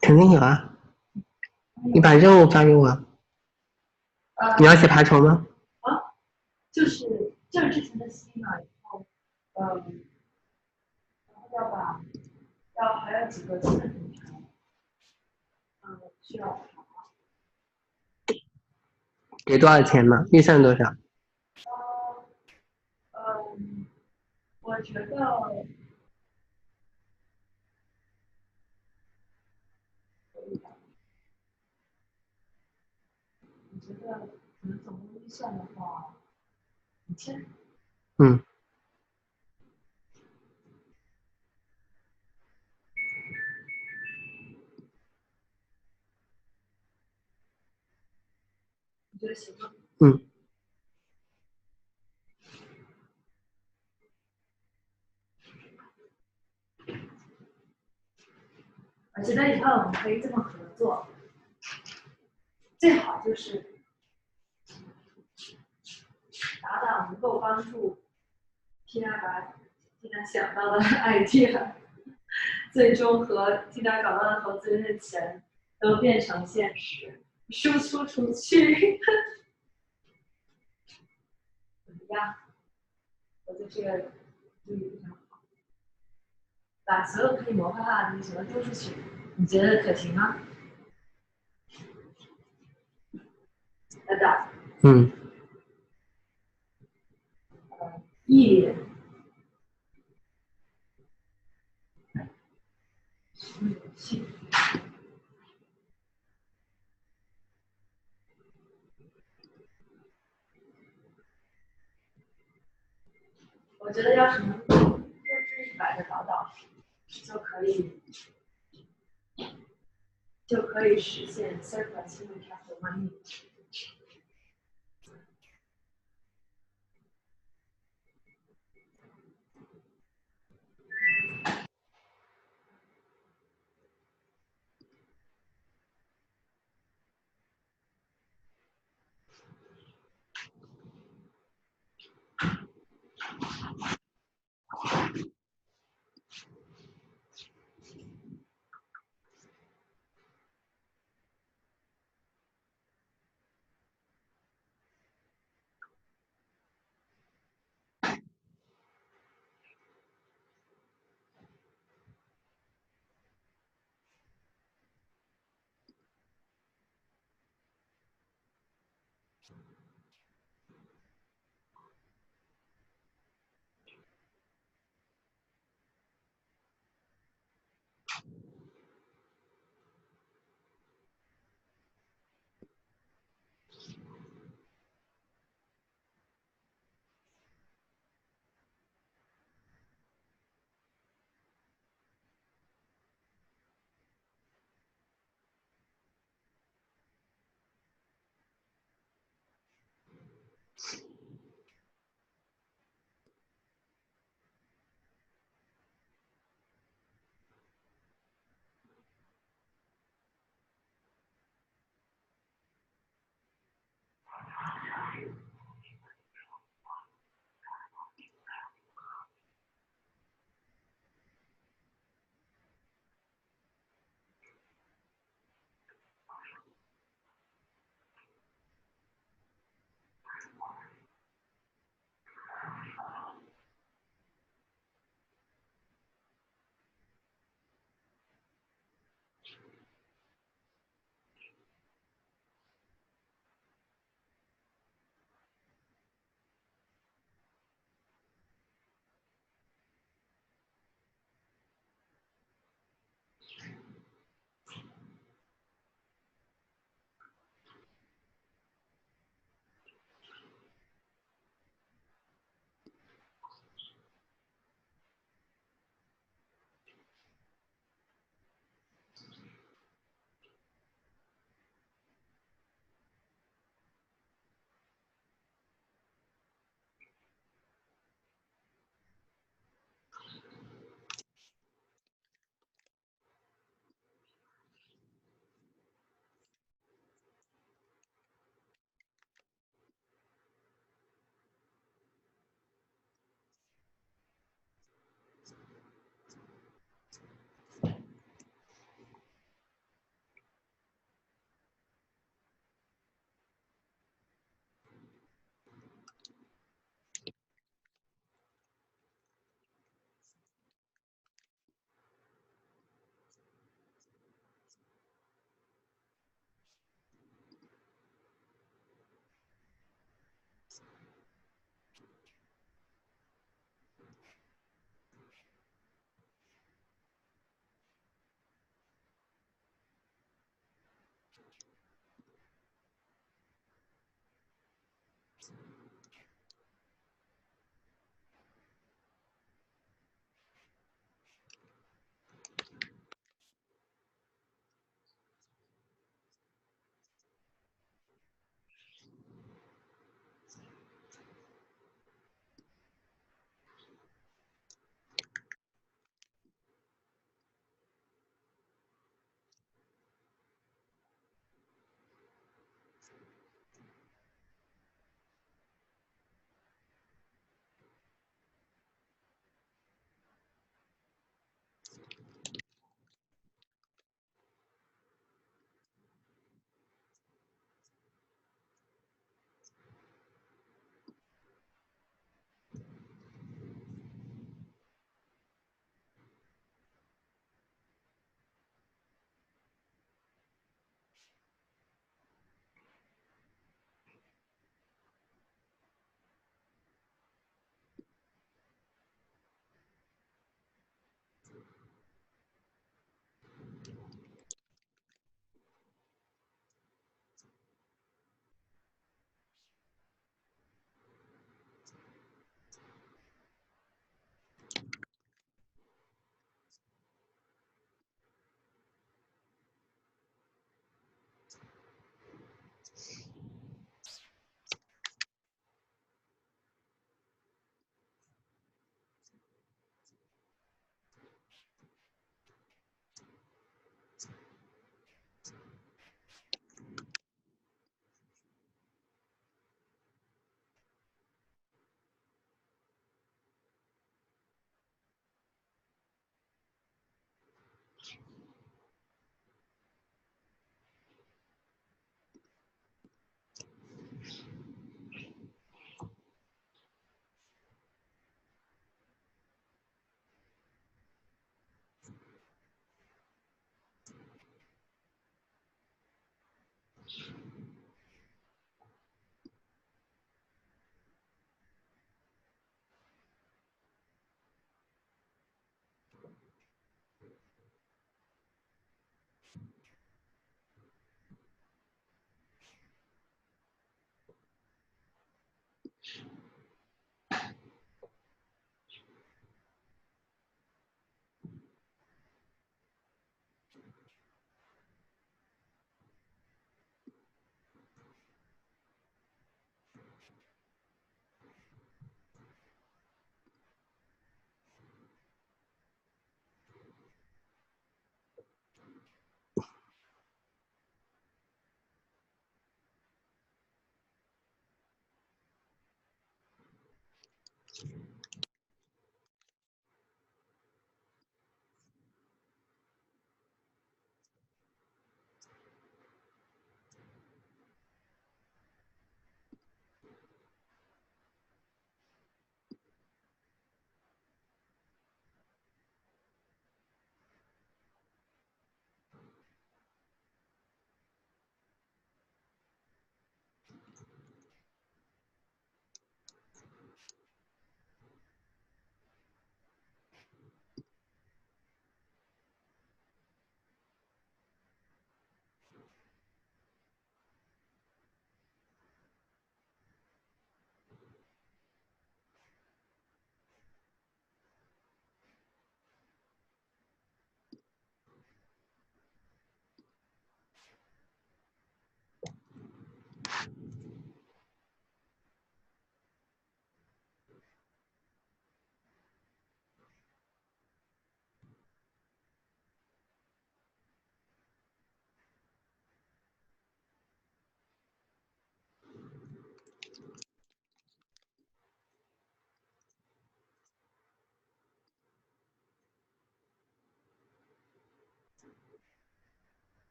肯定有啊，你把任务发给我。你要写爬虫吗？就是之前的戏嘛，以后，然后还有几个新的平台，需要查。给多少钱吗？预算多少？我觉得。我觉得可能总共预算的话，5000。嗯。觉得行吗？我觉得以后我们可以这么合作，最好就是达到能够帮助 Tina 把 Tina 想到的 idea，最终和 Tina 搞到的投资人的钱都变成现实，输出出去。怎么样？我觉得这个主意非常好，把所有可以模块化的东西全都丢出去，你觉得可行吗？来的，毅力，去。我觉得要是能100%的导导，就可以实现 surplus human capital money。